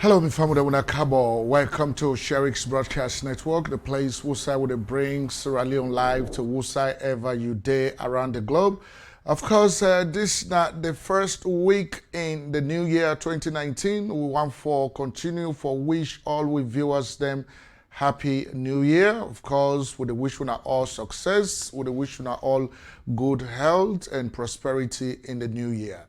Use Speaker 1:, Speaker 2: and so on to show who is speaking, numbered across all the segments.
Speaker 1: Hello, my family. Welcome to Sherrick's Broadcast Network, the place Wusai would bring Sierra Leone live to Wusai ever you day around the globe. Of course, this is not the first week in the new year 2019. We want for continue for wish all we viewers them happy new year. Of course, with the wish we are all success, with the wish we are all good health and prosperity in the new year.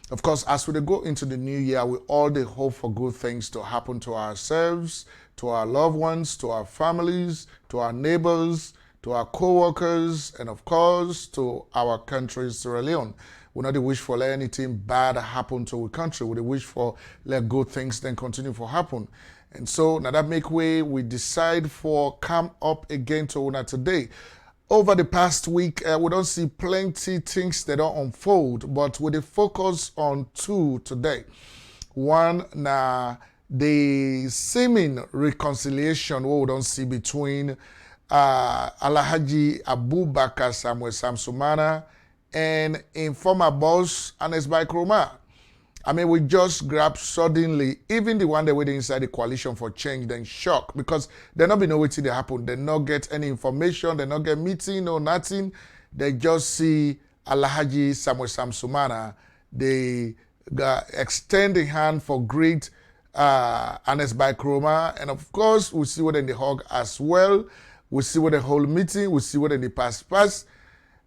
Speaker 1: Of course, as we go into the new year, we all hope for good things to happen to ourselves, to our loved ones, to our families, to our neighbors, to our co-workers, and of course, to our country, Sierra Leone. We not wish for let anything bad happen to our country. We wish for let good things then continue to happen. And so, now that make way, we decide for come up again to una today. Over the past week, we don't see plenty things that don't unfold, but with a focus on two today. One, the seeming reconciliation we don't see between Alhaji Abubakar Sam Sumana and informer boss Ernest Bai Koroma. I mean, we just grabbed suddenly, even the one that were inside the coalition for change, then shock, because they not be know what they happen. They not get any information, they not get meeting or nothing. They just see Alhaji Sam Sumana. They extend the hand for great Ernest Bai Koroma. And of course, we see what in the hug as well. We see what the whole meeting, we see what in the past.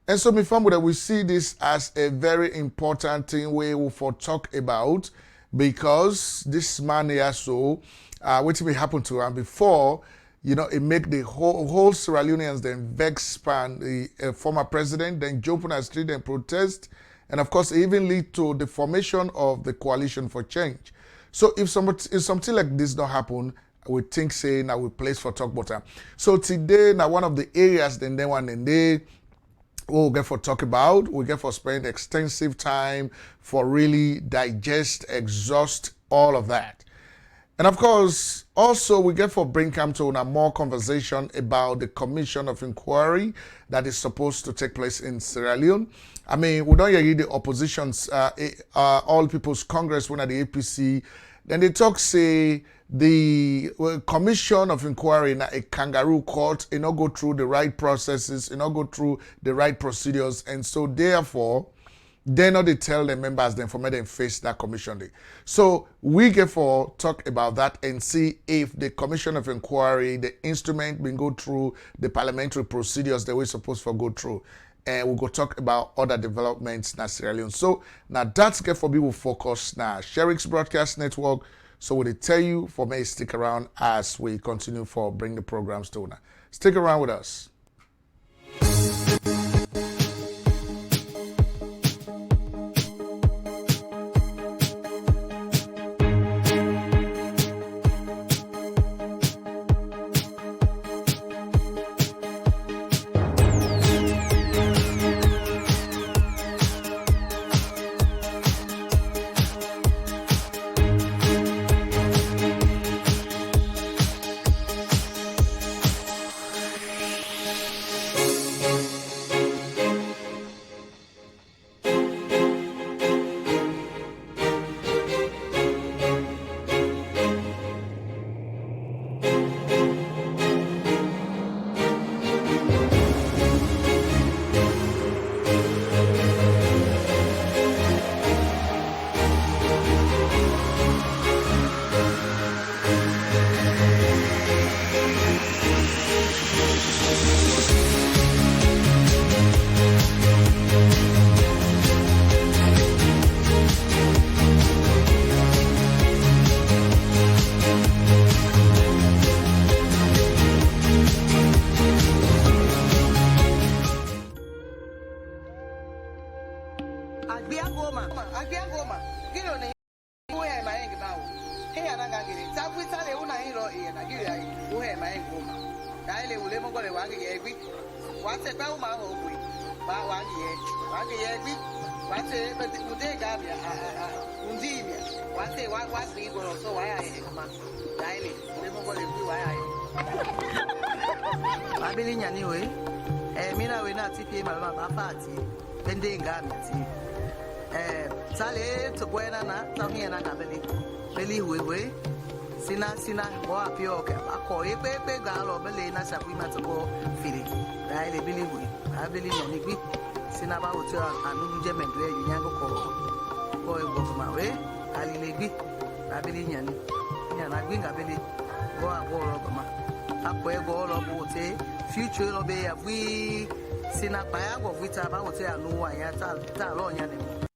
Speaker 1: And so, my family, we see this as a very important thing we will for talk about, because this man here, so what may happen to him before, you know, it make the whole Sierra Leoneans then vex span the former president, then jump on the street and protest, and of course, it even lead to the formation of the coalition for change. So, if something like this don't happen, we think say now we place for talk about. So today, now one of the areas then one and they we'll get for talk about, we get for spend extensive time for really digest, exhaust all of that. And of course, also we get for bring come to a more conversation about the commission of inquiry that is supposed to take place in Sierra Leone. I mean, we don't hear the opposition's, All People's Congress, when at the APC, then they talk say the commission of inquiry in a kangaroo court, it not go through the right processes, it not go through the right procedures, and so therefore, they not they tell the members then for me them face that commission day. So we get for talk about that and see if the commission of inquiry, the instrument been go through the parliamentary procedures that we're supposed to go through. And we'll go talk about other developments in Sierra Leone. So now that's get for people focus now. Sherrick's Broadcast Network. So we'll tell you for me stick around as we continue for bring the programs to now. Stick around with us.
Speaker 2: Sina bo apio ke akọ epe ga lo bele na sabu ma to bo fili ra ile bili we a bili no ni bi sina ba hotel anu je mendwe yu nya ko ko e bo ma we ali le bi a bili nya ni nya na gbi ga bili go abo ro ma akọ e go lo bo te future lo be ya wi sina pa ya go vita ba hotel anu wa ya ta lo nya ni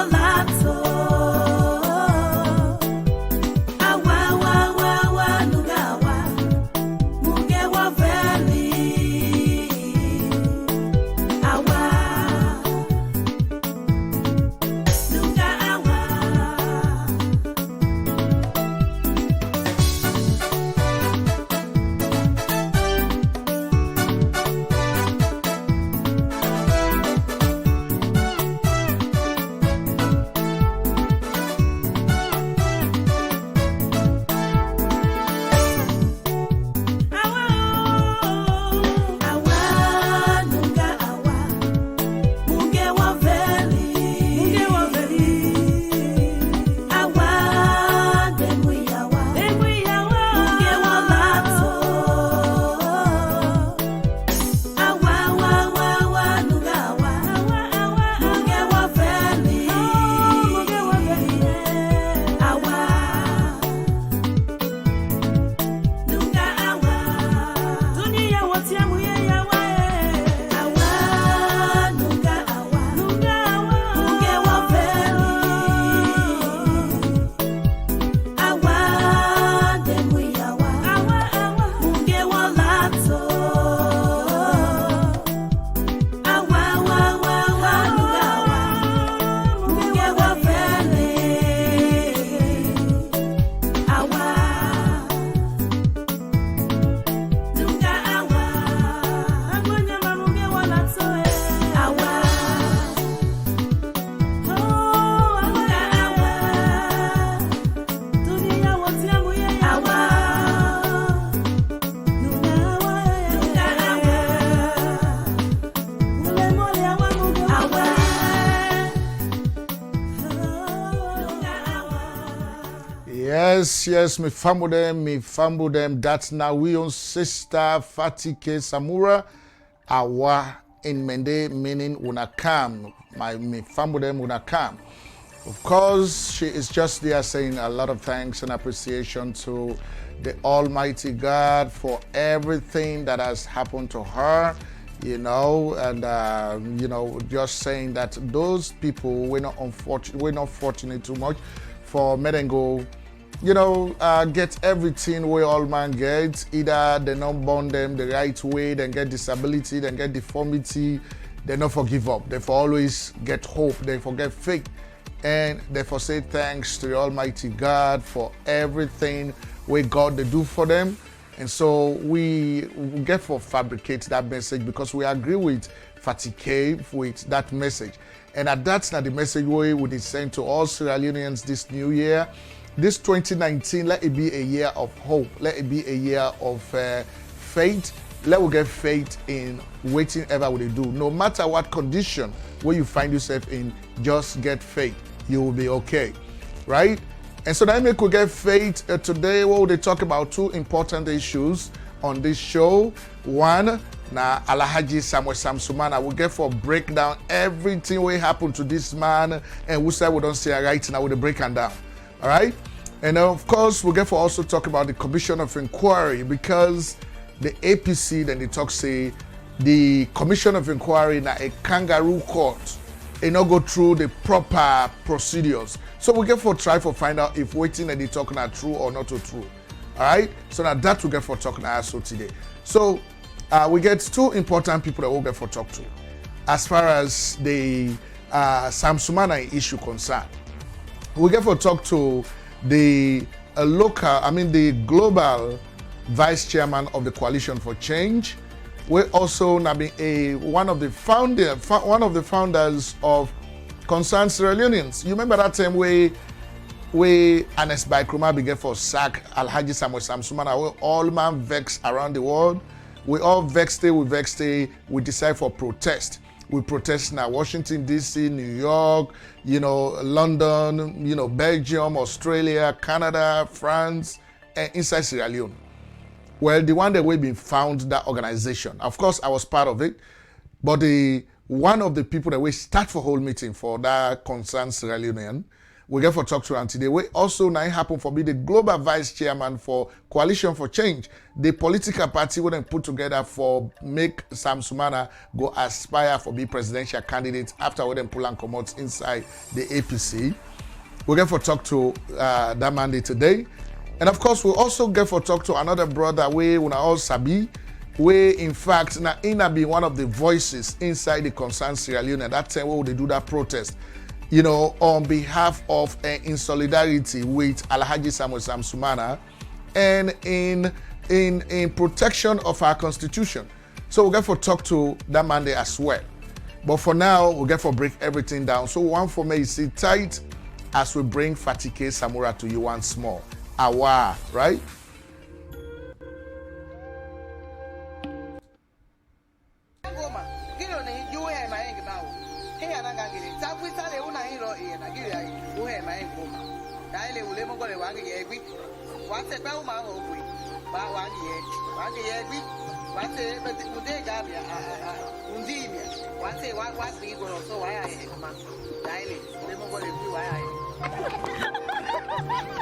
Speaker 3: Hola.
Speaker 1: Yes, me fumble them. That's now we own sister Fatike Samura. Awa in Mende meaning una come. Me fumble them una come. Of course, she is just there saying a lot of thanks and appreciation to the Almighty God for everything that has happened to her, and just saying that those people were not fortunate too much for Merengo, get everything where all man gets. Either they not born them the right way, then get disability, then get deformity, they not forgive up. They for always get hope, they forget faith. And therefore say thanks to the Almighty God for everything where God they do for them. And so we get for fabricate that message because we agree with Fatike with that message. And that's not the message we would send to all Sierra Leoneans this new year. This 2019, let it be a year of hope. Let it be a year of faith. Let us get faith in waiting ever we do. No matter what condition where you find yourself in, just get faith. You will be okay, right? And so that make we get faith today. Well, they talk about two important issues on this show. One, na Alhaji Sam Sumana. We get for break down everything what happened to this man, and we say we don't say right now with the breakdown down. All right, and of course we get for also talk about the Commission of Inquiry because the APC then they talk say the Commission of Inquiry na a kangaroo court. It not go through the proper procedures. So we get for try for find out if waiting and they talking are true or not true. All right. So now that we get for talking also today. So we get two important people that we get for talk to, as far as the Sam Sumana issue concerned. We get for talk to the the global vice chairman of the Coalition for Change. We also now be one of the founders of Concerned Sierra Leoneans. You remember that time where Ernest Bai Koroma began for sack Alhaji Sam Sumana. We all man vexed around the world. We all vexed. We decide for protest. We protest now Washington D.C., New York, London, Belgium, Australia, Canada, France, and inside Sierra Leone. Well, the one that we been found that organization. Of course, I was part of it, but one of the people that we start for whole meeting for that Concerned Sierra Leonean, we get for talk to her today. We also now happen for be the global vice chairman for Coalition for Change, the political party we then put together for make Sam Sumana go aspire for be presidential candidate after we then pull and come out inside the APC. We get for talk to that mandate today. And of course, we'll also get for talk to another brother, we all sabi, we in fact, na be one of the voices inside the Concerned Sierra Leone. At that time, where they do that protest, on behalf of in solidarity with Alhaji Sam Sumana and in protection of our constitution. So we'll get for talk to that man there as well. But for now, we'll get for break everything down. So one for me, sit tight as we bring Fatike Samura to you once more. Awa, right?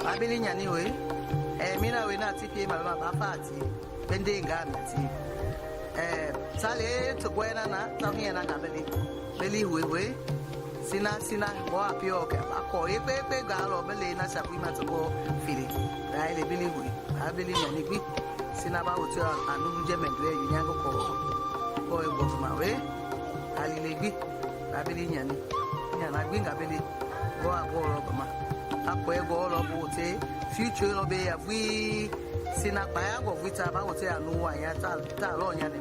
Speaker 2: Babili nyani we mina we na tipi mama bafati bende ngami ti sale to kwena na tahiya na ngabeli beli we sina bo apio ke akọ epe galo bele na sapima to go fili dai le beli we abeli nyani gbi sina ba hotel anu je mendwe yunyango ko e bo ma we ali le gbi abeli nyani gbi ngabeli go agoro ma akọ ego olo bote future no be afi sina pa ya go vita ba hotel anu wa ya ta lo nya ne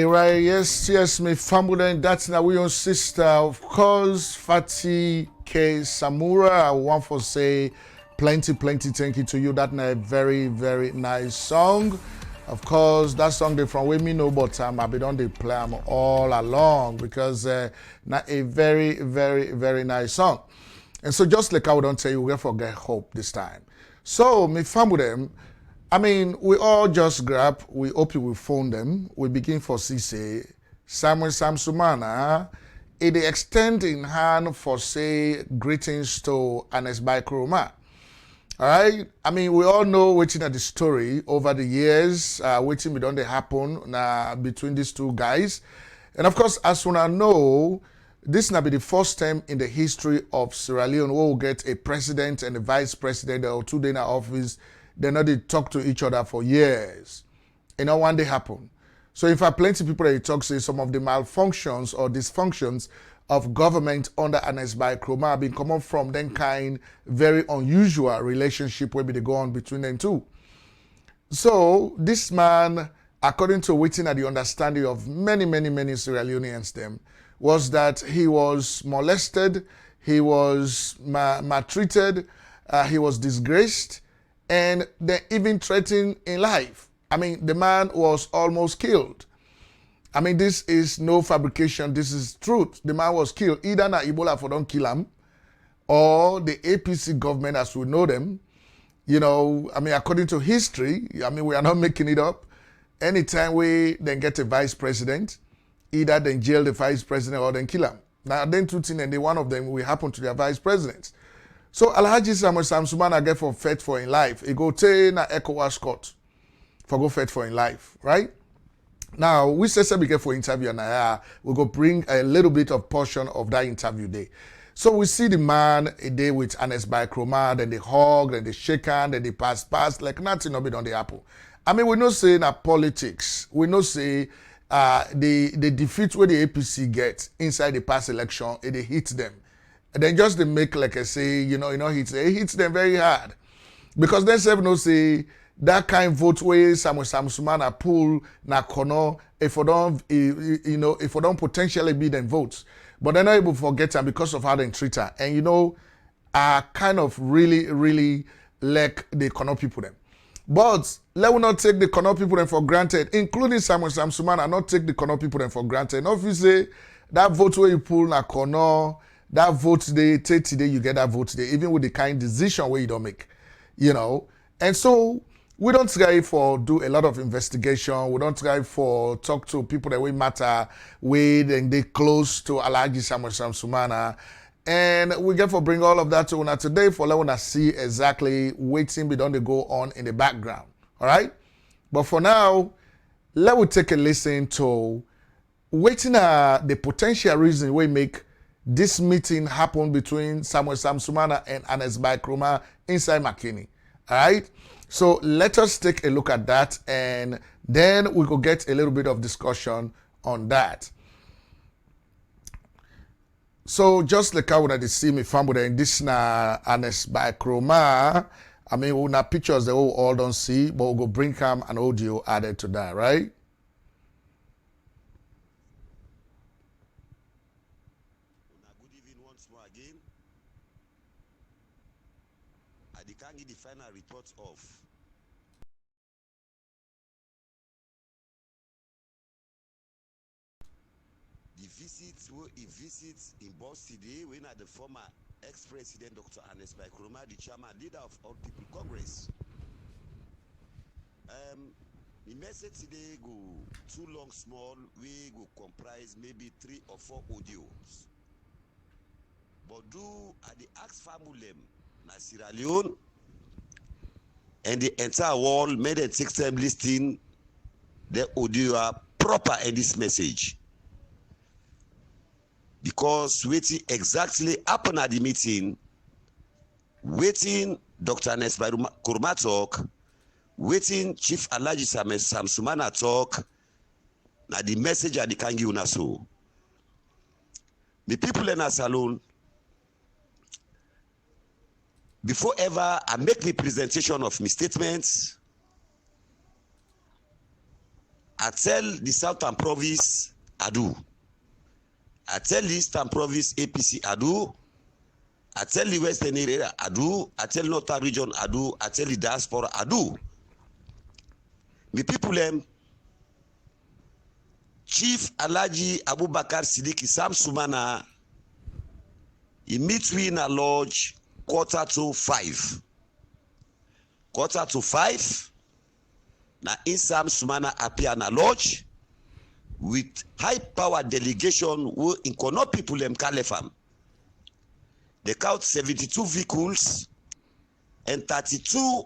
Speaker 1: Right, yes, me family, that's now we own sister, of course, Fati K. Samura. I want to say plenty thank you to you. That's a very nice song. Of course, that song they from with me know, but I've been on the play all along because not a very nice song. And so just like I would don't tell you, we're gonna forget hope this time. So me family, I mean, we all just grab, we hope you will phone them. We begin for CC, Sam Sumana, it extend in hand for say greetings to Ernest Bai Koroma. All right, I mean, we all know waiting at the story over the years, waiting beyond the happen between these two guys. And of course, as we know, this will be the first time in the history of Sierra Leone where we'll get a president and a vice president or two in office. They know they talk to each other for years. You know, one day happen. So in fact, plenty of people that talk say some of the malfunctions or dysfunctions of government under Ernest Bai Koroma have been coming from then kind very unusual relationship where they go on between them two. So this man, according to waiting at the understanding of many Sierra Leoneans them, was that he was molested, he was maltreated, he was disgraced, and they even threatened in life. I mean, the man was almost killed. I mean, this is no fabrication, this is truth. The man was killed. Either na Ebola for don't kill him, or the APC government as we know them. You know, I mean, according to history, I mean, we are not making it up. Anytime we then get a vice president, either then jail the vice president or then kill him. Now, then two things, and one of them will happen to their vice presidents. So Alhaji Sam Sumana get for fed for in life. He go take na ECOWAS court for go fed for in life, right? Now we say we get for interview and we go bring a little bit of portion of that interview day. So we see the man a day with Ernest Bai Koroma, then they hug, then they shake hand, then they pass like nothing not be on the apple. I mean we no say na politics. We no say the defeat where the APC get inside the past election, it hits them. And then just they make like I say, it hits them very hard. Because they say no say that kind of vote where Sam Sumana pull na kono if we don't if we don't potentially be them votes. But they're not able to forget them because of how they treat her. And are kind of really like the Kono people them. But let us not take the Kono people them for granted, including Sam Sumana, not take the Kono people them for granted. Not if you say that vote where you pull na Kono, that vote they take today, you get that vote today, even with the kind decision where you don't make. And so we don't try for do a lot of investigation. We don't try for talk to people that we matter with and they close to Alhaji Sam Sumana. And we get for bring all of that to una today for let una see exactly waiting be done to go on in the background. All right? But for now, let we take a listen to waiting the potential reason we make this meeting happen between Sam Sumana and Ernest Bai Koroma inside Makeni. All right? So let us take a look at that and then we will get a little bit of discussion on that. So just like how they see me family in this na Ernest Bai Koroma, I mean we na pictures they all don't see, but we'll go bring an audio added to that, right?
Speaker 3: Good evening once more again. I can give the final report of the visits in Boss today when at the former ex-president Dr. Ernest Bai Koroma, the chairman, leader of All People Congress. The message today go too long, small, we go comprise maybe 3 or 4 audios. But do at the ask family na Sierra Leone and the entire world made a 6 time listing the audio are proper in this message. Because waiting exactly happen at the meeting, waiting Dr. Ernest Bai Koroma talk, waiting Chief Alhaji Sam Sumana talk, na the message at the Kangi Unaso. The people in our salon, before ever I make the presentation of my statements, I tell the Southern Province I do. I tell the Eastern Province APC I do. I tell the Western area I do. I tell Northern region I do. I tell the diaspora I do. The people Chief Alhaji Abubakar Siddiqui Sam Sumana, he meets me in a lodge 4:45. 4:45. Now in Sam Sumana appear in a lodge with high power delegation who in Kono people Kalefam. They count 72 vehicles and 32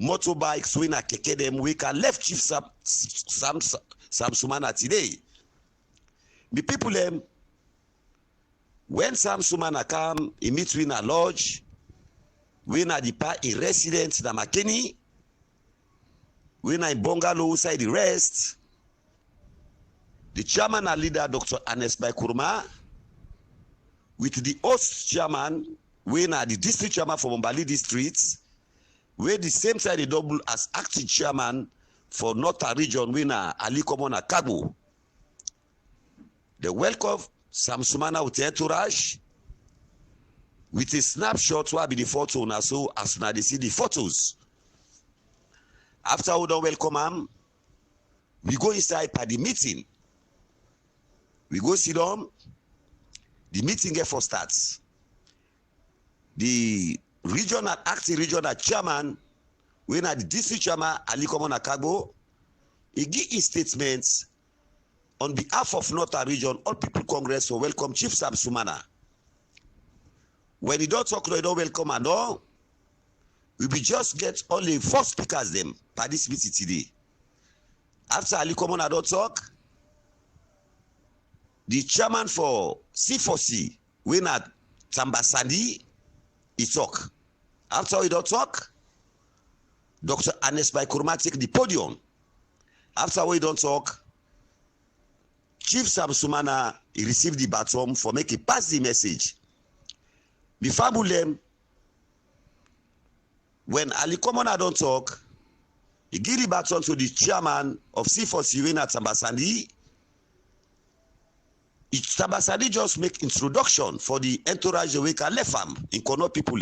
Speaker 3: motorbikes when I keke them we can left Chief Sam Sumana today. The people when Sam Sumana come in between a lodge, when I depart in residence na Makeni, when I bungalow side the rest, the chairman and leader Dr. Ernest Bai Koroma with the host chairman, when the district chairman for Bombali districts, where the same side they double as acting chairman for Northern region, when Ali Komona Kabo. The welcome Sam Sumana with entourage with a snapshot will be the photo now, so as soon as they see the photos. After we don't welcome him, we go inside for the meeting. We go sit down. The meeting get for starts. The regional acting regional chairman, when at the district chairman Ali Komona Kabo, he give his statements on behalf of Northern region, All People Congress for welcome Chief Sam Sumana. When he don't talk, he don't welcome and all. We will just get only 4 speakers them by this meeting today. After Ali Komona don't talk, the chairman for C4C, when at Tambasandi, he talk. After he don't talk, Dr. Ernest Bai Koroma take the podium. After we don't talk, Chief Sam Sumana he received the baton for make a pass the message. Before Bulem, when Ali Komona don't talk, he give the baton to the chairman of C4C when at Tambasandi. Tambasandi just make introduction for the entourage we can left him in Kono people.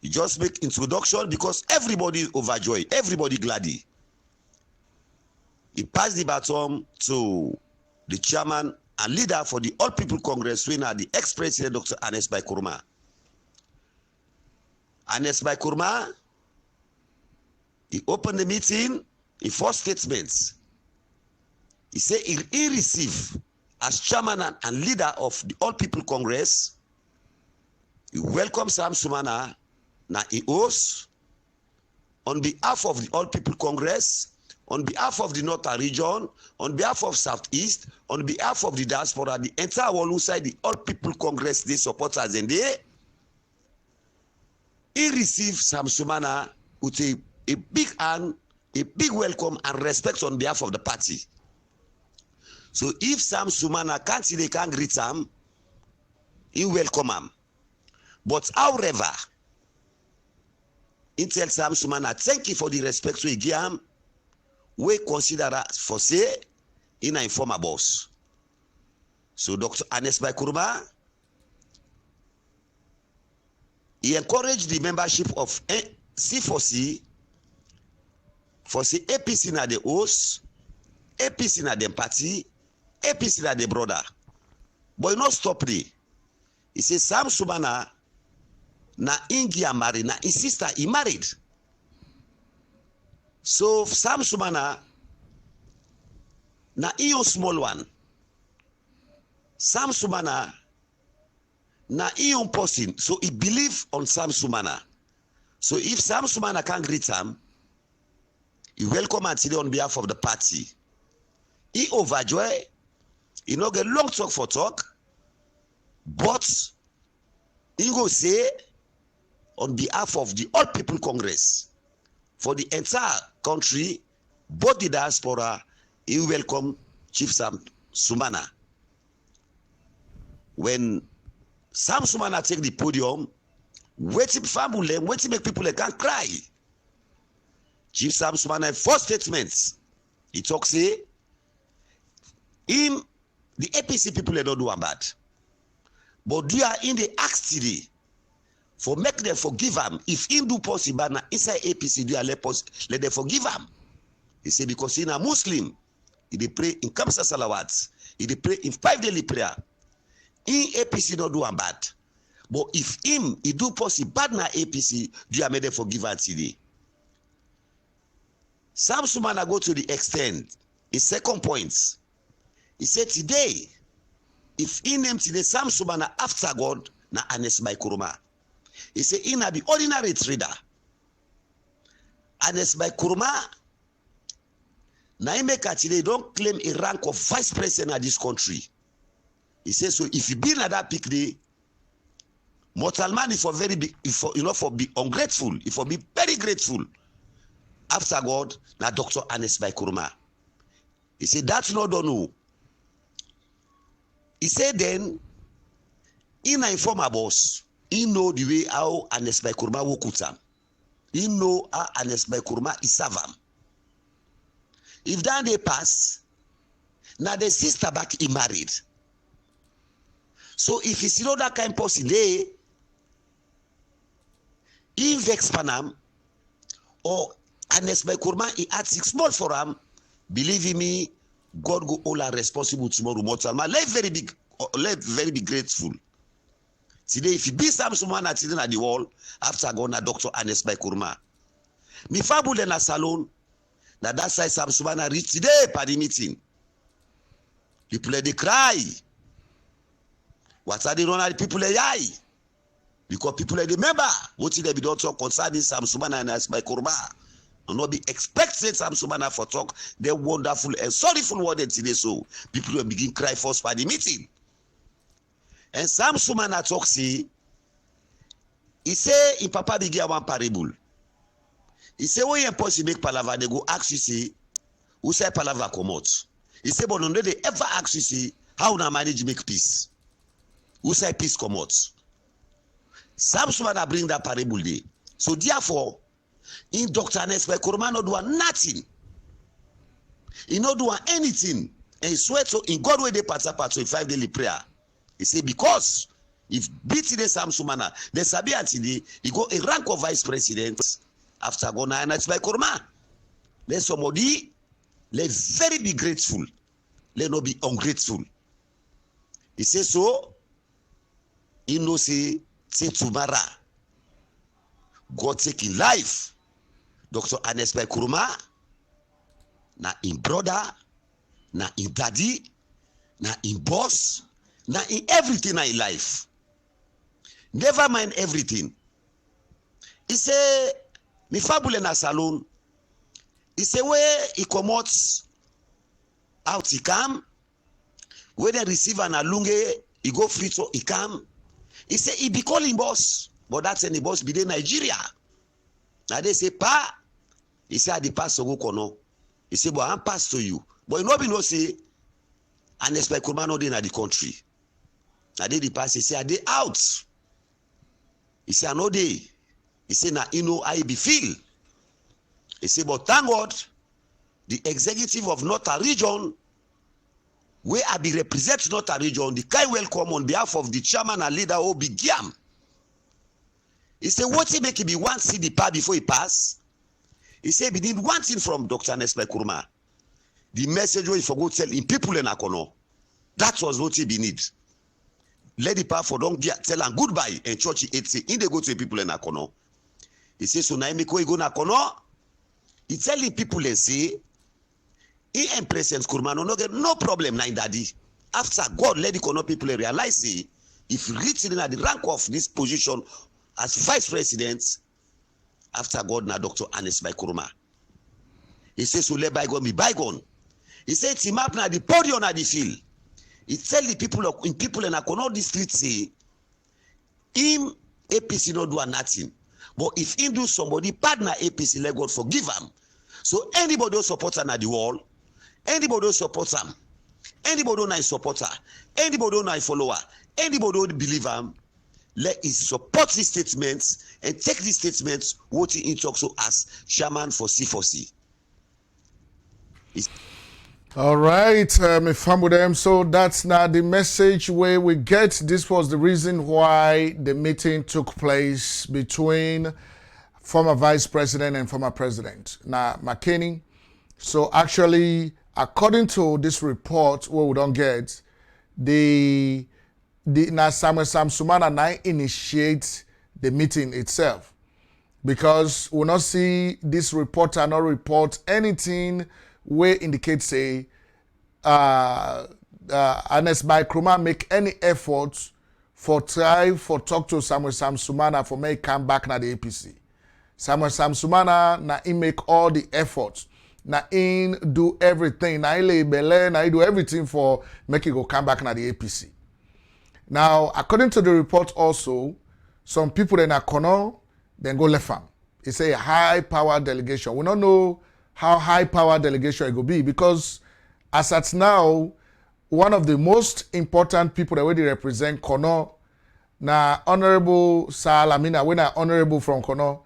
Speaker 3: He just make introduction because everybody overjoyed, everybody gladdy. He passed the baton to the chairman and leader for the All People Congress, winner, the ex-president Dr. Ernest Bai Koroma. Ernest Bai Koroma, he opened the meeting in 4 statements. He said he received as chairman and leader of the All People Congress, he welcomes Sam Sumana, na he hosts, on behalf of the All People Congress, on behalf of the Northern region, on behalf of Southeast, on behalf of the diaspora, the entire world inside the All People Congress, they support us and they, he received Sam Sumana with a big hand, a big welcome and respect on behalf of the party. So if Sam Sumana can't see they can greet him, he welcome him. But however, he tells Sam Sumana, thank you for the respect we give him. We consider that for say in an informal boss. So Dr. Ernest Bai Koroma, he encouraged the membership of C4C for say APC na the host, APC na the party, APC na the brother. But he not stop there. He says Sam Sumana na Ingia married, na his sister he married. So Sam Sumana na iyo small one. Sam Sumana na iyo person. So he believe on Sam Sumana. So if Sam Sumana can't greet him, he welcome and today on behalf of the party. He overjoy. He not get long talk for talk, but he go say on behalf of the All People Congress for the entire country, both the diaspora, he welcome Chief Sam Sumana. When Sam Sumana take the podium, waiting family, waiting make people can cry. Chief Sam Sumana, 4 statements, he talks say, him, the APC people they don't do bad. But they are in the ask today for make them forgive him. If him do possible now inside APC, they are let them forgive him. He say because he a Muslim, he dey pray in Kamsa Salawat, he dey pray in 5 daily prayer. In APC not do bad. But if him he do possible bad na APC, they are made them forgive him today. Sam Sumana go to the extent, his second point. He said today, if he name today Sam Sumana after God, na Ernest Bai Koroma. He said he na the ordinary trader. Ernest Bai Koroma, na he make today don't claim a rank of vice president of this country. He says so if you be na that pick day, mortal man is for very big, for you know for be ungrateful, if for be very grateful. After God, na Dr. Ernest Bai Koroma. He said that's not done. No. He said then, in an informal boss, he know the way how Ernest Bai Koroma work with him. He know how Ernest Bai Koroma is serve him. If that day pass, now the sister back he married. So if you see no that kind of person there, he vex Panam, or Ernest Bai Koroma, he had 6 months for him, believe me, God go all are responsible tomorrow. Mortal man, let very be grateful. Today, if you be Sam Sumana sitting at the wall, after going to Dr. Ernest Bai Koroma. Me fabule na salon, na that side Sam Sumana reach today by the meeting. People they cry. What are they running? People they yai. Because people they remember what they be don't talk concerning Sam Sumana and Ernest Bai Koroma. And not be expected Sam Sumana for talk the wonderful and sorrowful word today. So people will begin cry first by the meeting. And Sam Sumana talk say, he say in Papa begin one parable. He say when you possible make palava, they go ask you say, who say palava come out? He say, but no they ever ask you say, how na manage make peace? Who say peace come out? Sam Sumana bring that parable there. So therefore, in Dr. Ernest Bai Koroma no do nothing. He no do anything. And he swear to in God way they participate in 5 daily prayer. He say because if BT Sam Sumana, the Sabi Antidi, he go a rank of vice president after going Ernest Bai Koroma. Let somebody let very be grateful. Let not be ungrateful. He say so. He no say tomorrow. God take in life. Dr. Ernest Bai Koroma, na in brother, na in daddy, na in boss, na in everything in life. Never mind everything. He say, mi fabule na salon. He say, where he comes out, he come. When they receive an alunge, he go free so he come. He say, he be calling boss. But that's any boss be the Nigeria. Now they say, pa. He say, I the pass to go kono. He say, but I'm pass to you. But you know, be no say, Ernest Bai Koroma no dey in the country. Now they the pass, he say, I dey out. He say, I no dey. He say, na you know, I be feel. He say, but thank God, the executive of Northern Region, where I be represent Northern Region, the kind welcome on behalf of the chairman and leader Obi Giam. He say, what he make him be one see the part before he pass? He say, he need one thing from Dr. Ernest Bai Koroma. The message where he forgot tell in people in Akono. That was what he be need. Let the part for don't tell him goodbye and church he say, in they go to the people in Akono. He say, so now he go to Akono. He tell the people and say, he and President Koroma no get no problem now in daddy. After God let the Kono people realize say, if reaching at the rank of this position as vice president, after God na Dr. Ernest Bai Koroma. He says, so let bygone be bygone. He said, him up na the podium na the field. He tell the people in Akono district say, him APC no do nothing. But if him do somebody bad na APC, let God forgive him. So anybody who support him at the wall, anybody who support him, anybody who not supporter, anybody who not follower, anybody who believe him, let his support these statements and take these statements what he talks so as chairman for C4C.
Speaker 1: All right, me fam with them. So that's not the message where we get. This was the reason why the meeting took place between former vice president and former president. Now, Makeni. So actually, according to this report, what we don't get, the Sam Sumana now initiate the meeting itself, because we not see this reporter not report anything where indicate say Ernest Bai Koroma make any effort for try for talk to Sam Sumana for make come back na the APC. Sam Sumana na he make all the efforts. Na in do everything. Na he lay bele, na he do everything for make it go come back na the APC. Now, according to the report also, some people in Akono, then go left ham. It's a high-power delegation. We don't know how high-power delegation it will be, because as at now, one of the most important people that really represent Kono, na Honorable Salamina, when na honorable from Kono,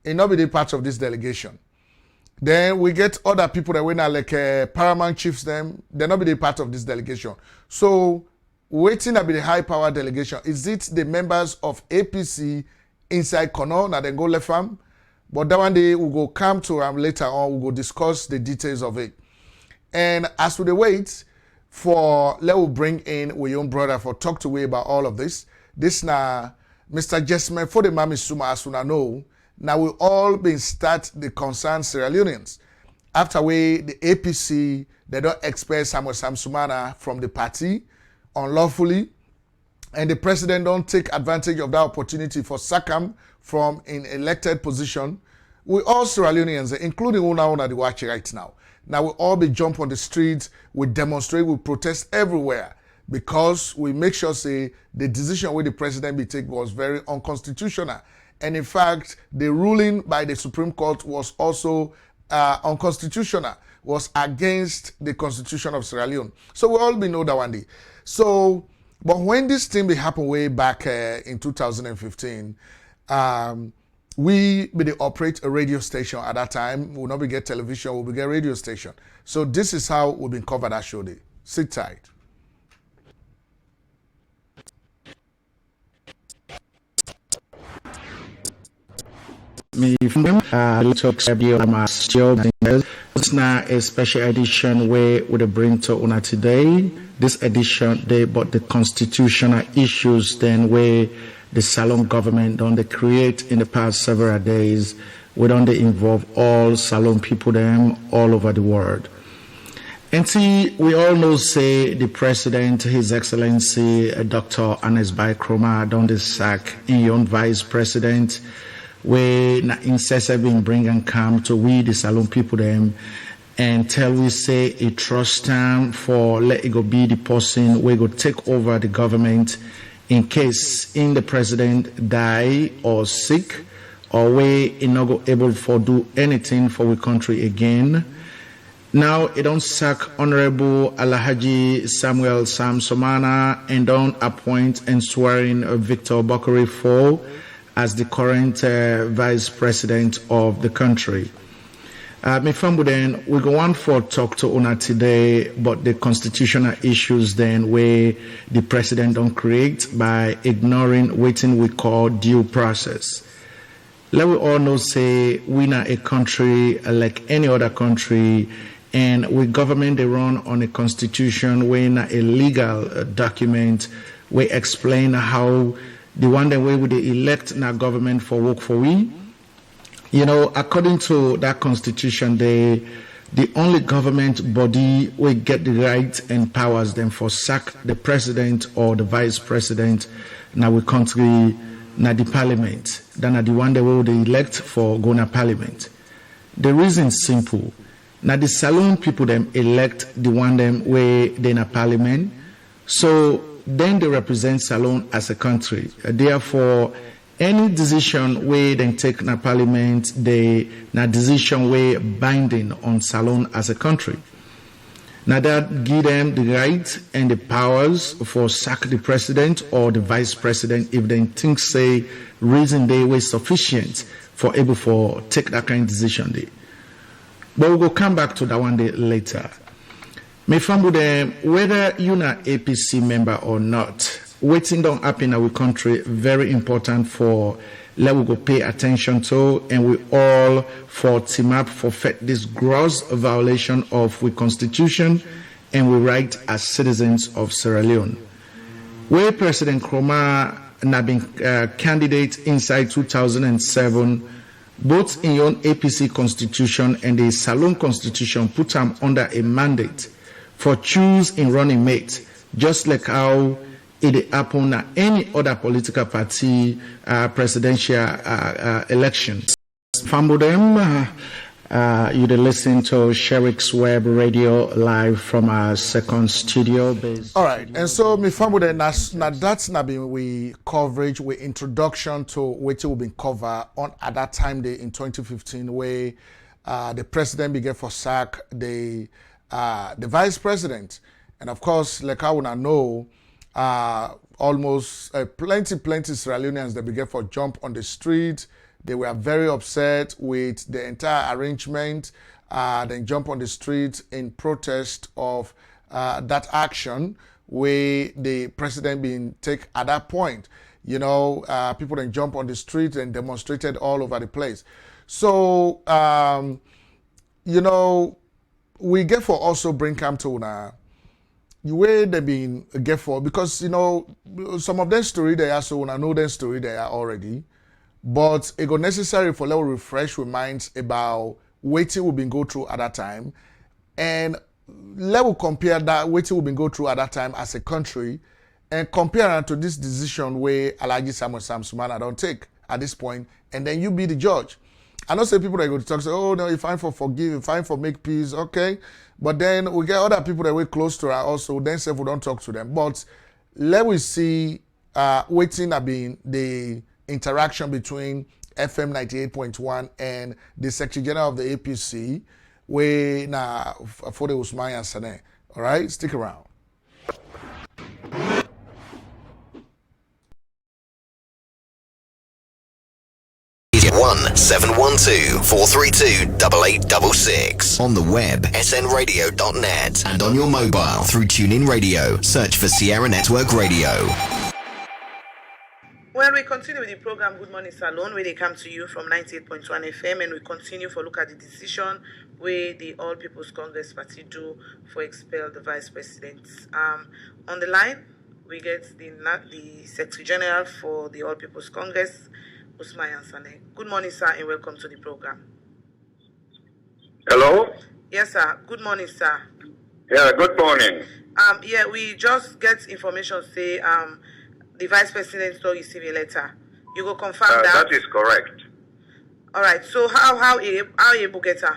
Speaker 1: it not be the part of this delegation. Then we get other people that when are like paramount chiefs, them, they not be the part of this delegation. So, waiting to be the high power delegation. Is it the members of APC inside Kono that then go left farm? But that one day we go come to later on, we go discuss the details of it. And as we wait for, let we bring in our young brother for talk to we about all of this. This now, Mr. Jesman for the Mami Suma as soon know. Now we all been start the concerned Sierra Leoneans. After we the APC, they don't expel Sam Sumana from the party unlawfully, and the president don't take advantage of that opportunity for sack him from an elected position. We all Sierra Leoneans, including Una the watch right now. Now we all be jump on the streets, we demonstrate, we protest everywhere, because we make sure say the decision where the president be take was very unconstitutional. And in fact, the ruling by the Supreme Court was also unconstitutional, was against the Constitution of Sierra Leone. So we all be know that one day. So, but when this thing be happened way back in 2015, we operate a radio station at that time. We'll not be get television, we'll be get radio station. So this is how we've been covered that show day. Sit tight.
Speaker 4: Me from it's now a special edition where we bring to una today. This edition they but the constitutional issues then where the Salon government don't they create in the past several days. We don't they involve all Salon people them all over the world. And see, we all know say the president, His Excellency Dr. Ernest Bai Koroma don't they sack in your Vice President. We na incessant been bring and come to we the Salon people them and tell we say a trust time for let it go be the person we go take over the government in case in the president die or sick or we not go able for do anything for we country again. Now it don't sack Honorable Alhaji Samuel Sam Sumana and don't appoint and swear in Victor Bokori for as the current Vice President of the country. Me family then we go on for talk to una today about the constitutional issues then where the president don't create by ignoring what we call due process. Let we all know say we not a country like any other country and we government they run on a constitution where not a legal document we explain how the one that way we elect in our government for work for we. You know, according to that constitution, the only government body will get the right and powers then for sack the president or the vice president now we country now the parliament. Then the one that we elect for go to parliament. The reason is simple. Now the Salon people them elect the one them where they in a parliament. So then they represent Salon as a country. Therefore, any decision where they take in a parliament, they na decision where binding on Salon as a country. Now that give them the right and the powers for sack the president or the vice president if they think say reason they were sufficient for able for take that kind of decision day. But we'll go come back to that one day later. Me family them whether you not APC member or not, waiting don't happen in our country very important for let we go pay attention to and we all for team up for this gross violation of we constitution and we right as citizens of Sierra Leone. Where President Koroma na been candidate inside 2007, both in your APC constitution and the Salon constitution put them under a mandate for choose in running mate, just like how it happen at any other political party presidential elections. From them, you listen to Sherrick's Web Radio live from our second studio base.
Speaker 1: All right, and so me family now that's not been we coverage, we introduction to what will be covered on at that time day in 2015 where the president began for sack the vice president, and of course like I wanna know almost plenty Sierra Leoneans that began for jump on the street. They were very upset with the entire arrangement. Then jump on the street in protest of that action where the president being take at that point. You know, people then jump on the street and demonstrated all over the place. So, you know, we get for also bring come to now. The way they been get for because you know some of them story they are so I know them story they are already, but it got necessary for let refresh our minds about waiting we've been go through at that time, and let us compare that waiting we've been go through at that time as a country, and compare it to this decision where Alhaji Sam Sumana don't take at this point, and then you be the judge. I know say people that go to talk say, oh no, it's fine for forgive, it's fine for make peace, okay. But then we get other people that we're close to us also, then say we don't talk to them. But let we see waiting at being the interaction between FM 98.1 and the Secretary General of the APC, where na for the Usman and Sane. All right, stick around.
Speaker 5: 01712 432 8866. On the web, snradio.net. And on your mobile through TuneIn Radio. Search for Sierra Network Radio.
Speaker 2: Well, we continue with the program Good Morning Salon, where they come to you from 98.1 FM, and we continue for look at the decision where the All People's Congress Party do for expel the Vice President. On the line, we get the Secretary General for the All People's Congress, Usman Yansane. Good morning, sir, and welcome to the program.
Speaker 6: Hello?
Speaker 2: Yes, sir. Good morning, sir.
Speaker 6: Yeah, good morning.
Speaker 2: We just get information say the Vice President will receive a letter. You go confirm that?
Speaker 6: That is correct.
Speaker 2: All right. So how you able get her?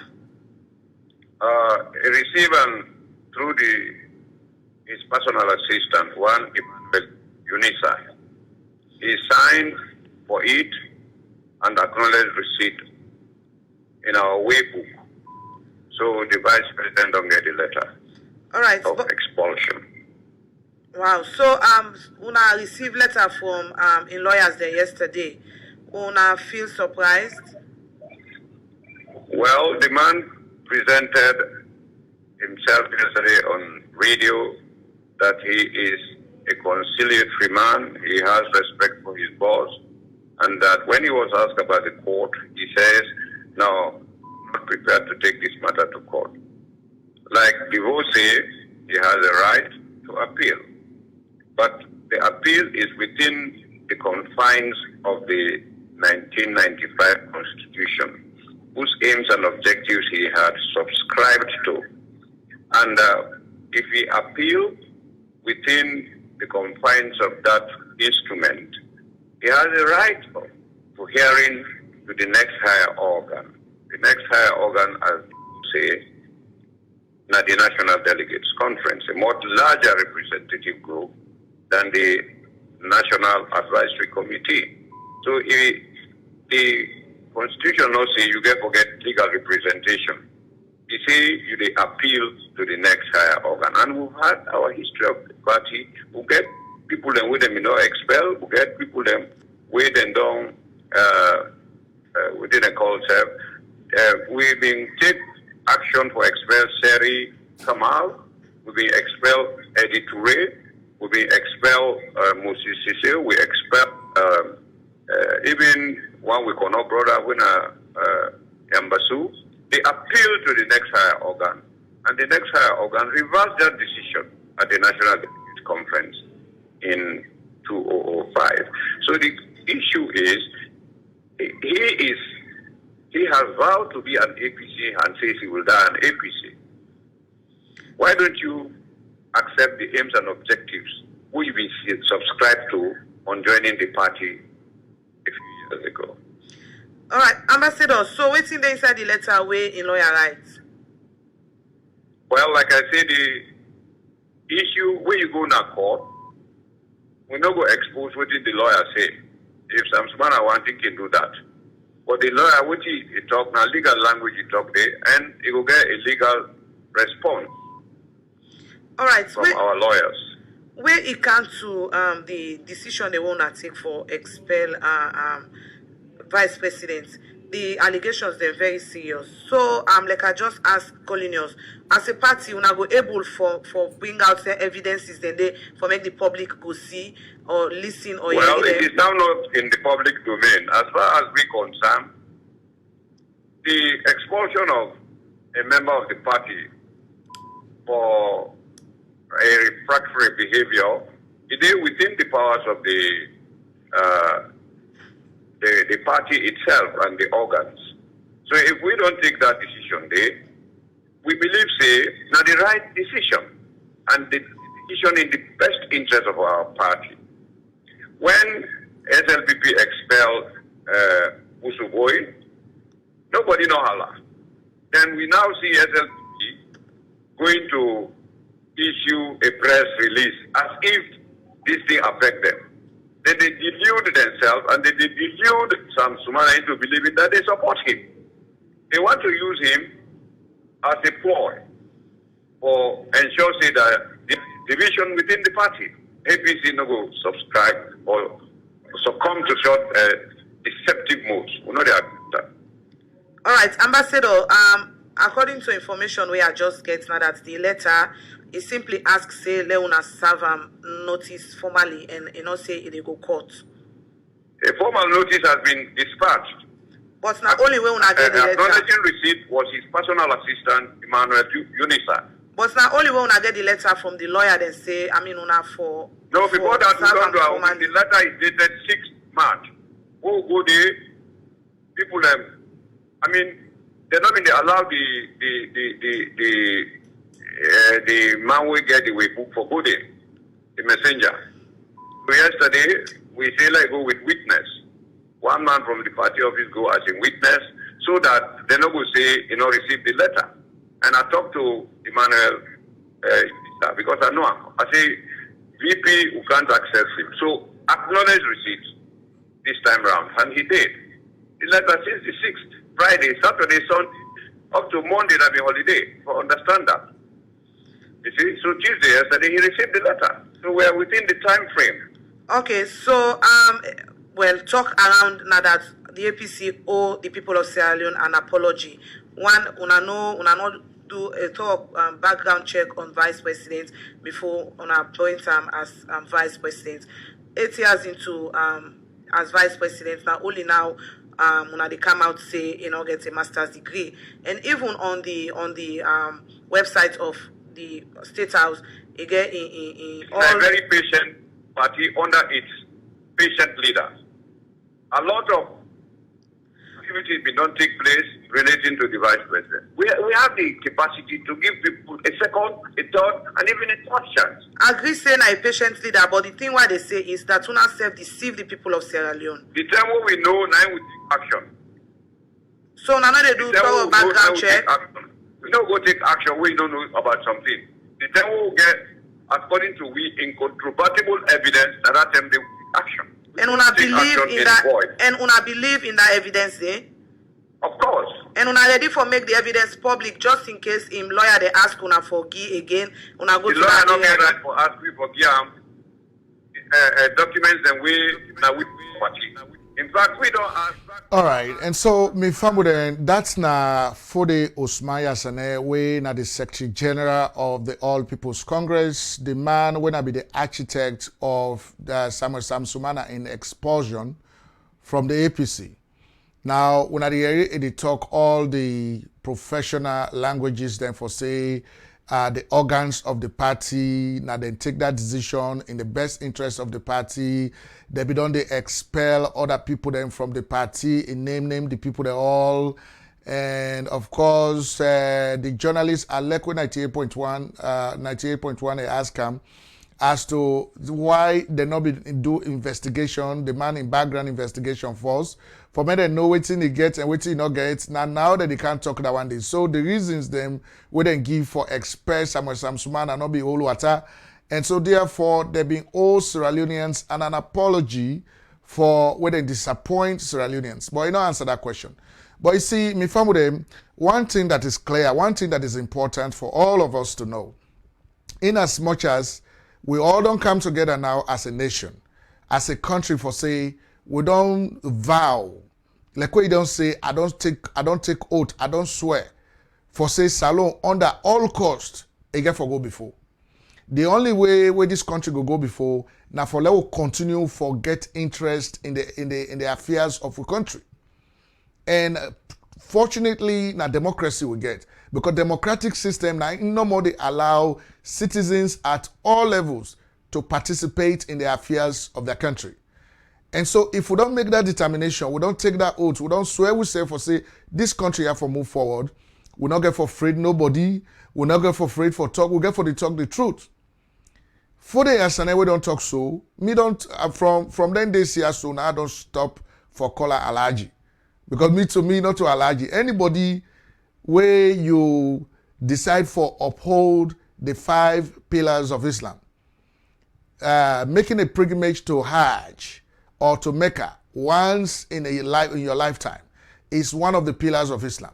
Speaker 6: He received through his personal assistant, one UNISA. He signed for it and acknowledged receipt in our way book. So the Vice President don't get a letter.
Speaker 2: All right.
Speaker 6: Of expulsion.
Speaker 2: Wow. So Una received letter from in lawyers there yesterday. Una feel surprised?
Speaker 6: Well, the man presented himself yesterday on radio that he is a conciliatory man. He has respect for his boss, and that when he was asked about the court, he says, "No, I'm not prepared to take this matter to court." Like divorcee, he has a right to appeal. But the appeal is within the confines of the 1995 Constitution, whose aims and objectives he had subscribed to. And if he appeals within the confines of that instrument, he has a right to hearing to the next higher organ. The next higher organ, as you say, the National Delegates Conference, a much larger representative group than the National Advisory Committee. So if the Constitution also say you get forget legal representation. You say you they appeal to the next higher organ. And we've had our history of the party. We get people them with them expel, we get people them with them down within a culture. We've been take action for expel Seri Kamal, we've been expel Eddie Touré, we've been expel Moses Sissé, we expel even one we call no brother winner Embassy. They appeal to the next higher organ, and the next higher organ reversed that decision at the National Delegates Conference in 2005. So the issue is he has vowed to be an APC and says he will die an APC. Why don't you accept the aims and objectives which we subscribed to on joining the party a few years ago?
Speaker 2: All right, Ambassador, so what's in the inside the letter way in lawyer rights?
Speaker 6: Well, like I said, the issue where you go in a court, we not go expose what did the lawyer say. If Sam Sumana wanting can do that. But the lawyer, what he talk now, legal language he talk there, and he will get a legal response.
Speaker 2: All right,
Speaker 6: from our lawyers.
Speaker 2: Where it comes to the decision they want to take for expel Vice President, the allegations they're very serious. So like I just asked Colinius, as a party, we're not go able for bring out the evidences then they for make the public go see or listen or
Speaker 6: well, it is now not in the public domain. As far as we concerned, the expulsion of a member of the party for a refractory behavior, it is within the powers of the party itself and the organs. So if we don't take that decision there, we believe say now the right decision and the decision in the best interest of our party. When SLPP expelled Usuboi, nobody know hala. Then we now see SLPP going to issue a press release as if this thing affect them. Then they delude themselves and they delude Sam Sumana into believing that they support him. They want to use him as a ploy for ensure say that the division within the party. APC no go subscribe or succumb to short deceptive moves. We know they are
Speaker 2: All right, Ambassador, according to information we are just getting now that the letter is simply asks say Leona serve notice formally and say it go court.
Speaker 6: A formal notice has been dispatched.
Speaker 2: But not only when una get the letter.
Speaker 6: Acknowledging receipt was his personal assistant, Emmanuel Unisa.
Speaker 2: But not only when una get the letter from the lawyer, then say, una for.
Speaker 6: No, before that, we don't do the letter is dated 6th March. Who go there? People, they're not going to allow the man will get the way book for go there, the messenger. So yesterday, we say like go with witness. One man from the party office go as a witness so that they not go say, receive the letter. And I talked to Emmanuel because I know him. I say, VP who can't access him. So acknowledge receipt this time round. And he did. The letter since the 6th, Friday, Saturday, Sunday, up to Monday, that be holiday. For understand that. You see, so Tuesday, yesterday, he received the letter. So we are within the time frame.
Speaker 2: Okay, so talk around now that the APC owe the people of Sierra Leone an apology. One, una not do a talk background check on Vice President before una appoint him as Vice President. 8 years into as Vice President, now only now una they come out say get a master's degree, and even on the website of the State House, again in all
Speaker 6: a very patient party under its patient leaders. A lot of activities don't take place relating to the Vice President. We have the capacity to give people a second, a third, and even a fourth chance.
Speaker 2: I agree saying a patient leader, but the thing what they say is that una self-deceive the people of Sierra Leone.
Speaker 6: The time what we know, now we take action.
Speaker 2: So now they do thorough background check.
Speaker 6: We don't go take action we don't know about something. The time we will get, according to we, incontrovertible evidence that at them they will take action.
Speaker 2: And una believe in that. And una believe in that evidence, eh?
Speaker 6: Of course.
Speaker 2: And una ready for make the evidence public just in case him lawyer they ask una for give again. Una go
Speaker 6: the
Speaker 2: to
Speaker 6: lawyer
Speaker 2: that.
Speaker 6: Not get right for ask we for give documents and we now we party. In fact, we don't ask.
Speaker 1: All right, and so me family that's na Fode Osmaya Sane, we na the Secretary General of the All People's Congress, the man when I be the architect of the Sam Sumana in expulsion from the APC. Now, when they talk all the professional languages, then for say the organs of the party, now then take that decision in the best interest of the party. They be done, they expel other people then from the party, and name the people they all. And of course, the journalists at Lekwe 98.1, they ask him as to why they not be do investigation, the man in background investigation first. For me, they know waiting they get and waiting not get. Now that they can't talk that one day. So the reasons them we then give for express Sam Sumana not be all water. And so therefore, there being all Sierra Leoneans and an apology for when they disappoint Sierra Leoneans. But you don't answer that question. But you see, me family, one thing that is clear, one thing that is important for all of us to know, in as much as we all don't come together now as a nation, as a country for say, we don't vow, like what you don't say, I don't take oath, I don't swear, for say salon under all cost, again for go before. The only way where this country go before, now for let we continue for get interest in the affairs of the country. And fortunately, now democracy we get. Because democratic system now no more they allow citizens at all levels to participate in the affairs of their country. And so if we don't make that determination, we don't take that oath, we don't swear we say for say this country have to move forward, we not get for afraid nobody, we not get for afraid for talk, we get for the talk the truth. For the Asane we don't talk so, me don't from then they see us so now I don't stop for color allergy. Because me not to allergy. Anybody where you decide for uphold the 5 pillars of Islam, making a pilgrimage to Hajj or to Mecca once in your lifetime is one of the pillars of Islam.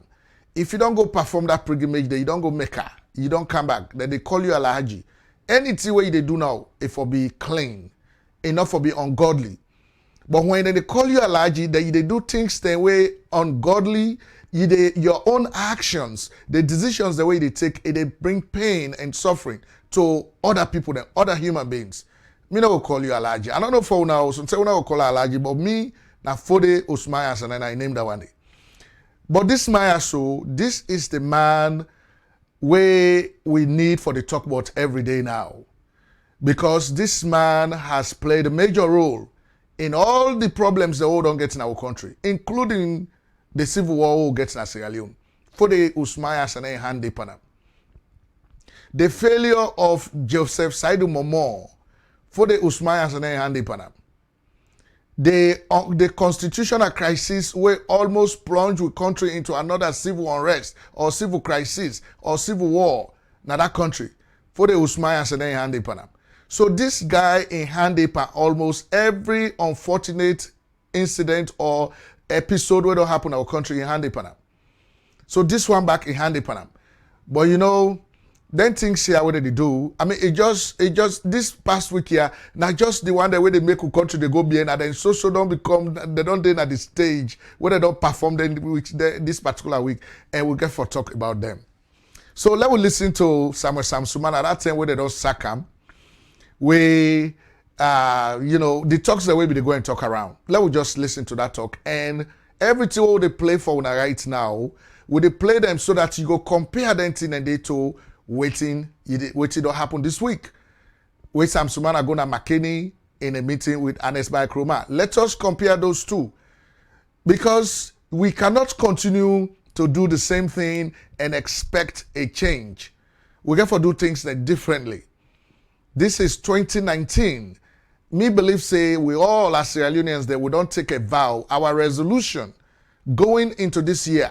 Speaker 1: If you don't go perform that pilgrimage there, you don't go Mecca, you don't come back, then they call you Al-Haji. Anything what they do now, it for be clean, enough for be ungodly. But when they call you Al-Haji, they do things the way ungodly, your own actions, the decisions, the way they take, they bring pain and suffering to other people, than other human beings. Me no will call you Alaji. I don't know for now, so say una will call Alaji, but me na Fode Usmayas, and then I named that one day. But this Maya, so this is the man where we need for the talk about every day now, because this man has played a major role in all the problems the world don't get in our country, including the civil war gets in Sierra Leone. For the Usmayas and a hand panam. The failure of Joseph Saidu Momo for the Usmayas and a hand panam. The constitutional crisis will almost plunge the country into another civil unrest or civil crisis or civil war in that country for the Usmayas and a hand panam. So this guy in Handipa, almost every unfortunate incident or episode where don't happen in our country in Handipa. So this one back in Handipa. But you know, then things here what they do. I mean, it just this past week here, not just the one that way they make a country they go behind and then so don't become, they don't then at the stage where they don't perform this particular week, and we'll get for talk about them. So let's listen to Sam Sumana that time where they don't sack him. We, the talks the way they go and talk around. Let's just listen to that talk. And everything what they play for una right now, will they play them so that you go compare them thing and they to waiting don't happen this week. With Sam Sumana going to Makeni in a meeting with Ernest Bai Koroma. Let us compare those two. Because we cannot continue to do the same thing and expect a change. We have to do things differently. This is 2019. Me believe say we all as Sierra Leoneans that we don't take a vow. Our resolution going into this year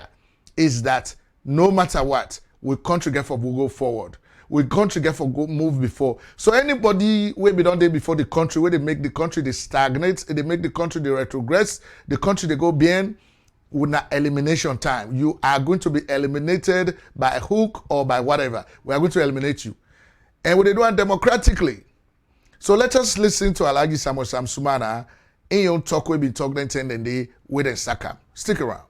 Speaker 1: is that no matter what, we country get for go forward. We country get for go move before. So anybody where we don't do before the country, where they make the country they stagnate, they make the country they retrogress, the country they go behind, with na elimination time. You are going to be eliminated by a hook or by whatever. We are going to eliminate you. And we do it democratically. So let us listen to Alaji Sam Sumana in your talk we've been talking 10 and day with a Saka. Stick around.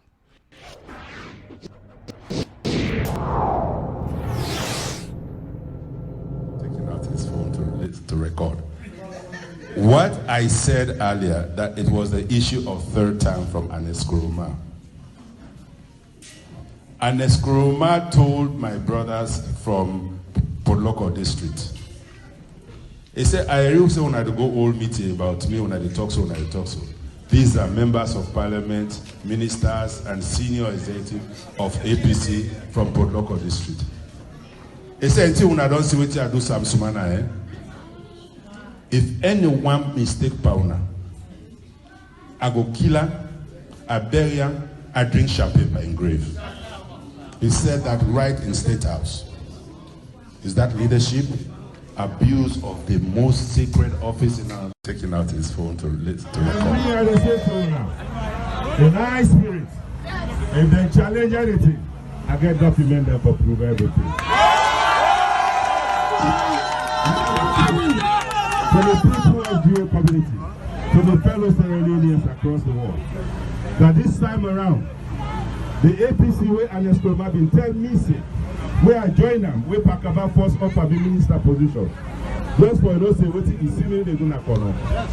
Speaker 7: Taking out his phone to record. What I said earlier, that it was the issue of third term from Ernest Koroma. Ernest Koroma told my brothers from local district. He said, I really say when I go all meeting about me, when I talk so. These are members of parliament, ministers, and senior executives of APC from local district. He said, until when I don't see what I do, Sam Sumana, if anyone mistake Pauna, I go kill her, I bury her, I drink champagne by grave. He said that right in State House. Is that leadership? Abuse of the most sacred office in our... Taking out his phone to record.
Speaker 8: We are the same phone now. The nice spirit. If they challenge anything, I get document them for prove everything. To the people of the community, to the fellow Sierra Leoneans across the world, that this time around, the APC way Ernest Koroma been tell me say, where I join them, we pack about first offer the minister position. Just for you say what he see me they do not call.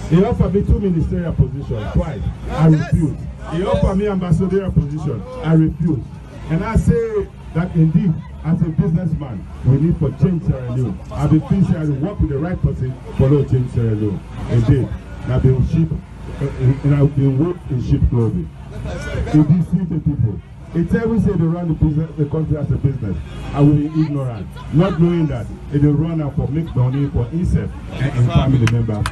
Speaker 8: He offered me 2 ministerial positions twice. I refused. He offered me ambassadorial position. I refused. And I say that indeed, as a businessman, we need for change Sierra Leone. I've been thinking I will work with the right person for no change Sierra Leone. Indeed, I've been sheep, and I've been worked in sheep clothing. To deceive the people. It's every say they run the country as a business. I will be ignorant, not knowing that it will run out for make money for himself and family members.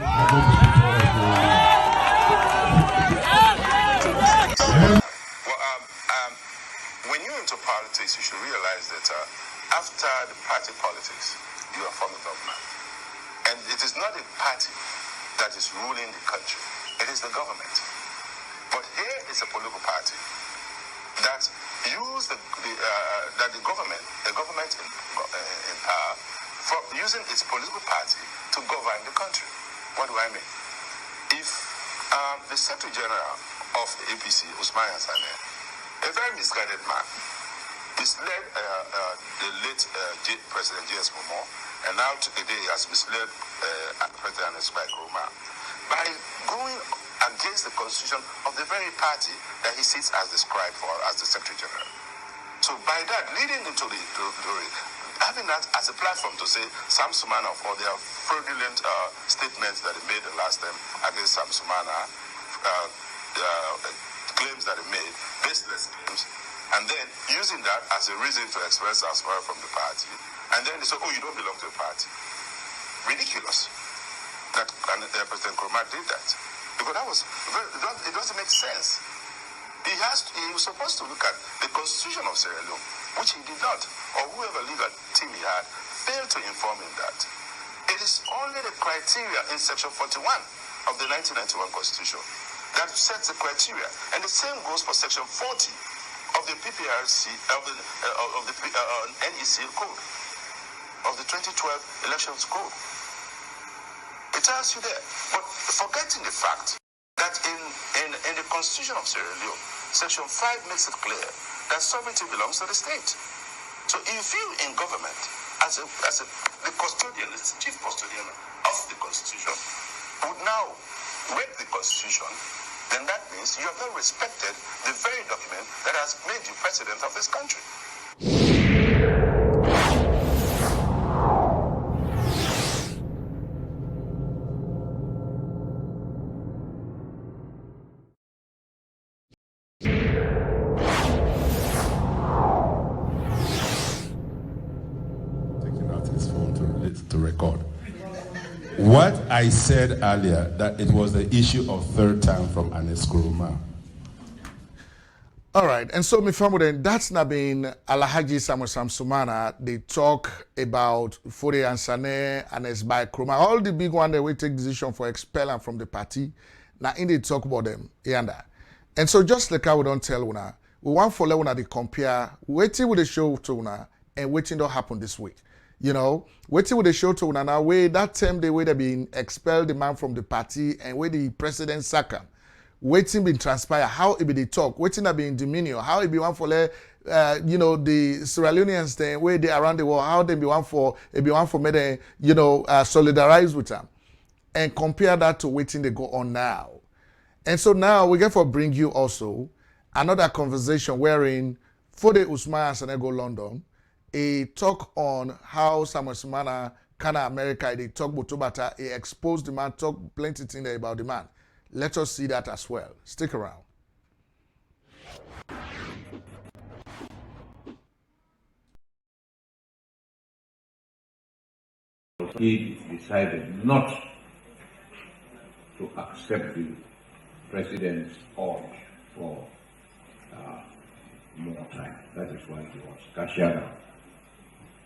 Speaker 7: When you're into politics, you should realize that after the party politics, you are forming government. And it is not a party that is ruling the country. It is the government. But here is a political party that use the government in power from using its political party to govern the country. What do I mean? If the Secretary General of the APC, Usman Hassane,
Speaker 9: a very misguided man. Misled the late President J.S. Momo, and now today he has misled President Ernest Bai Koroma by going against the constitution of the very party that he sits as described for as the Secretary General. So by that, leading into the having that as a platform to say Sam Sumana for their fraudulent statements that he made the last time against Sam Sumana, claims that he made, baseless claims, and then using that as a reason to express aspire from the party, and then they say, oh, you don't belong to the party. Ridiculous that President Koroma did that, because that was it doesn't make sense. He was supposed to look at the constitution of Sierra Leone, which he did not, or whoever legal team he had failed to inform him that. It is only the criteria in section 41 of the 1991 constitution that sets the criteria, and the same goes for section 40 of the PPRC of the NEC code, of the 2012 elections code. It tells you there. But forgetting the fact that in the constitution of Sierra Leone, section 5 makes it clear that sovereignty belongs to the state. So if you in government, the custodian, the chief custodian of the constitution, would now break the constitution, then that means you have not respected the very document that has made you president of this country.
Speaker 7: Taking out his phone to record. What I said earlier, that it was the issue of third term from Ernest Koroma.
Speaker 1: All right, and so my family, that's not been Alhaji Sam Sumana. They talk about Fode Ansane, Ernest Bai Koroma, all the big one that we take decision for expelling from the party. Now, in they talk about them, and so just like I would don't tell una, we want for una to compare waiting with the show to una and waiting don't happen this week. You know, waiting with the show to una now, way that time the way they been expelled the man from the party and where the president sack him. Waiting been transpire, how it be the talk, waiting have been dominion, how it be one for the Sierra Leoneans then where they around the world, how they be one for me they, solidarize with them. And compare that to waiting they go on now. And so now we get for bring you also another conversation wherein Fode Usman Senego London, a talk on how Sam Sumana Kana America, they talk Botobata, he exposed the man, talk plenty things there about the man. Let us see that as well. Stick around.
Speaker 10: He decided not to accept the president's urge for more time. That is why he was cashed out.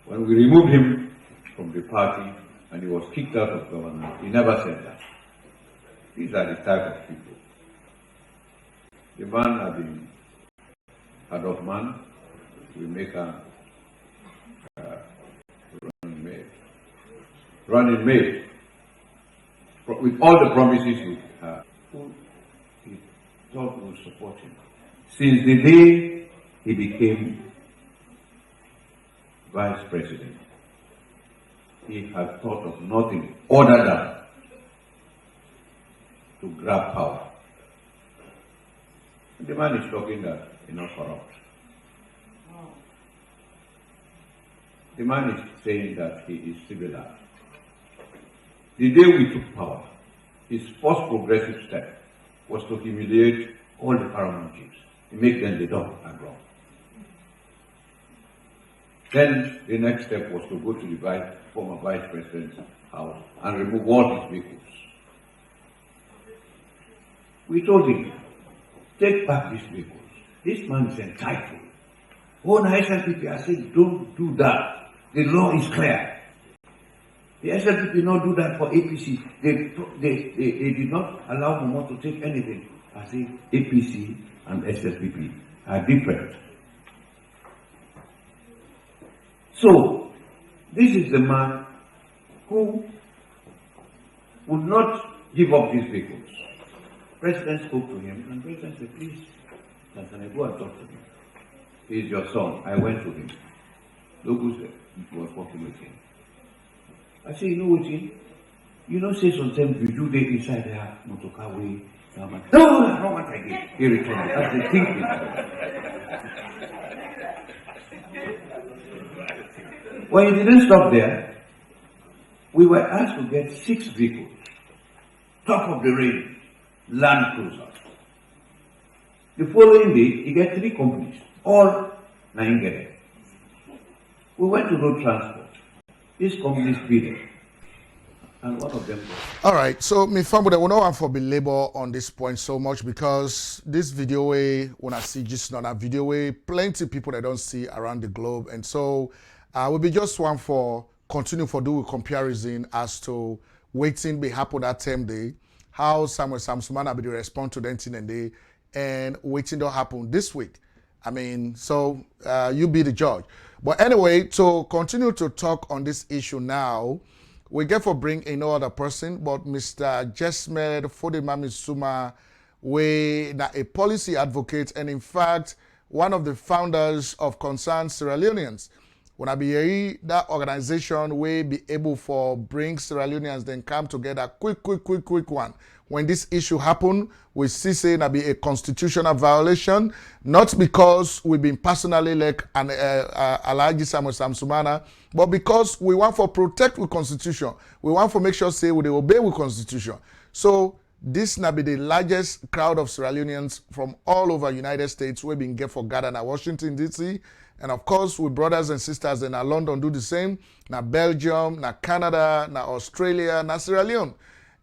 Speaker 10: When we removed him from the party and he was kicked out of government, he never said that. These are the type of people. The man had been head of man, we make a running mate. With all the promises he had, he thought would support him. Since the day he became vice president, he had thought of nothing other than to grab power. And the man is talking that he's not corrupt. The man is saying that he is civilized. The day we took power, his first progressive step was to humiliate all the paramount chiefs, to make them the dumb and wrong. Then the next step was to go to the former vice president's house and remove all his vehicles. We told him, take back these vehicles. This man is entitled. Oh, the SLPP, I said, don't do that. The law is clear. The SLPP did not do that for APC. They did not allow Momo to take anything. I say APC and SLPP are different. So, this is the man who would not give up these vehicles. President spoke to him and President said, please, Tanzania, go and talk to him. He's your son. I went to him. Look who's there. He was working with him. I say, you know what, you know, say sometimes you do that inside there, motokawe. No, I don't want again. He returned. That's the thinking. When he didn't stop there, we were asked to get 6 vehicles, top of the range, Land Cruiser. The following day, he got 3 companies, all Naingere. We went to road transport. These companies bid, and one of them was.
Speaker 1: All right, so me family, we don't want to belabor on this point so much because this video way, when I see just not a video way, plenty of people that don't see around the globe, and so will be just one for continue for do comparison as to waiting be happen that same day, how Sam Sumana be the respond to them thing and day, and waiting don't happen this week. I mean, so you be the judge. But anyway, to continue to talk on this issue now, we get for bring no other person but Mr. Jesmed Fodemami Suma, a policy advocate and in fact one of the founders of Concerned Sierra Leoneans. When I be here, that organization will be able for bring Sierra Leoneans then come together quick one. When this issue happen, we see say that be a constitutional violation, not because we've been personally like an Alhaji Sam Sumana, but because we want for protect the constitution. We want for make sure say we obey the constitution. So this now be the largest crowd of Sierra Leoneans from all over United States we've been get for gathered at Washington DC. And of course, with brothers and sisters in London do the same, na Belgium, na Canada, na Australia, na Sierra Leone.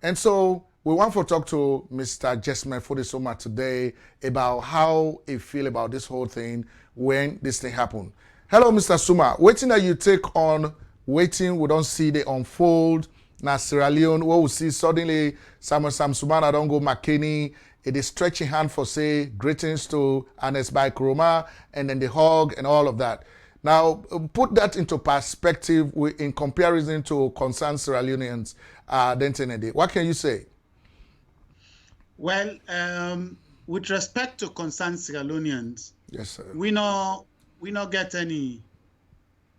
Speaker 1: And so we want to talk to Mr. Jesmed Fodesoma today about how he feel about this whole thing when this thing happened. Hello, Mr. Suma. Waiting that you take on, waiting we don't see the unfold. Na Sierra Leone, where we see suddenly Sam Sumana don't go Makeni. It is stretching hand for say greetings to Ernest Bai Koroma and then the hug and all of that. Now, put that into perspective in comparison to Concerned Sierra Leoneans. What can you say?
Speaker 11: Well, with respect to Concerned Sierra Leoneans,
Speaker 1: yes, sir.
Speaker 11: We not get any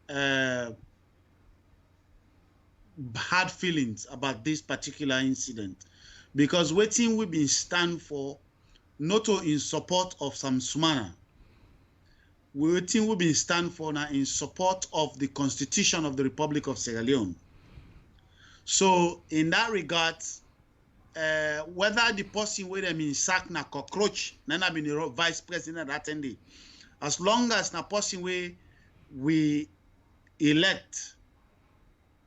Speaker 11: bad feelings about this particular incident. Because waiting we been stand for not in support of Sam Sumana. Waiting we been stand for now in support of the Constitution of the Republic of Sierra Leone. So in that regard, whether the person where them in sack na cockroach, na been the vice president that day, as long as na person where we elect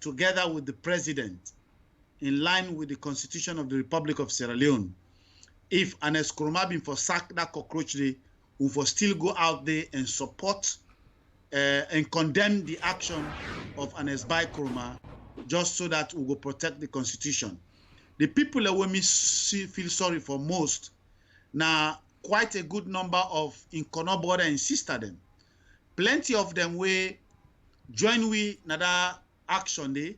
Speaker 11: together with the president, in line with the Constitution of the Republic of Sierra Leone, if Ernest Koroma been for sack that cockroach day, we for still go out there and support and condemn the action of Ernest Bai Koroma, just so that we will protect the Constitution. The people that we feel sorry for most, now quite a good number of Inkono brother and sister them. Plenty of them we join we another action day,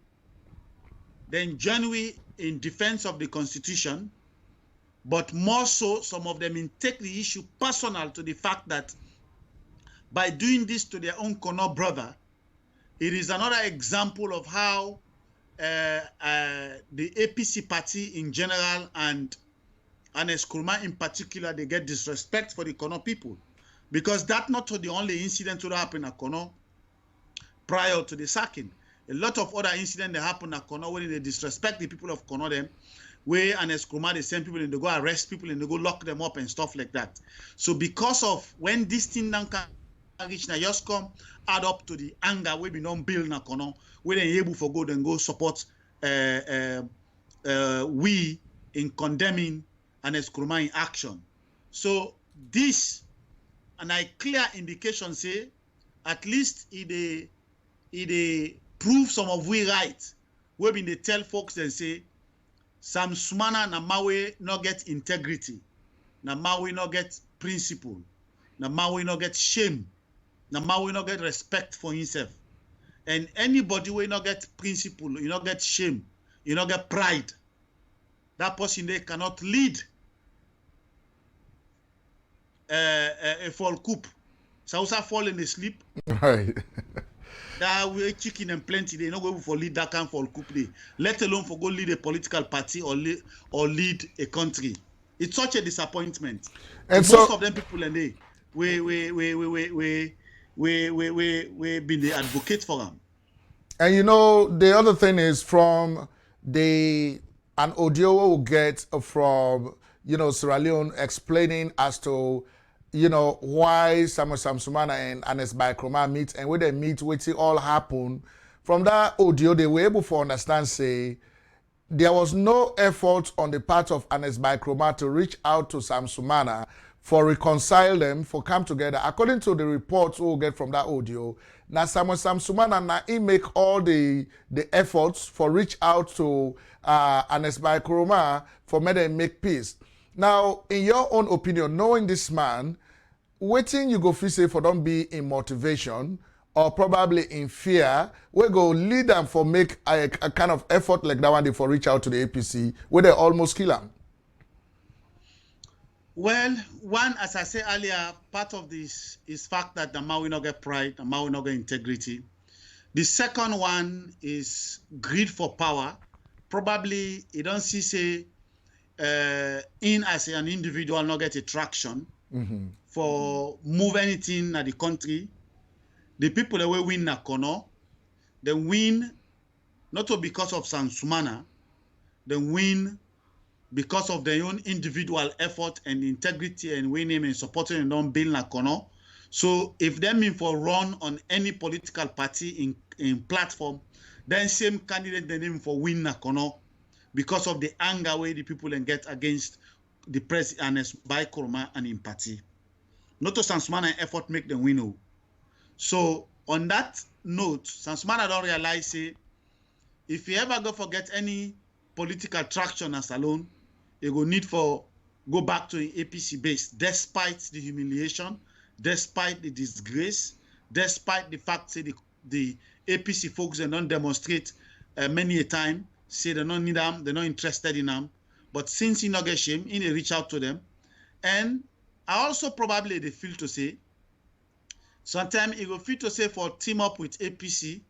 Speaker 11: then join we in defense of the Constitution, but more so, some of them take the issue personal to the fact that by doing this to their own Kono brother, it is another example of how the APC party in general and Ernest Koroma in particular, they get disrespect for the Kono people. Because that's not the only incident that happened at Kono prior to the sacking. A lot of other incidents that happen at Kono where they disrespect the people of Kono them, where Ernest Koroma, they send people and they go arrest people and they go lock them up and stuff like that. So because of when this thing can reach na just come add up to the anger we be non build na Kono, where they able for go and go support we in condemning Ernest Koroma in action. So this and a clear indication say at least it prove some of we right. We been they tell folks and say Sam Sumana na mawe not get integrity, na mawe not get principle, na mawe not get shame, na mawe not get respect for himself. And anybody will not get principle, you not get shame, you not get pride. That person they cannot lead a fall coup. So also falling asleep.
Speaker 1: Right.
Speaker 11: That we chicken and plenty. They not going for lead that kind for coup day. Let alone for go lead a political party or lead a country. It's such a disappointment. And most of them people and they we been the advocate for them.
Speaker 1: And you know, the other thing is from an audio we'll get from, you know, Sierra Leone explaining as to, you know, why Sam Sumana and Ernest Bai Koroma meet and when they meet, what it all happened. From that audio, they were able to understand, say, there was no effort on the part of Ernest Bai Koroma to reach out to Sam Sumana for reconcile them, for come together. According to the reports we'll get from that audio, now Sam Sumana now he make all the efforts for reach out to Ernest Bai Koroma for me to make peace. Now, in your own opinion, knowing this man, waiting you go feel say for don't be in motivation or probably in fear, we go lead them for make a kind of effort like that one day for reach out to the APC where they almost kill him.
Speaker 11: Well, one, as I said earlier, part of this is fact that the man will not get pride, the man will not get integrity. The second one is greed for power. Probably you don't see say in as an individual not get a traction for move anything in the country. The people that will win Nakono, they win not because of Sam Sumana, they win because of their own individual effort and integrity and winning and supporting and don't build Nakono. So if they mean for run on any political party in platform, then same candidate they name for win Nakono because of the anger way the people can get against the president Ernest Bai Koroma and in party. Not to Sam Sumana effort make them win. So on that note, Sam Sumana don't realize say, if you ever go forget any political traction as alone, you go need for go back to an APC base, despite the humiliation, despite the disgrace, despite the fact that the APC folks they don't demonstrate many a time, say they don't need them, they're not interested in them. But since he not get shame, he reach out to them. And I also probably they feel to say, sometimes he will feel to say for team up with APC,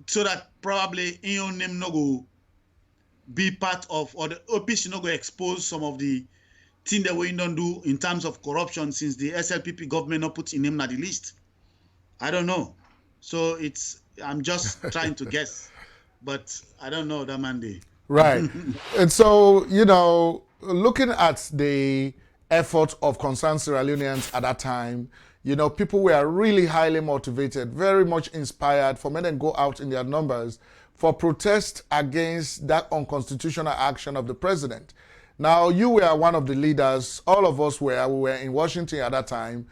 Speaker 11: so that probably in your name no go be part of, or the APC no go expose some of the things that we don't do in terms of corruption since the SLPP government not put in him on the list. I don't know. So I'm just trying to guess, but I don't know that Monday.
Speaker 1: Right. And so, you know, looking at the effort of concerned Sierra Leoneans at that time, you know, people were really highly motivated, very much inspired for men to go out in their numbers for protest against that unconstitutional action of the president. Now, you were one of the leaders, all of us were, we were in Washington at that time.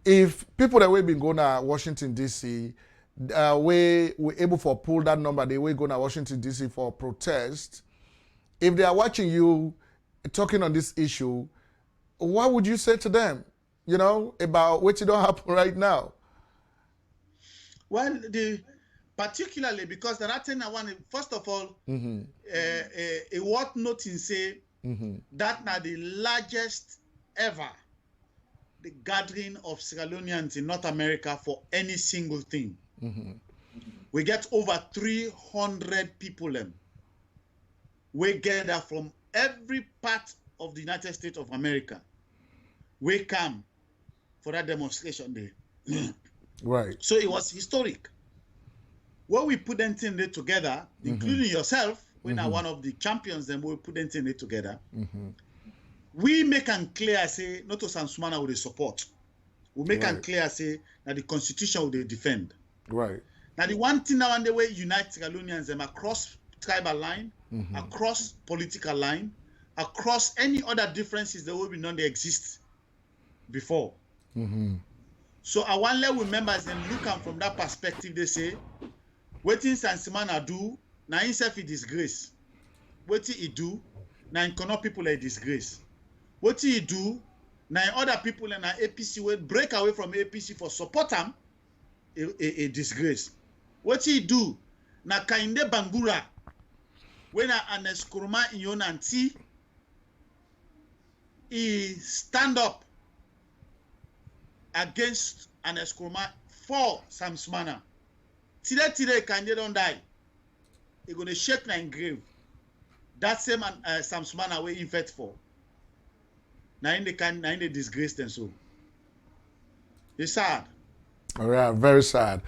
Speaker 1: If people that were been going to Washington, D.C., we were able to pull that number, they were going to Washington, D.C. for protest. If they are watching you talking on this issue, what would you say to them, you know, about what don't happen right now?
Speaker 11: Well, particularly because the thing I want, first of all, a what noting say that now the largest ever the gathering of Sierra Leoneans in North America for any single thing. We get over 300 people we gather from every part of the United States of America. We come for that demonstration day.
Speaker 1: Right.
Speaker 11: So it was historic. When we put them together, including yourself, when are one of the champions, then we put them together. We make them clear, say, not to Sam Sumana will they support. We make them clear, say, that the Constitution will they defend.
Speaker 1: Right.
Speaker 11: Now, the one thing now, the way unite Sierra Leoneans them across tribal line, across political line, across any other differences that will be known they exist before. So I want to let members and look at from that perspective. They say, what things Sam Sumana do, now himself he disgrace. What he do, now in Kono people are disgrace. What he do, now other people in APC will break away from APC for support him, a disgrace. What he do, now Kainde Bangura, when Ernest Koroma in your nanti, he stand up against Ernest Koroma for Sam Sumana. Today, Kanye don't die. He gonna shake na in grave. That same Sam Sumana way he fight for. Now in the disgraced and so. It's sad.
Speaker 1: All right, very sad.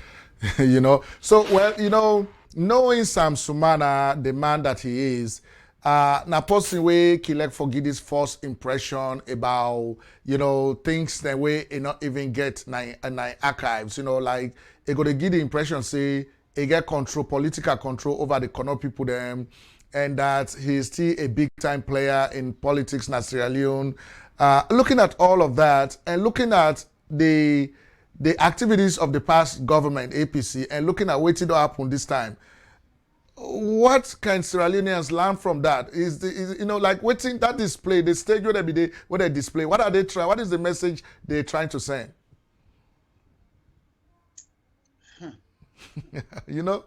Speaker 1: You know. So, well, you know, knowing Sam Sumana, the man that he is, na person way Kilek forget his first impression about, you know, things that way he not even get na archives, you know, like he got to give the impression say he get control, political control over the Kono people them, and that he's still a big time player in politics in Sierra Leone. Looking at all of that and looking at the activities of the past government, APC, and looking at what did happen this time, what can Sierra Leoneans learn from that? Is you know, like waiting that display, the stage where they display, what are they trying? What is the message they're trying to send? You know?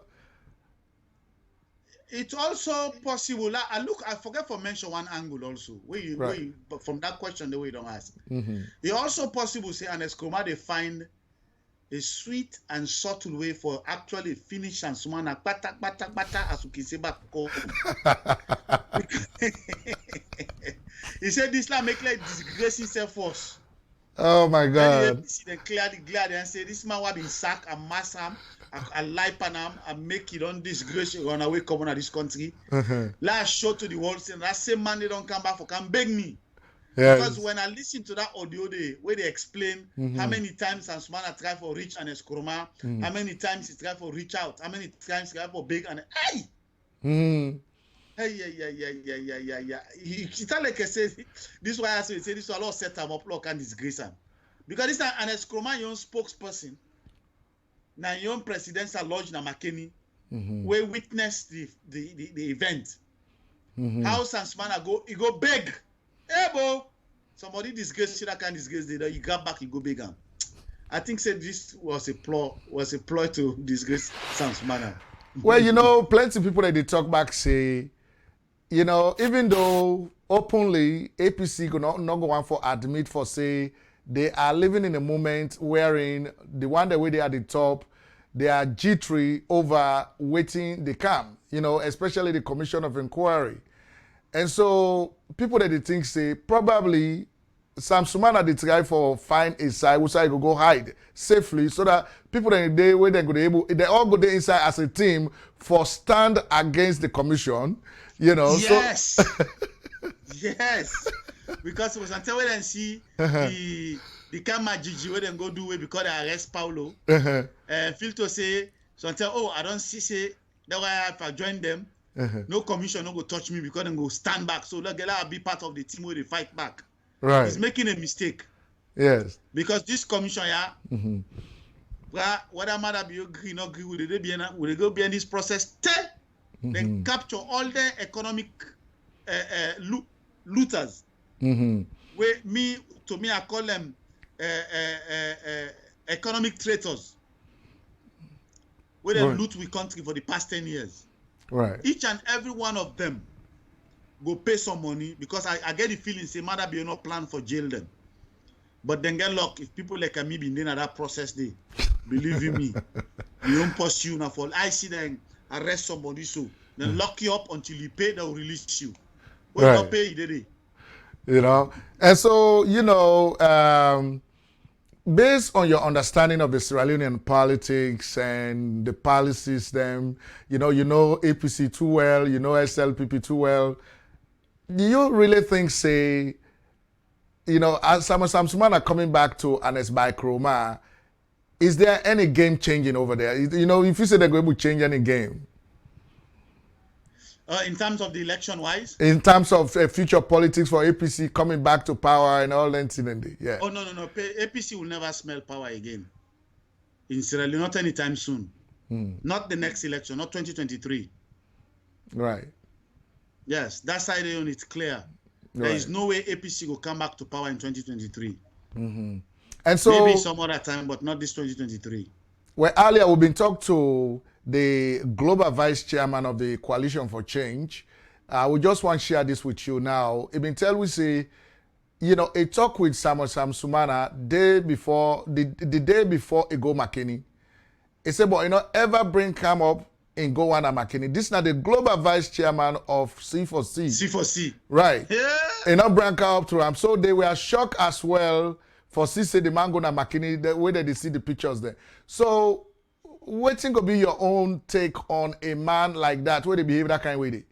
Speaker 11: It's also possible. I forget to mention one angle also. But from that question, the way you don't ask. It's also possible, say, Ernest Koroma, they find a sweet and subtle way for actually finish and Sumana bata as you can say back. He said this like make like disgrace himself first.
Speaker 1: Oh my God.
Speaker 11: Then clearly glad and say this man will be sacked and mass him. I lie Panam and make it on disgrace run away come on this country. Last show to the world saying that same man they don't come back for can beg me. Yes. Because when I listen to that audio where they explain how many times Sam Sumana tried for reach Ernest Koroma, how many times he tried for reach out, how many times he tried for beg and hey! Yeah. It's like I say this why I say this will all set him up lock and disgrace him. Because this time Ernest Koroma your own spokesperson. Now your own presidential lodge na Makeni, we witnessed the event. How Sam Sumana he go beg. Hey, bo, somebody disgrace that can disgrace the you got back, you go beg him. I think said this was a ploy to disgrace Sam Sumana.
Speaker 1: Well, you know, plenty of people that they talk back say, you know, even though openly APC not go on for admit for say they are living in a moment wherein the one the way they are at the top, they are jittery over waiting the come, you know, especially the Commission of Inquiry. And so people that they think say probably Sam Sumana they try for find a side which I go hide safely so that people that they where they go able they all go there inside as a team for stand against the commission, you know.
Speaker 11: Yes.
Speaker 1: So
Speaker 11: yes. Because it was until we then see the camera Gigi where they go do it because they arrest Paulo. Feel to say so until I don't see say that why if I join them. No commission no go touch me because they go stand back. So look, I'll be part of the team where they fight back.
Speaker 1: Right.
Speaker 11: He's making a mistake.
Speaker 1: Yes.
Speaker 11: Because this commission, whether matter be agree not agree, will they go behind this process? Then capture all the economic looters. Where to me I call them economic traitors. Where they loot we country for the past 10 years.
Speaker 1: Right.
Speaker 11: Each and every one of them go pay some money because I get the feeling say mother be no plan for jail them. But then get luck if people like me been in that process they believe in me. You don't pursue now for I see them arrest somebody so then lock you up until you pay they'll release you. When you not pay you
Speaker 1: know. And so, you know, based on your understanding of the Sierra Leonean politics and the policies, them, you know APC too well, you know SLPP too well. Do you really think, say, you know, as Sam Sumana coming back to Ernest Bai Koroma, is there any game changing over there? You know, if you say they're going to change any game.
Speaker 11: In terms of the election wise?
Speaker 1: In terms of future politics for APC coming back to power and all that incident, yeah.
Speaker 11: Oh, no. APC will never smell power again. In Sierra Leone, not anytime soon. Not the next election, not 2023.
Speaker 1: Right.
Speaker 11: Yes, that side on it's clear. There is no way APC will come back to power in 2023.
Speaker 1: And so
Speaker 11: maybe some other time, but not this 2023.
Speaker 1: Well, earlier we've been talking to the global vice chairman of the Coalition for Change. We just want to share this with you now. Ibn Tel we say, a talk with Sam Sumana the day before he go Makeni. He said, but ever bring come up in go one Makeni. This is now the global vice chairman of C4C.
Speaker 11: C4C.
Speaker 1: Right.
Speaker 11: Yeah.
Speaker 1: Bring come up to him. So they were shocked as well for see the man go na Makeni, the way that they see the pictures there. So what's going to be your own take on a man like that, where they behave that kind of way?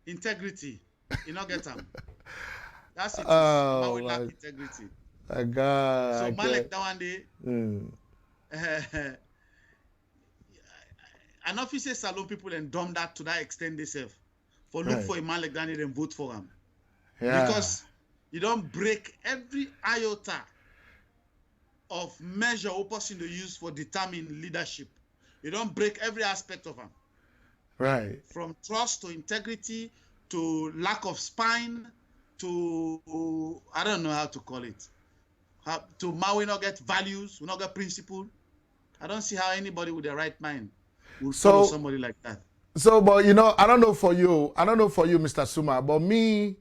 Speaker 11: Integrity. You not get them. That's it.
Speaker 1: Oh,
Speaker 11: man lack integrity.
Speaker 1: My God.
Speaker 11: So man like that one day. An officer salon people and dumb that to that extent themselves. For look for a man like that and then vote for him.
Speaker 1: Yeah.
Speaker 11: Because you don't break every iota of measure or person to use for determining leadership. You don't break every aspect of them.
Speaker 1: Right.
Speaker 11: From trust to integrity to lack of spine to I don't know how to call it. To we not get values, we not get principle. I don't see how anybody with the right mind will follow somebody like that.
Speaker 1: So, but I don't know for you, Mr. Suma, but me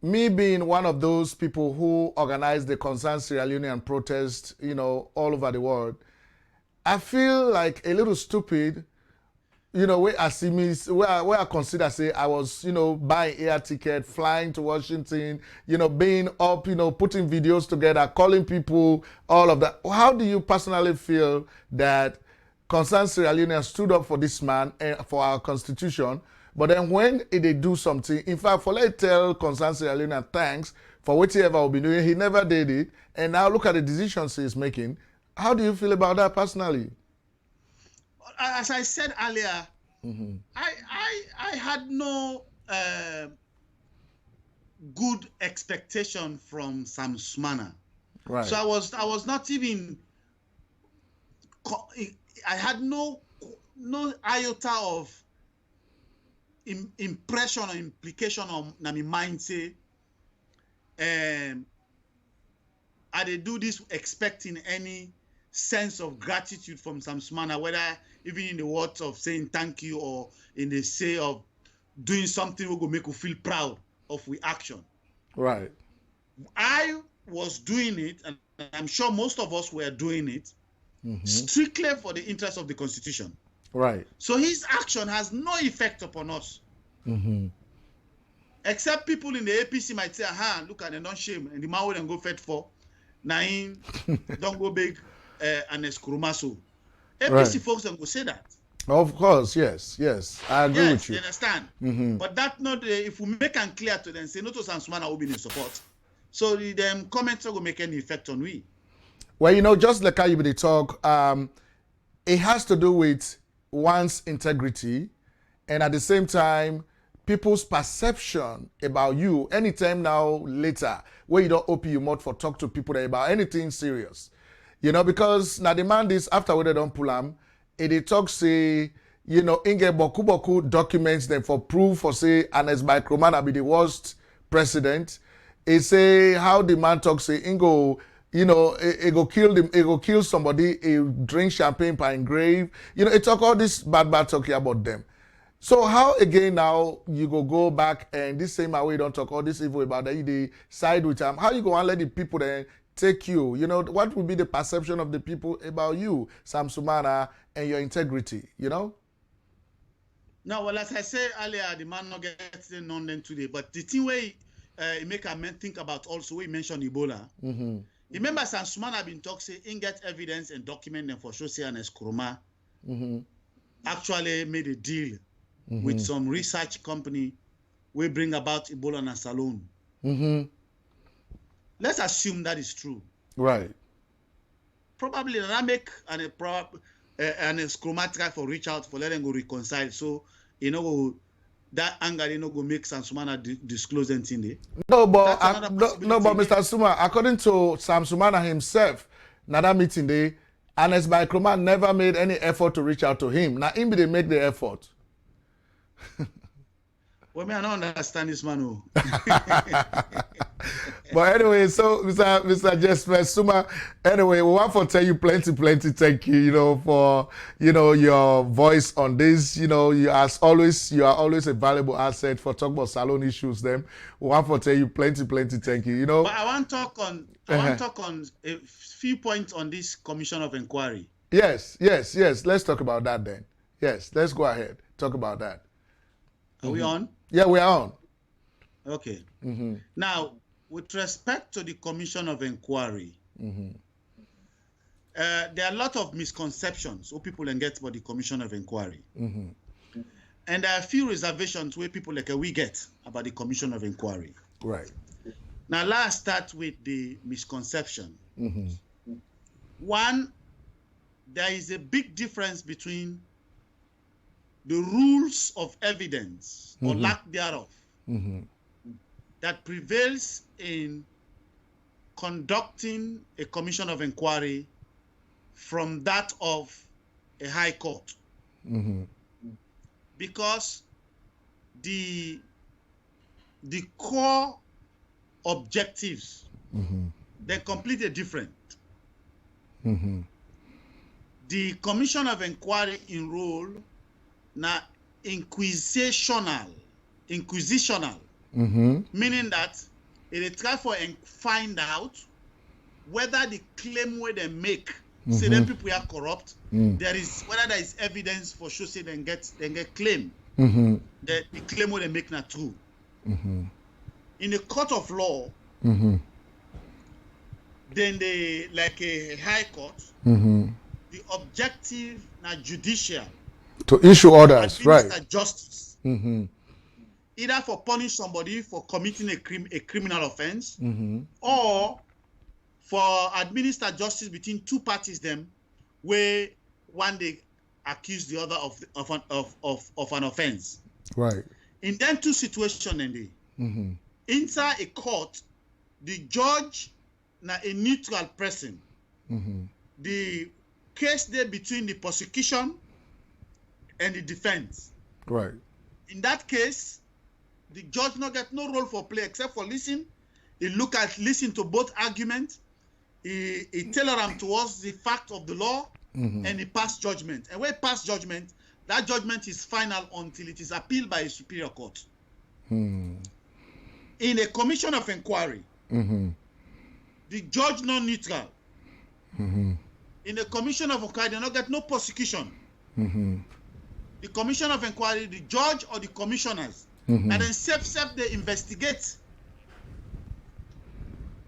Speaker 1: being one of those people who organized the Concerned Sierra Leonean protest, all over the world, I feel like a little stupid, where I consider, say, I was, buying air ticket, flying to Washington, being up, putting videos together, calling people, all of that. How do you personally feel that Concerned Sierra Leone stood up for this man and for our constitution, but then when they do something, in fact, for let's tell Concerned Sierra Leone thanks for whatever will be doing, he never did it, and now look at the decisions he's making. How do you feel about that personally?
Speaker 11: As I said earlier, I had no good expectation from Sam Sumana.
Speaker 1: Right.
Speaker 11: So I was not even. I had no iota of impression or implication on my mind. Say, I did do this expecting any sense of gratitude from Sam Sumana, whether even in the words of saying thank you or in the say of doing something we go make you feel proud of we action.
Speaker 1: Right.
Speaker 11: I was doing it, and I'm sure most of us were doing it, strictly for the interest of the Constitution.
Speaker 1: Right.
Speaker 11: So his action has no effect upon us. Except people in the APC might say, aha, look at them, don't shame. And the man will then go fed for. Naim, don't go big, Ernest Koroma. So APC folks don't go say that.
Speaker 1: Of course, yes. I agree with you.
Speaker 11: You understand? But that not, if we make it clear to them, say, no to Sam Sumana will be in support. So the comments will make any effect on we.
Speaker 1: Well, just like how you be talk, it has to do with one's integrity and at the same time, people's perception about you anytime now later where you don't open your mouth for talk to people about anything serious. Because now the man is after where they don't pull them, they talk say, inge boku documents them for proof for say Ernest Bai Koroma be the worst president. He say how the man talk say Ingo, it go kill them, it go kill somebody, it drink champagne by grave. It talk all this bad talking about them. So how again now you go back and this same way you don't talk all this evil about that, you side with them. How you go and let the people then take you? What will be the perception of the people about you, Sam Sumana, and your integrity, No,
Speaker 11: well, as I said earlier, the man not getting on them today. But the thing where it make a man think about also, we mentioned Ebola. Remember, Sam Sumana been talking, say, in get evidence and document them for sure, say Ernest Koroma actually made a deal with some research company we bring about Ebola and Salone. Let's assume that is true.
Speaker 1: Right.
Speaker 11: Probably that make an Koroma for reach out for letting go reconcile. So that anger go make Sam Sumana disclose anything there.
Speaker 1: No, but Mr. Suma, according to Sam Sumana himself, now that meeting day, Ernest Bai Koroma never made any effort to reach out to him. Now him they make the effort.
Speaker 11: Well, I don't understand this man.
Speaker 1: But anyway, so Mr. Jesper Suma, anyway, we want to tell you plenty thank you, for, your voice on this. You are always a valuable asset for talk about salon issues. Them, we want to tell you plenty thank you.
Speaker 11: But I want to talk on a few points on this commission of inquiry.
Speaker 1: Yes. Let's talk about that then. Yes, let's go ahead. Talk about that.
Speaker 11: Are we on?
Speaker 1: Yeah, we are on.
Speaker 11: Okay. Now, with respect to the commission of inquiry, there are a lot of misconceptions where people get about the commission of inquiry. And there are a few reservations where people we get about the commission of inquiry.
Speaker 1: Right.
Speaker 11: Now, let's start with the misconception. One, there is a big difference between the rules of evidence or lack thereof that prevails in conducting a commission of inquiry from that of a high court. Because the core objectives, they're completely different. The commission of inquiry enroll na inquisitional, meaning that it try for and find out whether the claim where they make say them people are corrupt, whether there is evidence for sure say they get claim that the claim where they make not true. In a court of law, then they like a high court, the objective na judicial
Speaker 1: to issue orders, right?
Speaker 11: Justice. Either for punish somebody for committing a criminal offense, or for administer justice between two parties them, where one they accuse the other of an offense.
Speaker 1: Right.
Speaker 11: In them two situations, inside a court, the judge na a neutral person. The case there between the prosecution and the defense.
Speaker 1: Right.
Speaker 11: In that case, the judge not get no role for play except for listen. He listen to both arguments. He tailor them towards the fact of the law, and he pass judgment. And when he pass judgment, that judgment is final until it is appealed by a superior court. In a commission of inquiry, the judge not neutral. In a commission of inquiry, they not get no prosecution. The commission of inquiry, the judge or the commissioners, and then self they investigate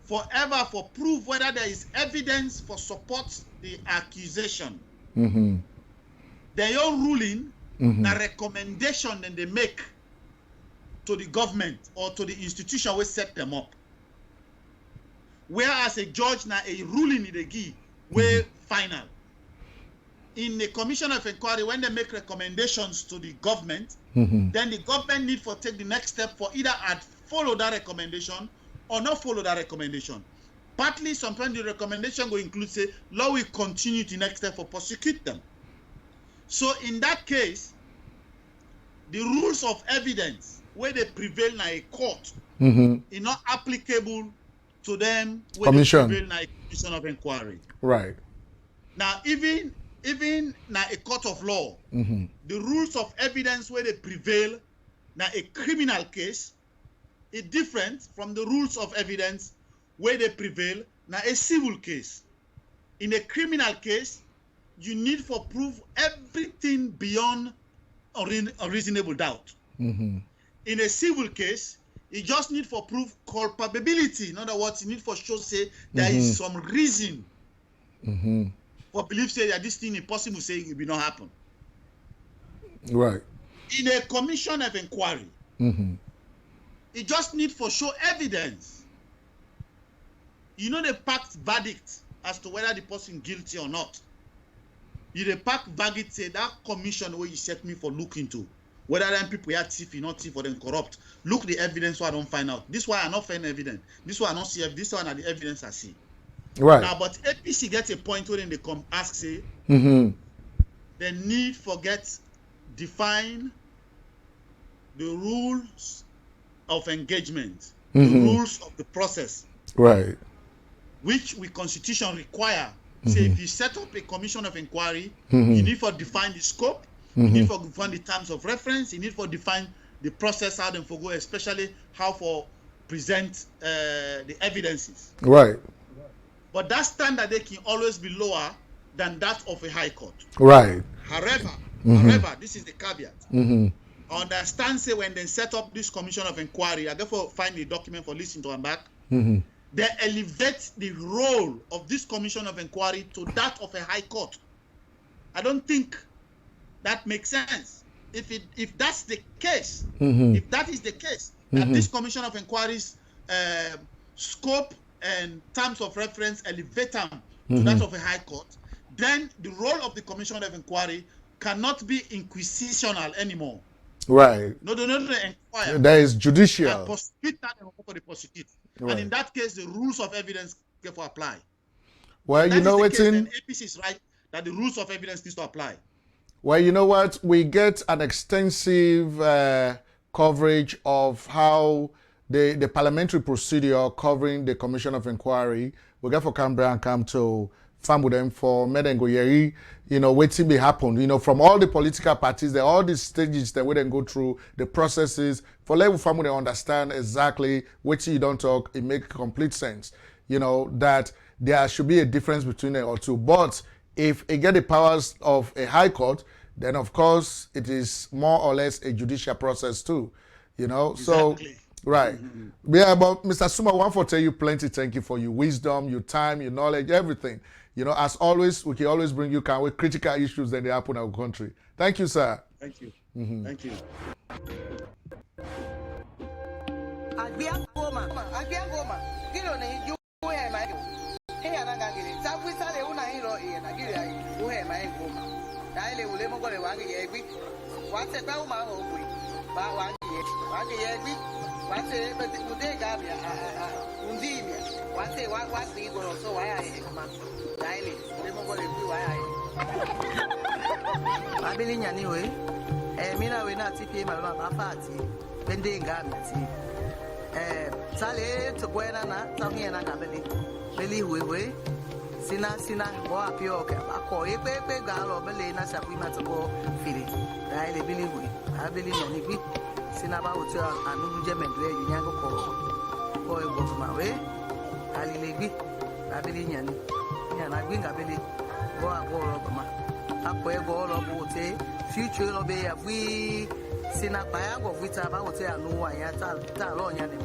Speaker 11: forever for proof whether there is evidence for support the accusation. Their own ruling, the recommendation that they make to the government or to the institution will set them up. Whereas a judge now a ruling they give will final. In the commission of inquiry, when they make recommendations to the government, then the government need for take the next step for either follow that recommendation or not follow that recommendation. Partly, sometimes the recommendation will include say, law will continue to next step for prosecute them. So in that case, the rules of evidence where they prevail in a court is not applicable to them where they prevail in a commission of inquiry.
Speaker 1: Right.
Speaker 11: Now, even na a court of law, the rules of evidence where they prevail na a criminal case is different from the rules of evidence where they prevail na a civil case. In a criminal case, you need for proof everything beyond a reasonable doubt. In a civil case, you just need for proof culpability. In other words, you need for sure say there is some reason for belief say that this thing impossible say it will not happen.
Speaker 1: Right.
Speaker 11: In a commission of inquiry, you just need for show evidence. You know the packed verdict as to whether the person guilty or not. You the packed verdict say that commission where you set me for look into whether them people are thief, you not thief or them corrupt. Look the evidence so I don't find out. This one I not find evidence. This one I not see. This one are the evidence I see.
Speaker 1: Right.
Speaker 11: Now, but APC gets a point where they come ask say the need for define the rules of engagement, the rules of the process
Speaker 1: Right.
Speaker 11: Which we constitution require. Say if you set up a commission of inquiry,
Speaker 1: Mm-hmm.
Speaker 11: you need to define the scope, you need to define the terms of reference, you need to define the process how them for go, especially how for present the evidences.
Speaker 1: Right.
Speaker 11: But that standard they can always be lower than that of a high court.
Speaker 1: Right.
Speaker 11: However, this is the caveat.
Speaker 1: Mm-hmm.
Speaker 11: I understand say when they set up this commission of inquiry, I therefore find the document for listening to and back.
Speaker 1: Mm-hmm.
Speaker 11: They elevate the role of this commission of inquiry to that of a high court. I don't think that makes sense. If that's the case, if that is the case, that this commission of inquiry's scope and terms of reference elevate them to that of a high court, then the role of the commission of inquiry cannot be inquisitional anymore.
Speaker 1: Right.
Speaker 11: No, inquire.
Speaker 1: There is judicial.
Speaker 11: And prosecute that for the prosecute.
Speaker 1: Right.
Speaker 11: And in that case, the rules of evidence get to apply.
Speaker 1: Well, you know what's in.
Speaker 11: APC is right that the rules of evidence needs to apply.
Speaker 1: Well, you know what? We get an extensive coverage of how the parliamentary procedure covering the Commission of Inquiry. We get for Canberra and come to farm with them for Medengoyeri, waiting be happen. From all the political parties, there are all these stages that we then go through the processes for level family to understand exactly what you don't talk. It makes complete sense. That there should be a difference between the or two. But if it get the powers of a high court, then of course it is more or less a judicial process too.
Speaker 11: Exactly.
Speaker 1: So right. Yeah, but Mr. Suma, I want to tell you plenty. Thank you for your wisdom, your time, your knowledge, everything. As always, we can always bring you with critical issues that they happen in our country. Thank you, sir.
Speaker 11: Thank you. Thank you.
Speaker 2: Abili nyani we mina we na TPA malama bafati bende ngamiti sale to kwena na tamye na ngabeli beli we sina bo apio ke akọ epe ga lo bele na sabu ma to go fili dai le bili we abili nyani bi sina ba otu anu je mendwe yunyango ko e go ma we ali le bi abili nyani nyana gbi ngabeli go agoro ma akọ ego lo bu te future lo be ya wi sina pa ya go vita ba otu anu wa ya ta lo nyani.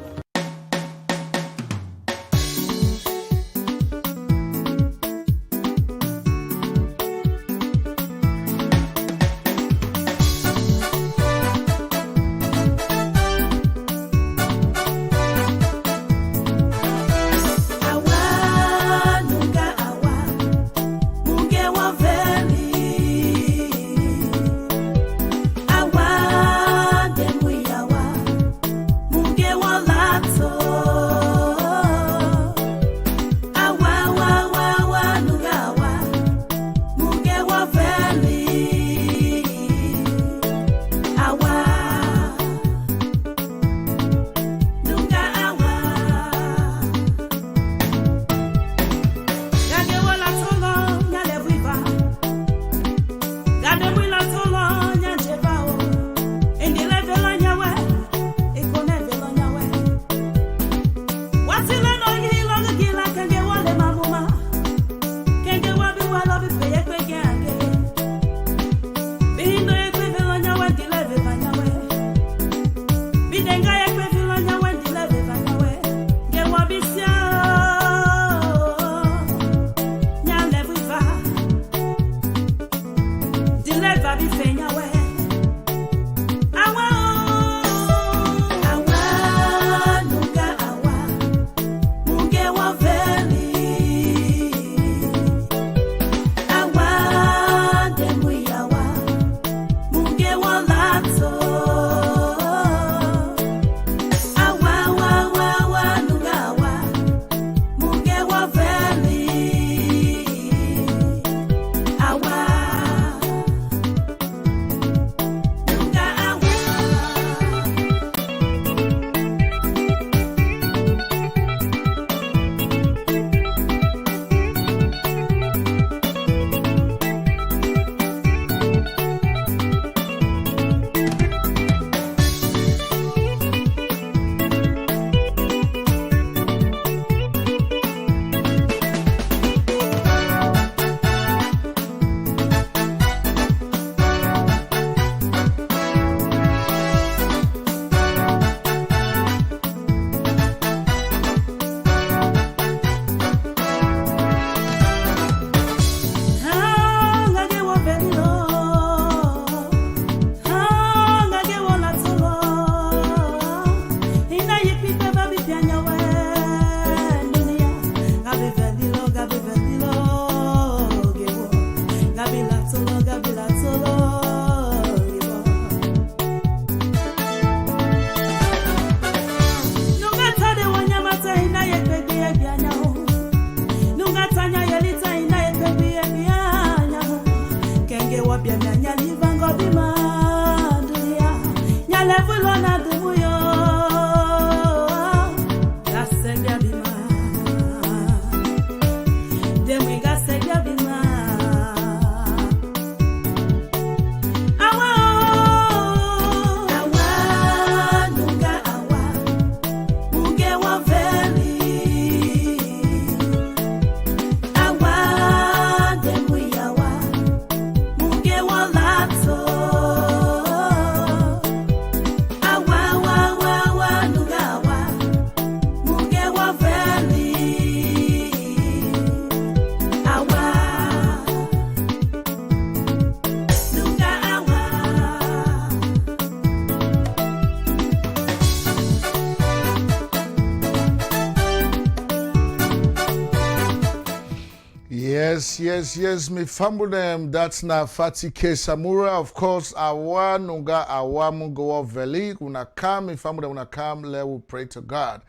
Speaker 1: Yes, me fumble them. That's na Fati K Samura. Of course, awa nunga awa mungo veli. Una come, me fumble them, una come, let we pray to God.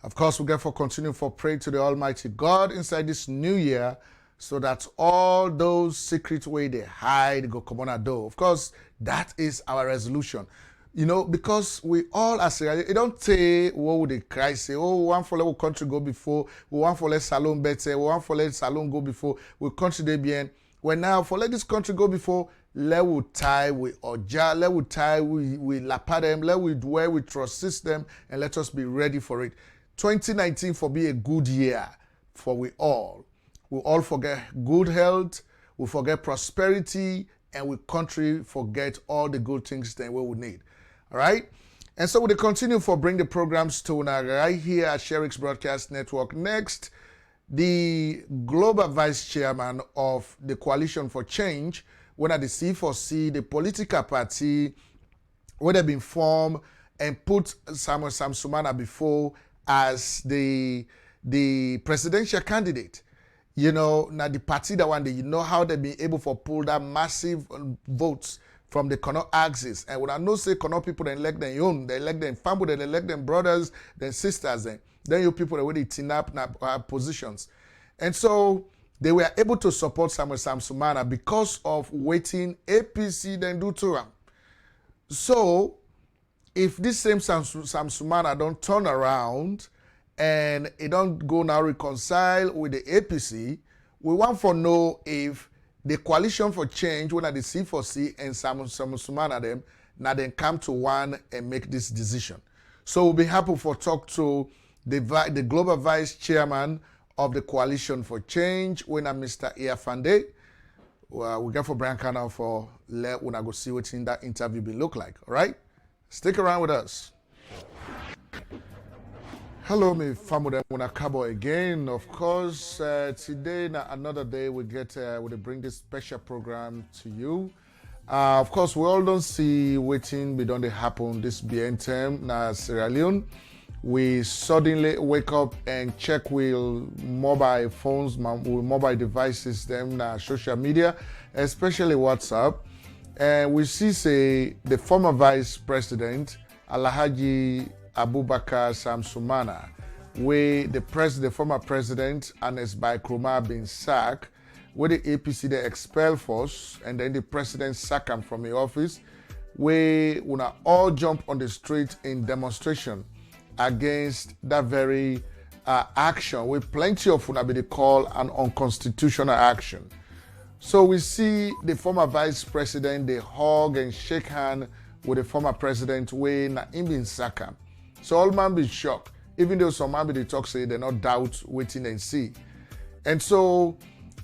Speaker 1: Of course, we therefore continue for pray to the Almighty God inside this new year, so that all those secret way they hide go come on a door. Of course, that is our resolution. You know, because we all as it don't say what would they cry, say, oh, we want for let country go before, we want for let salon better, we want for let salon go before, we country they bien. Well now for let this country go before, let we tie with oja, let we tie we lapa them, let we dwell with trust system, and let us be ready for it. 2019 for be a good year for we all. We all forget good health, we forget prosperity, and we country forget all the good things that we would need. All right? And so we continue for bring the programs to now right here at Sherrick's Broadcast Network. Next, the Global Vice Chairman of the Coalition for Change, when at the C4C, the political party, where they've been formed and put Sam Sumana before as the presidential candidate. You know, now the party that one day, you know how they've been able to pull that massive votes from the Kono axis. And when I know say Kono people they elect them own, they elect them family, they elect them brothers, then sisters, then you people already tin up positions. And so they were able to support Sam Sumana because of waiting APC then do to them. So if this same Sam Sumana don't turn around and it don't go now reconcile with the APC, we want to know if the Coalition for Change, when at the C4C and Sam Sumana them, now then come to one and make this decision. So we'll be happy for talk to the Global Vice Chairman of the Coalition for Change, when Mr. Iafande. We get for Brian Canal for let when I go see what in that interview will look like. All right? Stick around with us. Hello, me family. When I come again, of course, today another day we bring this special program to you. Of course, we all don't see waiting, we don't happen this BN term na Sierra Leone. We suddenly wake up and check with mobile phones, with mobile devices, them na social media, especially WhatsApp, and we see say the former Vice President Alhaji Abubakar Sam Sumana, where the former president Ernest Bai Koroma been sacked, where the APC they expel force, and then the president sack him from the office, where we all jump on the street in demonstration against that very action, with plenty of what they call an unconstitutional action. So we see the former vice president, they hug and shake hand with the former president, where na him been sack him. So all man be shocked, even though some man be they talk say they not doubt, waiting and see. And so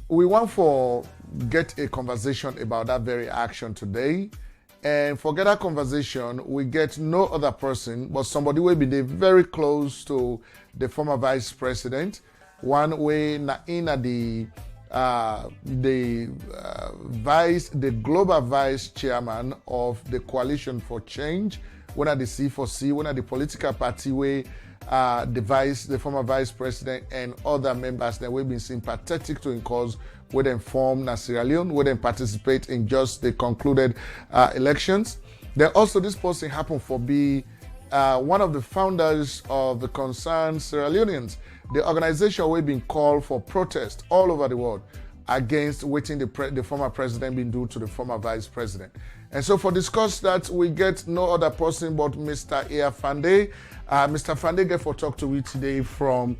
Speaker 1: we want for get a conversation about that very action today. And for get that conversation, we get no other person but somebody will be very close to the former vice president. One way na in the global vice chairman of the Coalition for Change, one at the C4C, one at the political party where the former vice president and other members that we've been sympathetic to in cause where they form Sierra Leone, where they participate in just the concluded elections. Then also this posting happened for be one of the founders of the Concerned Sierra Leoneans, the organization we've been called for protest all over the world. against what the former president been do to the former vice president. And so for discuss that, we get no other person but Mr. Fande. Mr. Fande get for talk to we today from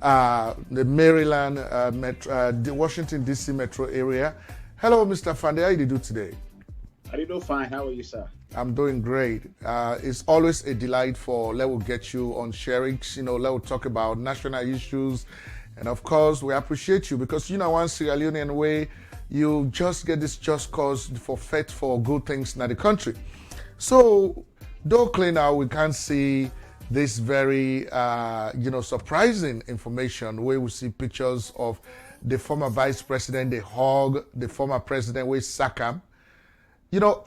Speaker 1: the Maryland, the Washington, D.C. metro area. Hello, Mr. Fande. How do you do today?
Speaker 12: I do fine. How are you, sir?
Speaker 1: I'm doing great. It's always a delight for Let will get you on sharing. Let will talk about national issues. And of course, we appreciate you because, one Sierra Leonean way, you just get this just cause for fight for good things in the country. So, though clear now, we can see this very, surprising information where we see pictures of the former vice president, they hug the former president, we sack him.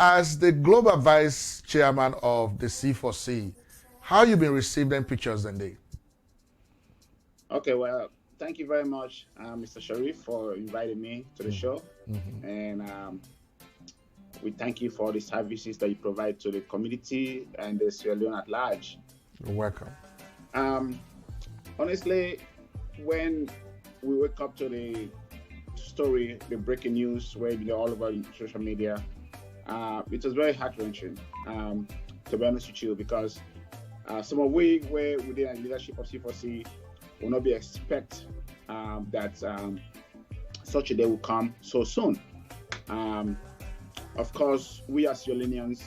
Speaker 1: As the global vice chairman of the C4C, how you been receiving pictures and day?
Speaker 12: Okay, well, thank you very much, Mr. Sharif, for inviting me to the show. And we thank you for the services that you provide to the community and the Sierra Leone at large.
Speaker 1: You're welcome.
Speaker 12: Honestly, when we wake up to the story, the breaking news, where all over social media, it was very heart-wrenching, to be honest with you, because some of we were within the leadership of C4C will not be expect that such a day will come so soon. Of course, we as Sierra Leoneans,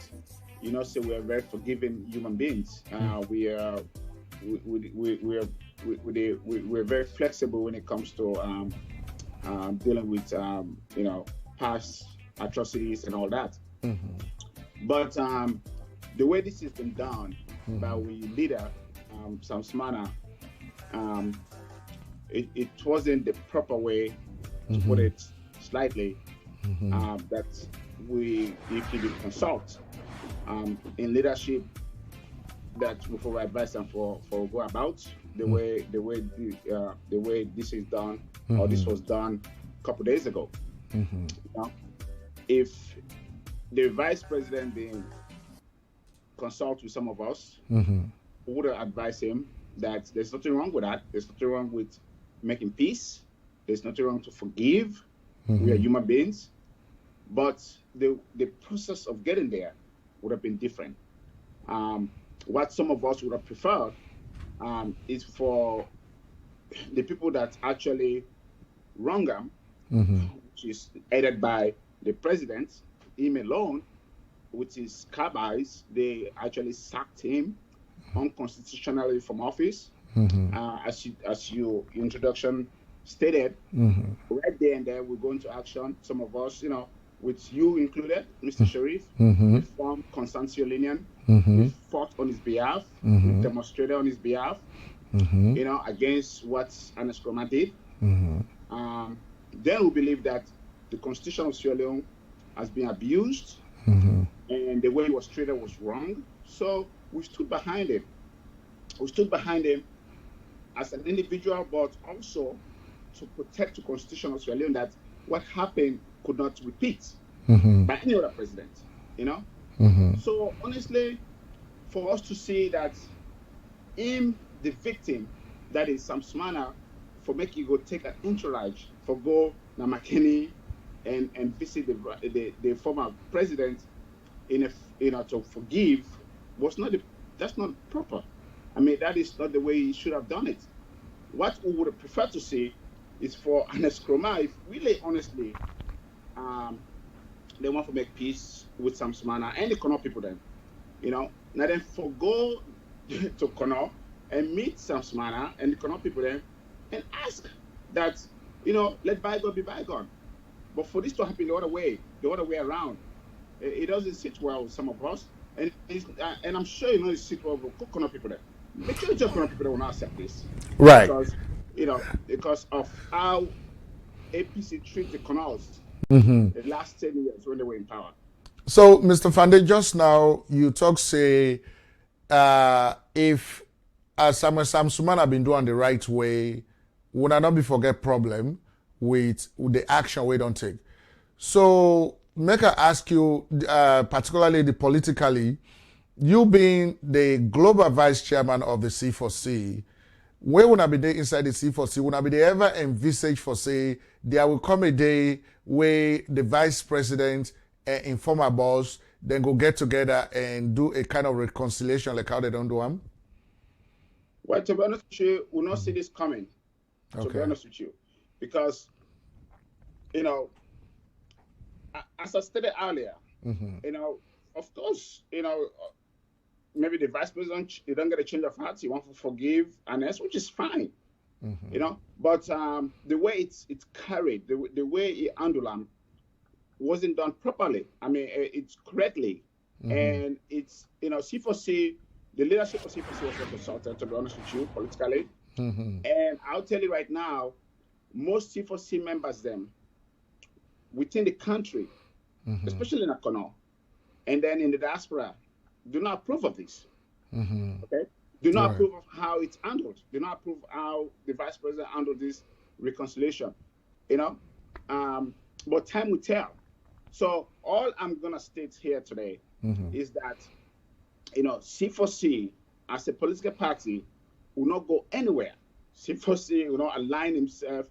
Speaker 12: say we are very forgiving human beings. We're very flexible when it comes to dealing with past atrocities and all that. But the way this has been done by our leader, Sam Sumana, it wasn't the proper way, to put it slightly, that if you consult in leadership, that we for advice and for go about the way this is done, or this was done a couple days ago. If the vice president didn't consult with some of us, we would have advised him that there's nothing wrong with that. There's nothing wrong with making peace. There's nothing wrong to forgive. We are human beings. But the process of getting there would have been different. What some of us would have preferred is for the people that actually wrong him, which is headed by the president, him alone, with his cabals, they actually sacked him unconstitutionally from office. As your introduction stated, right there and there, we're going to action. Some of us, with you included, Mr. Sharif, we formed Concerned Sierra Leonean. We fought on his behalf, we demonstrated on his behalf, against what Ernest Bai Koroma did. Then we believe that the Constitution of Sierra Leone has been abused, and the way he was treated was wrong. So we stood behind him. We stood behind him as an individual, but also to protect the Constitution of Sierra Leone, that what happened could not repeat by any other president, So honestly, for us to see that him, the victim, that is Sam Sumana, for making go take an entourage, for go na Makeni and visit the former president to forgive, that's not proper. I mean, that is not the way he should have done it. What we would have preferred to see is for Ernest Bai Koroma, if really honestly they want to make peace with Sam Sumana and the Kono people then, now then forgo to Kono and meet Sam Sumana and the Kono people then and ask that, let bygone be bygone. But for this to happen the other way around, it doesn't sit well with some of us. And I'm sure it sit well with Kono people there. Make sure just Kono people will not accept this.
Speaker 1: Right.
Speaker 12: Because of how APC treats the Konos the last 10 years when they were in power.
Speaker 1: So, Mr. Fande, just now you say if Sam Sumana been doing the right way, would I not be forget problem with the action we don't take? So, make I ask you, particularly the politically, you being the global vice chairman of the C4C, where would I be there inside the C4C? Would I be there ever envisage for say there will come a day where the vice president and informer boss then go get together and do a kind of reconciliation like how they don't do them?
Speaker 12: Well, to be honest with you, we'll not see this coming. To be honest with you, because you know, as I stated earlier, you know, of course, you know, maybe the vice president, he don't get a change of heart. He wants to forgive Ernest, which is fine, you know. But the way it's carried, the way he handled him, wasn't done properly. I mean, it's correctly, and it's, you know, C4C, the leadership of C4C was not consulted, to be honest with you, politically. And I'll tell you right now, most C4C members, them within the country, especially in Akono, and then in the diaspora, do not approve of this. Okay, do not approve of how it's handled. Do not approve how the vice president handled this reconciliation. You know, but time will tell. So all I'm gonna state here today is that, you know, C4C as a political party will not go anywhere. C4C will not align itself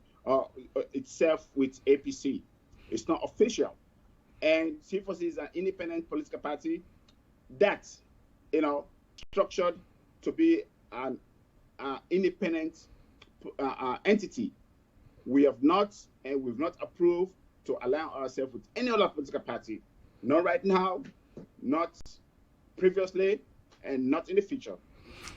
Speaker 12: with APC. It's not official. And C4C is an independent political party that, you know, structured to be an independent entity. We have not, and we've not approved to align ourselves with any other political party. Not right now, not previously, and not in the future.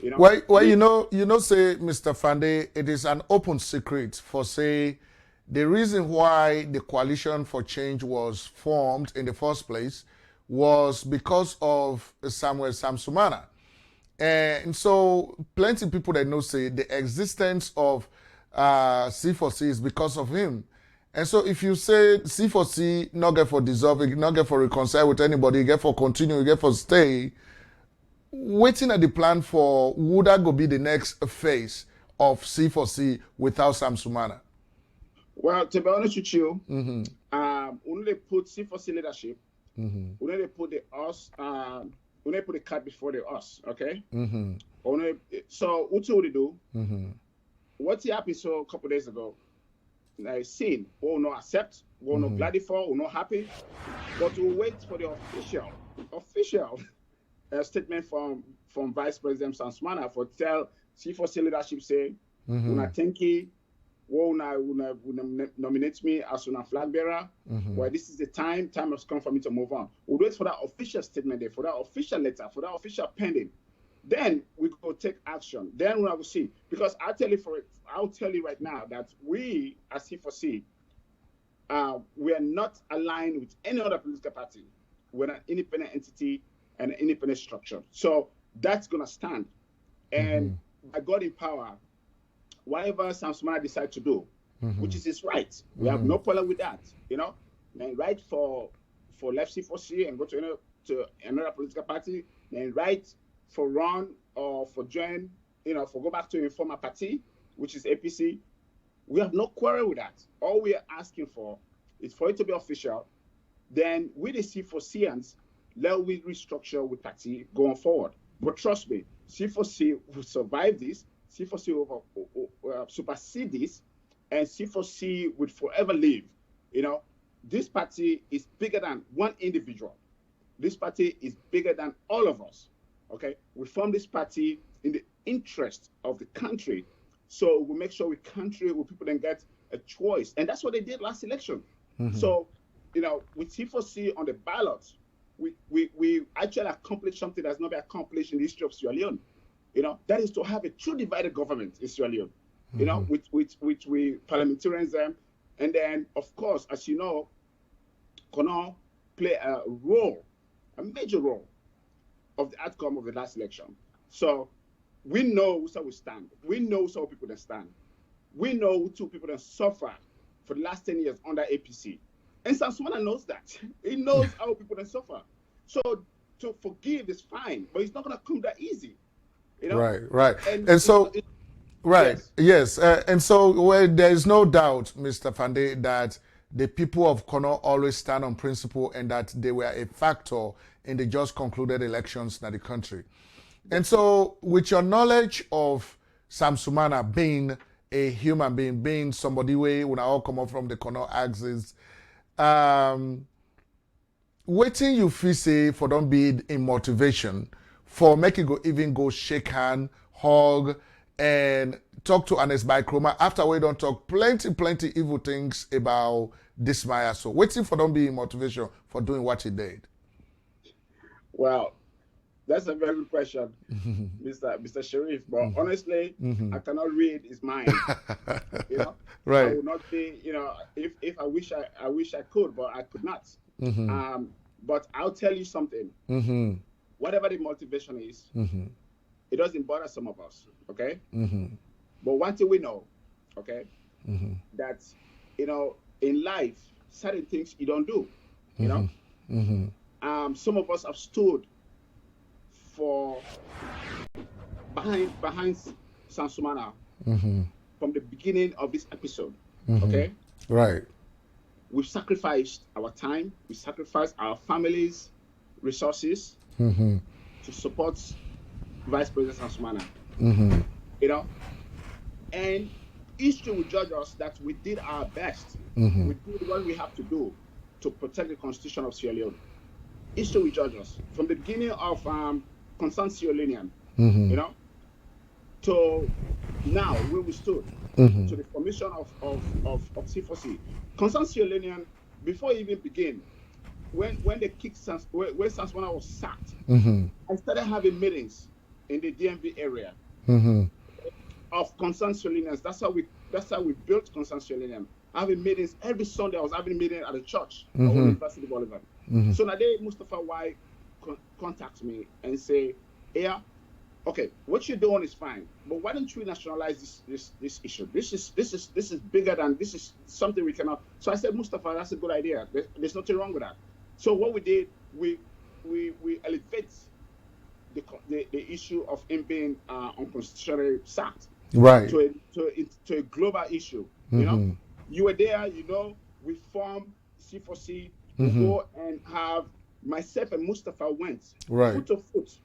Speaker 12: You know,
Speaker 1: well, you know, say, Mr. Fande, it is an open secret for say the reason why the Coalition for Change was formed in the first place was because of Sam Sumana. And so plenty of people that know say the existence of C4C is because of him. And so if you say C4C not get for dissolve, not get for reconcile with anybody, get for continue, get for stay, waiting at the plan for would that go be the next phase of C4C without Sam Sumana?
Speaker 12: Well, to be honest with you, when they put C4C leadership, when they put the us, when they put the cat before the us, okay? So what do they do? What happened so a couple of days ago? I seen, will not accept, will not glad for, will not happy, but we'll wait for the official statement from Vice President Sam Sumana for tell C4C leadership say, una thank you, una nominate me as una flag bearer. Well, this is the time has come for me to move on. We'll wait for that official statement there, for that official letter, for that official pending. Then we go take action. Then we will see. Because I'll tell you right now that we as C4C, we are not aligned with any other political party. We're an independent entity and an independent structure. So that's gonna stand. And by God in power, whatever Sam Sumana decides to do, which is his right, we have no problem with that. You know, and right for left C4C and go to another political party, and right for run or for join, you know, for go back to a former party, which is APC. We have no quarrel with that. All we are asking for is for it to be official. Then with the C4Cians, let we restructure with party going forward. But trust me, C4C will survive this. C4C will supersede this, and C4C would forever live. You know, this party is bigger than one individual. This party is bigger than all of us. Okay, we formed this party in the interest of the country, so we make sure people then get a choice, and that's what they did last election. So, you know, with C4C on the ballot, we actually accomplished something that's not been accomplished in the history of Sierra Leone. You know, that is to have a true divided government in Sierra Leone. You know, which we parliamentarians them, and then of course, as you know, Kono play a major role of the outcome of the last election. So we know how we stand. We know how people that stand. We know two people that suffer for the last 10 years under APC. And Sam Sumana knows that. He knows how people that suffer. So to forgive is fine, but it's not going to come that easy. You know?
Speaker 1: Right. And so, yes. And so there is no doubt, Mr. Fande, that the people of Kono always stand on principle and that they were a factor in the just concluded elections in the country. And so with your knowledge of Sam Sumana being a human being somebody way when I all come up from the corner axis. Waiting you feel say for don't be in motivation for make it go shake hand, hug, and talk to Ernest Bai Koroma after we don't talk plenty evil things about this Maya. So waiting for don't be in motivation for doing what he did.
Speaker 12: Well, that's a very good question, Mr. Sharif. But honestly, I cannot read his mind. You know,
Speaker 1: Right.
Speaker 12: I would not be. You know, if I wish I could, but I could not. But I'll tell you something. Whatever the motivation is, it doesn't bother some of us. Okay. But one thing we know, okay, that in life, certain things you don't do. You know, some of us have stood for behind Sam Sumana from the beginning of this episode. Okay,
Speaker 1: right.
Speaker 12: We've sacrificed our time, we sacrificed our families' resources to support Vice President Sam Sumana. You know, and history will judge us that we did our best. We did what we have to do to protect the Constitution of Sierra Leone. History will judge us from the beginning of Concerned Sierra Leonean, you know, to now where we stood, to the formation of C4C. Concerned Sierra Leonean, before it even began, when they kicked when Sam Sumana was sacked, I started having meetings in the DMV area of Concerned Sierra Leoneans. That's how we built Concerned Sierra Leonean. Having meetings every Sunday. I was having a meeting at the church at University Boulevard. So now Mustafa Y contacts me and say, "Yeah, okay, what you're doing is fine, but why don't you nationalize this issue? This is bigger than this is something we cannot." So I said, "Mustafa, that's a good idea. There's nothing wrong with that." So what we did, we elevate the issue of him being unconstitutionally sacked,
Speaker 1: right,
Speaker 12: to a global issue. You know, you were there. You know, we formed C4C. We go and have myself and Mustafa went foot to foot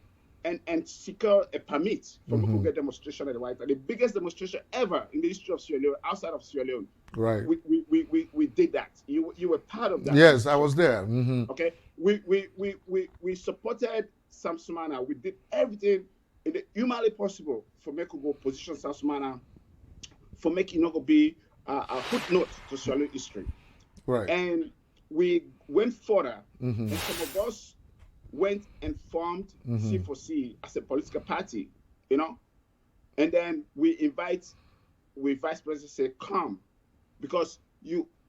Speaker 12: and secure a permit for Bukuga demonstration at the White House, the biggest demonstration ever in the history of Sierra Leone, outside of Sierra Leone.
Speaker 1: Right.
Speaker 12: We did that. You were part of that.
Speaker 1: Yes, I was there.
Speaker 12: Okay. We supported Sam Sumana. We did everything in the humanly possible for making go position Sam Sumana, for making not go be a footnote to Sierra Leone history.
Speaker 1: Right.
Speaker 12: And we went further, and some of us went and formed C4C as a political party, you know, and then we Vice President say, "Come, because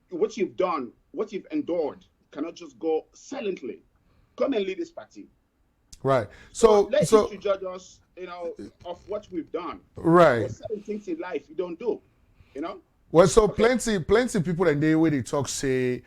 Speaker 12: what you've done, what you've endured, cannot just go silently. Come and lead this party."
Speaker 1: Right.
Speaker 12: So let history judge us, you know, of what we've done.
Speaker 1: Right.
Speaker 12: There's certain things in life you don't do, you know.
Speaker 1: Well, so plenty people and they way they talk say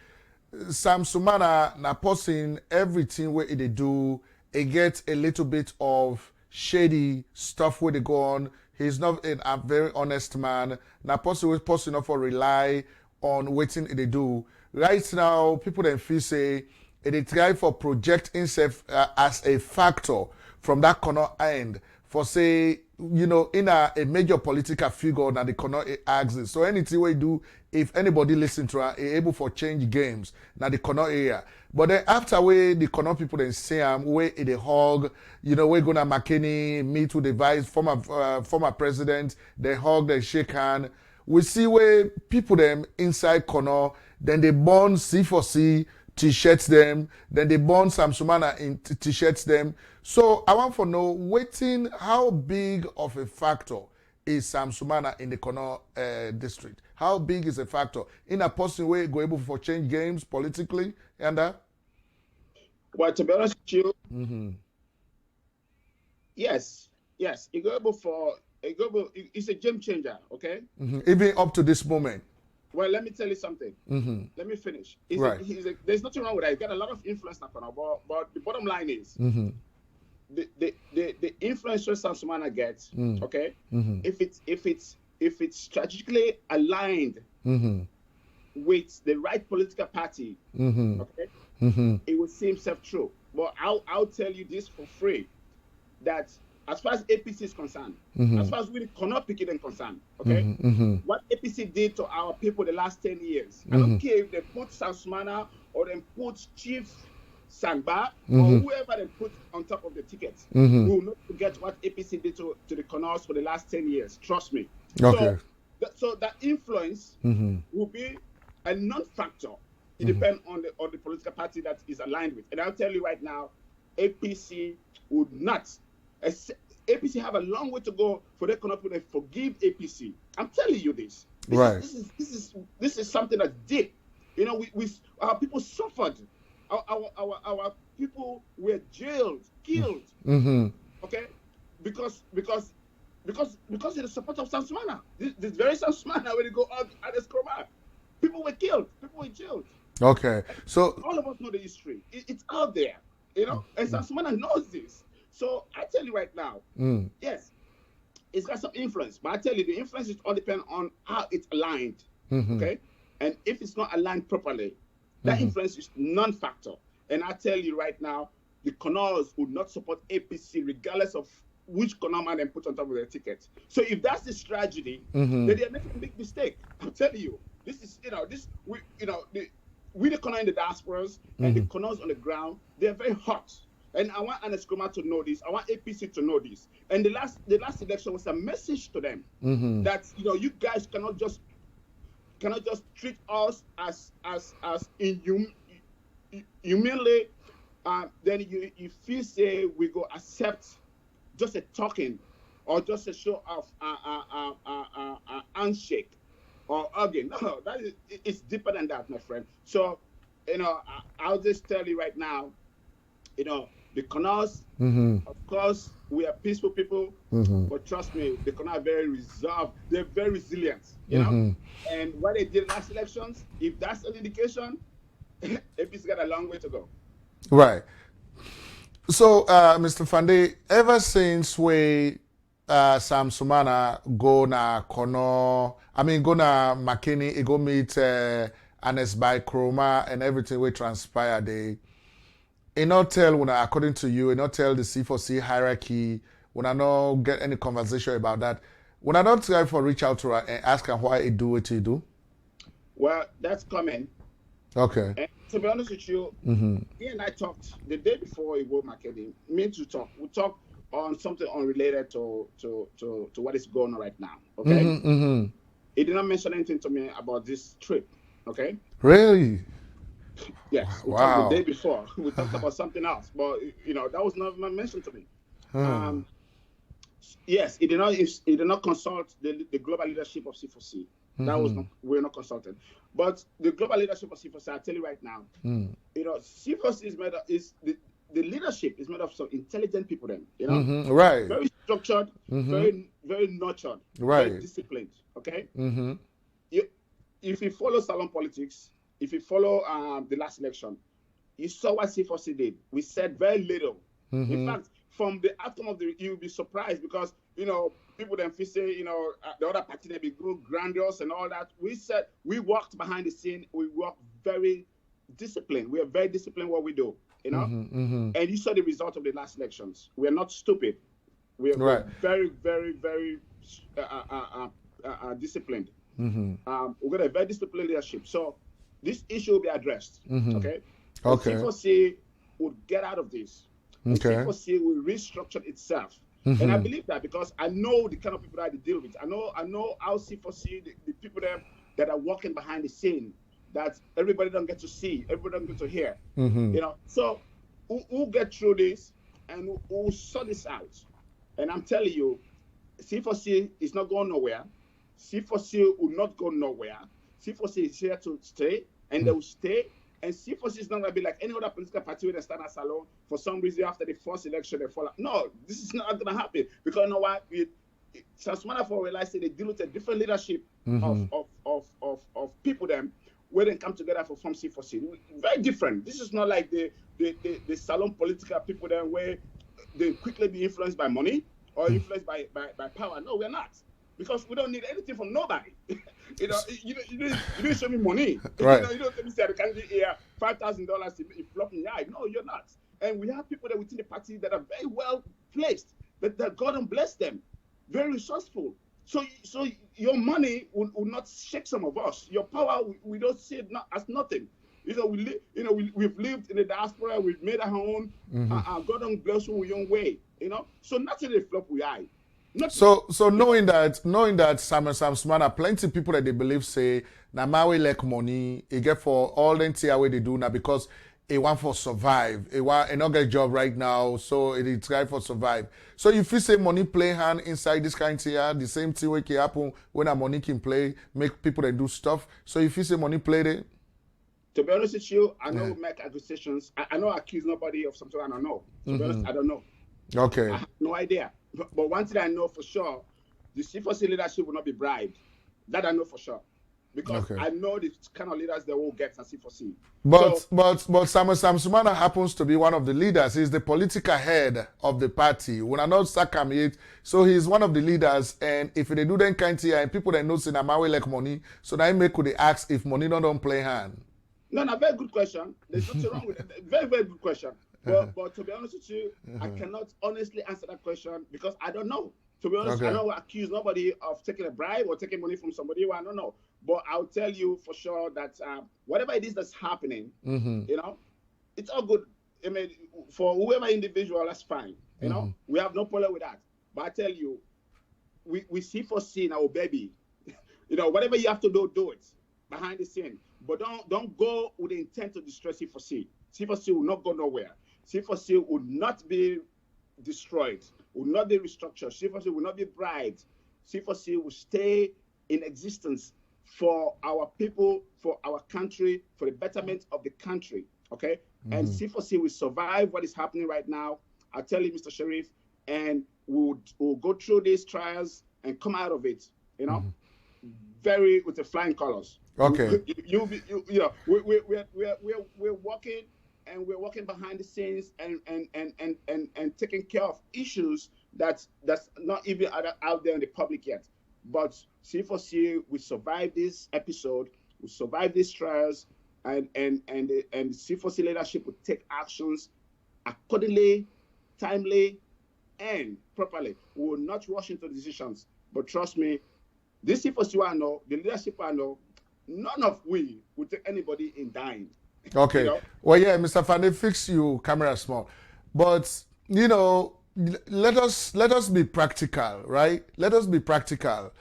Speaker 1: Sam Sumana na posting everything where they do, it gets a little bit of shady stuff where they go on. He's not a very honest man. Na posting off for rely on waiting they do. Right now, people then feel say they try for project himself as a factor from that corner end for say, you know, in a major political figure that the corner axis. So anything we do, if anybody listen to her, able for change games now the corner area. But then after the corner people then say we in the hug, you know, we're gonna Makeni meet with the former president, they hug, they shake hand. We see where people them inside corner, then they burn C4C t-shirts them, then they burn Sam Sumana in t-shirts them. So I want to know, how big of a factor is Sam Sumana in the Kono district? How big is a factor in a person way go able for change games politically? And
Speaker 12: well, to be honest with you, yes, it go able for it's a game changer, okay?
Speaker 1: Even up to this moment.
Speaker 12: Well, let me tell you something. Let me finish. There's nothing wrong with that. He's got a lot of influence now, but the bottom line is the influence that Sam Sumana gets, okay? If it's strategically aligned with the right political party, okay, it will see himself through. But I'll tell you this for free, that as far as APC is concerned, as far as we cannot pick it in concern, okay? What APC did to our people the last 10 years, I don't care if they put Sam Sumana or they put Chief Sangba or whoever they put on top of the ticket. We will not forget what APC did to the Canals for the last 10 years. Trust me.
Speaker 1: Okay.
Speaker 12: So that influence will be a non-factor. It depends on the political party that is aligned with. And I'll tell you right now, APC would not. APC have a long way to go for they cannot forgive APC. I'm telling you this. This is something that's deep. You know, we our people suffered. Our people were jailed, killed. Okay, because of the support of Sam Sumana. This very Sam Sumana, when you go out Ernest Bai Koroma, people were killed, people were jailed.
Speaker 1: Okay, so
Speaker 12: all of us know the history. It's out there, you know, and Sam Sumana knows this. So I tell you right now, yes, it's got some influence, but I tell you the influence is all depend on how it's aligned. Okay, and if it's not aligned properly, that influence is non-factor. And I tell you right now, the Canals would not support APC regardless of which Canal man they put on top of their ticket. So if that's the strategy, then they're making a big mistake. I'm telling you, this is, we the Canal in the diasporas and the Canals on the ground, they're very hot. And I want Ernest Bai Koroma to know this. I want APC to know this. And the last election was a message to them that, you know, you guys cannot just treat us as humanly. Then if you say we go accept just a talking or just a show of handshake or hugging. No, it's deeper than that, my friend. So, you know, I'll just tell you right now, you know, the Canals, of course, we are peaceful people, but trust me, the Canals are very reserved. They're very resilient, you know. And what they did last elections, if that's an indication, APC got a long way to go.
Speaker 1: Right. So, Mr. Fande, ever since we Sam Sumana go na Makeni, go meet Ernest Bai Koroma and everything we transpire they. You not tell according to you, you not tell the C4C hierarchy, when I not get any conversation about that. When I don't try for reach out to her and ask her why he do what he do.
Speaker 12: Well, that's coming.
Speaker 1: Okay.
Speaker 12: And to be honest with you, me and I talked the day before he wrote Makeni. Me to talk. We talked on something unrelated to what is going on right now. Okay. He did not mention anything to me about this trip. Okay.
Speaker 1: Really?
Speaker 12: Yes. We talked the day before. We talked about something else, but you know that was not mentioned to me. Yes, he did not consult the global leadership of C4C. That was not, we're not consulted. But the global leadership of C4C, I tell you right now, you know, C4C is the leadership is made of some intelligent people then, you know?
Speaker 1: Right.
Speaker 12: Very structured, very nurtured, very disciplined, okay? If you follow salon politics, if you follow the last election, you saw what C4C did. We said very little. In fact, from the outcome of you'll be surprised because, you know, people then say, you know, the other party, they be grandiose and all that. We said, we walked behind the scene. We worked very disciplined. We are very disciplined what we do, you know? And you saw the result of the last elections. We are not stupid. We are very, very, very disciplined. We've got a very disciplined leadership. So this issue will be addressed, okay? C4C would get out of this. C4C will restructure itself. And I believe that because I know the kind of people that I deal with. I know how C4C, the people there that are working behind the scene, that everybody don't get to see, everybody don't get to hear. You know, so we'll get through this and we'll sort this out. And I'm telling you, C4C is not going nowhere. C4C will not go nowhere. C4C is here to stay, and they will stay. And C4C is not going to be like any other political party where they stand as alone. For some reason, after the first election, they fall out. No, this is not going to happen. Because you know what? Sam Sumana for realized they deal with a different leadership of people them where they come together for form C4C. Very different. This is not like the salon political people there where they quickly be influenced by money or influenced by power. No, we're not. Because we don't need anything from nobody. You know, you didn't show me money.
Speaker 1: Right.
Speaker 12: You don't tell me say I can't get here $5,000 if flop in the eye. No, you're not. And we have people that within the party that are very well placed. but that God don't bless them. Very resourceful. So your money will not shake some of us. Your power, we don't see it as nothing. We've lived in the diaspora. We've made our own. God don't bless you with your own way. So nothing they flop we eye.
Speaker 1: So knowing that Sam Sumana, plenty of people that they believe say na Maui like money, he get for all the entire way they do now because he want for survive. He not get job right now, so he try for survive. So if you say money play hand inside this kind of here, the same thing can happen when a money can play, make people that do stuff. So if you say money play there.
Speaker 12: To be honest with you, I know make accusations. I know accuse nobody of something I don't know. To be honest, I don't know.
Speaker 1: Okay.
Speaker 12: I have no idea. But one thing I know for sure, the C4C leadership will not be bribed. That I know for sure. Because I know the kind of leaders they will get at C4C.
Speaker 1: But Sam Sumana happens to be one of the leaders. He's the political head of the party. When I not sack him yet, so he's one of the leaders. And if they do that kind of thing, and people that know say na Maui like money, so now could they ask if money don't play hand.
Speaker 12: No, very good question. There's nothing wrong with it. Very, very good question. But to be honest with you, I cannot honestly answer that question because I don't know. To be honest, I don't accuse nobody of taking a bribe or taking money from somebody. I don't know. But I'll tell you for sure that whatever it is that's happening, it's all good. I mean, for whoever individual, that's fine. We have no problem with that. But I tell you, we see for seeing our baby. Whatever you have to do it behind the scene. But don't go with the intent to destroy C4C. C4C will not go nowhere. C4C will not be destroyed, will not be restructured. C4C will not be bribed. C4C will stay in existence for our people, for our country, for the betterment of the country, okay? And C4C will survive what is happening right now. I'll tell you, Mr. Sheriff, and we'll go through these trials and come out of it, very with the flying colors.
Speaker 1: Okay.
Speaker 12: We're working, and we're working behind the scenes and taking care of issues that's not even out there in the public yet. But C4C will survive this episode, will survive these trials, and C4C leadership will take actions accordingly, timely, and properly. We will not rush into decisions. But trust me, this C4C I know, the leadership I know, none of we would take anybody in dying.
Speaker 1: Okay. Well, yeah, Mr. Fande, fix your camera small. But, let us be practical, right? Let us be practical.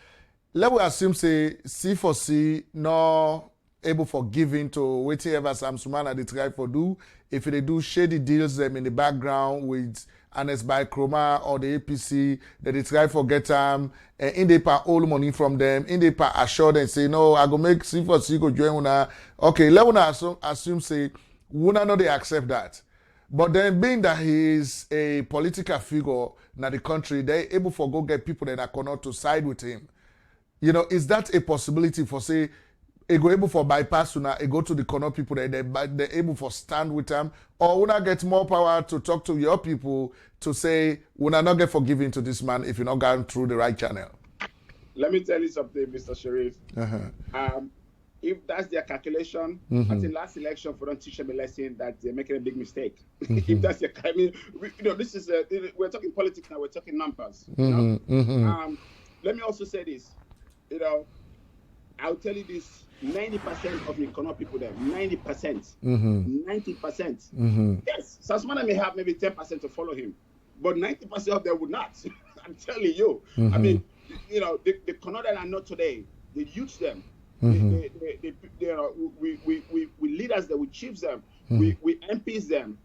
Speaker 1: Let we assume, say, C4C no able for giving to whatever Sam Sumana they try for do. If they do shady deals them in the background with Ernest Bai Koroma or the APC, that they try for get in they pay all money from them, in they pay assure them, say, no, I go make C4C go join una. Okay, let una assume say, una no they accept that. But then being that he is a political figure in the country, they're able for go get people that are cannot to side with him. Is that a possibility for say, they go able for bypass una, they go to the corner people that they're able for stand with them, or una get more power to talk to your people to say, una not get forgiving to this man if you're not going through the right channel.
Speaker 12: Let me tell you something, Mr. Sheriff. If that's their calculation, I think last election for them teach them a lesson that they're making a big mistake. If that's their, this is we're talking politics now. We're talking numbers. Let me also say this. I'll tell you this: 90% of the economic people there, 90%, 90%. Yes, Sam Sumana may have maybe 10% to follow him, but 90% of them would not. I'm telling you. I mean, the Canada that I know today, they use them. We leaders that we chiefs them, we MPs them.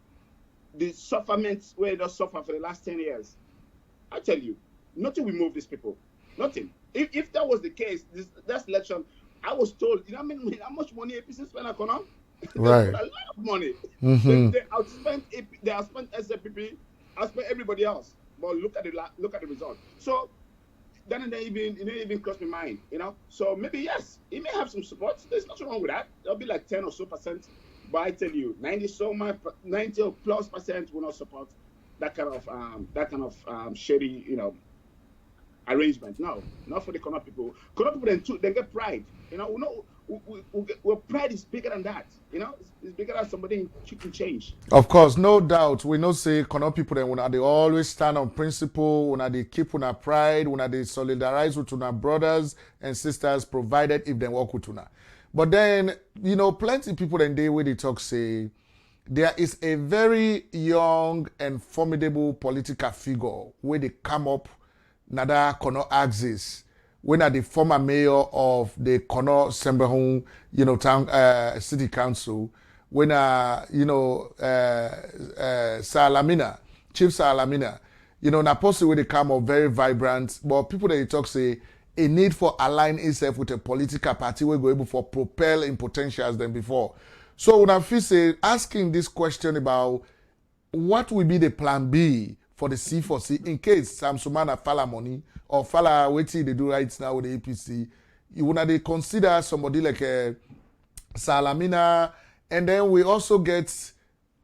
Speaker 12: The sufferments where they suffer for the last 10 years. I tell you, nothing will move these people. Nothing. If that was the case, this election, I was told, how much money APC spent on Econom?
Speaker 1: Right.
Speaker 12: A lot of money. They outspent SFPP, outspent everybody else. But look at the result. So then it didn't even cross my mind, So maybe yes, he may have some support. There's nothing wrong with that. There'll be like 10 or so %. But I tell you, 90 or plus % will not support that kind of shady, arrangement. No, not for the Kono people. Kono people then get pride. our pride is bigger than that. You know, it's bigger than somebody you can change.
Speaker 1: Of course, no doubt. We know say Kono people then when they always stand on principle, when they keep on pride, when they solidarize with our brothers and sisters, provided if they work with una. But then, you know, plenty people then they where they talk say there is a very young and formidable political figure where they come up nada Kono axis. When are the former mayor of the Kono Sembehun, you know, town city council, when Salamina, Chief Salamina, you know, Naposi where they come up very vibrant, but people that you talk say a need for align itself with a political party will go able for propel in potentials than before. So when I feel say asking this question about what will be the plan B for the C4C in case Sam Sumana fala money or fala wetin they do right now with the APC, you wanna they consider somebody like Salamina, and then we also get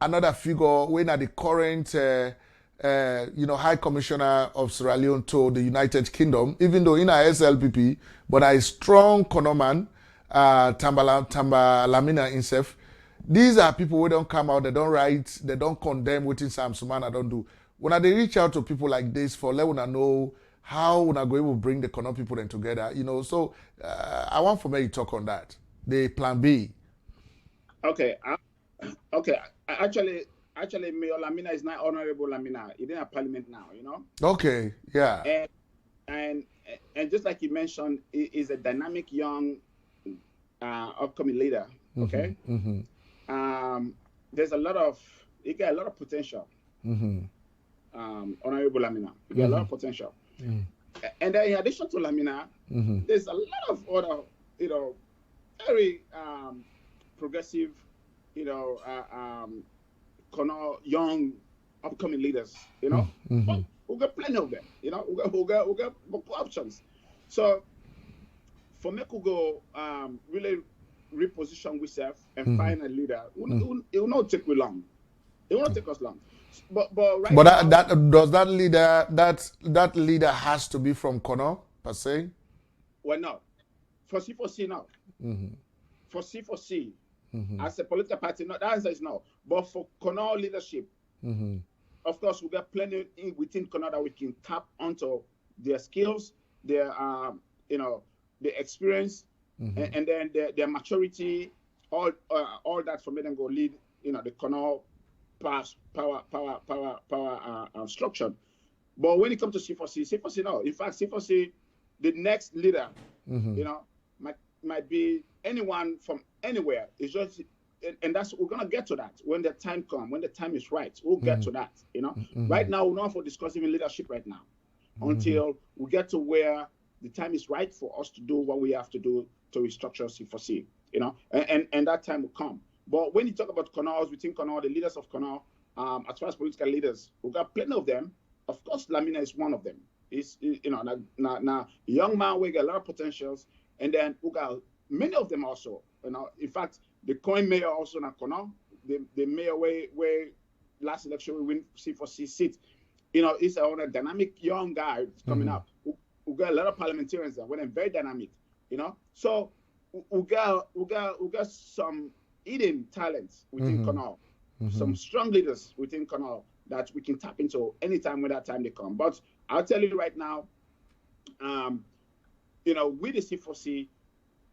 Speaker 1: another figure when at the current High Commissioner of Sierra Leone to the United Kingdom, even though in a SLPP, but a strong Konoman, Lamina himself. These are people who don't come out, they don't write, they don't condemn what Sam Sumana don't do. When they reach out to people like this for let una know how una go able to bring the Kono people then together, you know. So I want for me to talk on that. The plan B.
Speaker 12: Okay. Actually, Mayor Lamina is not Honorable Lamina. He's in a parliament now, you know.
Speaker 1: Okay. Yeah.
Speaker 12: And just like you mentioned, he is a dynamic young upcoming leader. Okay.
Speaker 1: Mm-hmm.
Speaker 12: He got a lot of potential.
Speaker 1: Mm-hmm.
Speaker 12: Honorable Lamina, he got a lot of potential.
Speaker 1: Mm-hmm.
Speaker 12: And then in addition to Lamina, there's a lot of other, you know, very progressive, you know, young upcoming leaders, you know.
Speaker 1: Mm-hmm.
Speaker 12: We got plenty of them, you know. We got options. So for me to go really reposition ourselves and find a leader, it will not take me long. It will not take us long. But
Speaker 1: does that leader has to be from Kono per se?
Speaker 12: Well, no. For C4C, no.
Speaker 1: Mm-hmm.
Speaker 12: For C4C, as a political party, no. The answer is no. But for Kono leadership, of course, we got plenty within Kono that we can tap onto their skills, their their experience, and then their maturity, all that for me then go lead, you know, the Kono power structure. But when it comes to C4C, no. In fact, C4C, the next leader, you know, might be anyone from anywhere. It's just, and that's, we're gonna get to that when the time comes, when the time is right. We'll get to that, you know. Right now, we're not for discussing leadership right now, until we get to where the time is right for us to do what we have to do to restructure C4C, you know, and that time will come. But when you talk about Kono, within Kono, the leaders of Kono, as far as political leaders, we've got plenty of them. Of course, Lamina is one of them. He's, you know, now young man, we got a lot of potentials, and then we got many of them also. You know, in fact, the current mayor also in Kono, the mayor where last election we win C4C seat, you know, he's a dynamic young guy coming up. We got a lot of parliamentarians there, they're very dynamic, you know. So we got some hidden talents within Kono, some strong leaders within Kono that we can tap into anytime when that time they come. But I'll tell you right now, you know, with the C4C,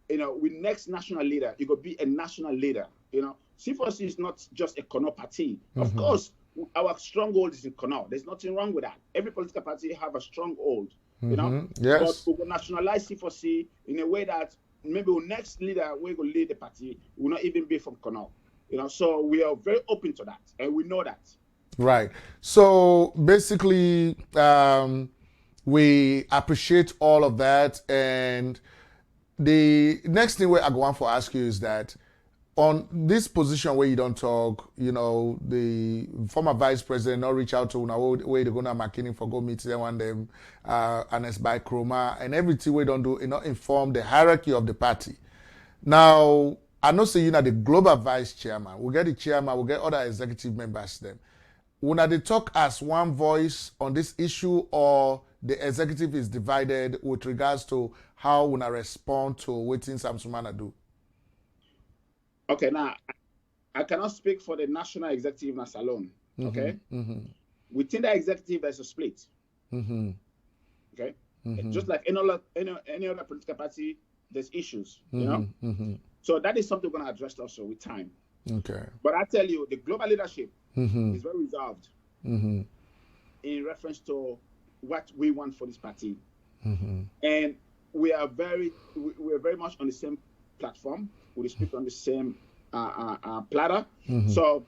Speaker 12: you know, with next national leader, you could be a national leader. You know, C4C is not just a Kono party. Of course, our stronghold is in Kono. There's nothing wrong with that. Every political party have a stronghold, you know.
Speaker 1: Yes.
Speaker 12: But we will nationalize C4C in a way that maybe the next leader we will lead the party will not even be from Kono. You know, so we are very open to that, and we know that.
Speaker 1: Right. So basically, we appreciate all of that, and the next thing I want to ask you is that on this position where you don't talk, you know, the former vice president not reach out to una where they go to Makeni for go meet them and them, Ernest Bai Koroma, and everything we don't do, you know, inform the hierarchy of the party. Now, I know say you know the global vice chairman, we get the chairman, we get other executive members them. Una they talk as one voice on this issue, or the executive is divided with regards to how una respond to what Sam Sumana do?
Speaker 12: Okay, now I cannot speak for the national executive as alone. Okay, within the executive there's a split. Okay, just like any other political party, there's issues. You know, so that is something we're going to address also with time.
Speaker 1: Okay,
Speaker 12: but I tell you, the global leadership is very reserved in reference to what we want for this party, and we are very much on the same platform. We speak on the same platter. So,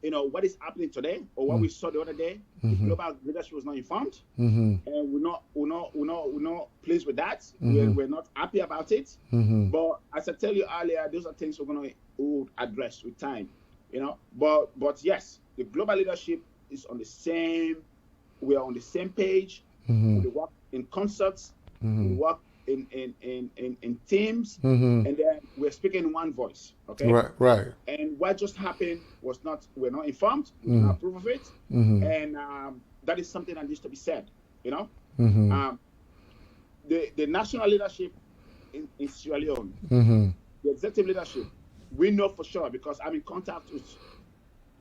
Speaker 12: you know, what is happening today or what we saw the other day, the global leadership was not informed, and we're not pleased with that. We're not happy about it. But as I tell you earlier, those are things we'll address with time. You know, but yes, the global leadership is on the same. We are on the same page. We work in concerts. We work in teams, and then we're speaking in one voice. Okay,
Speaker 1: right.
Speaker 12: And what just happened was we're not informed. We do not approve of it, and that is something that needs to be said. You know, the national leadership in Sierra Leone, the executive leadership, we know for sure because I'm in contact with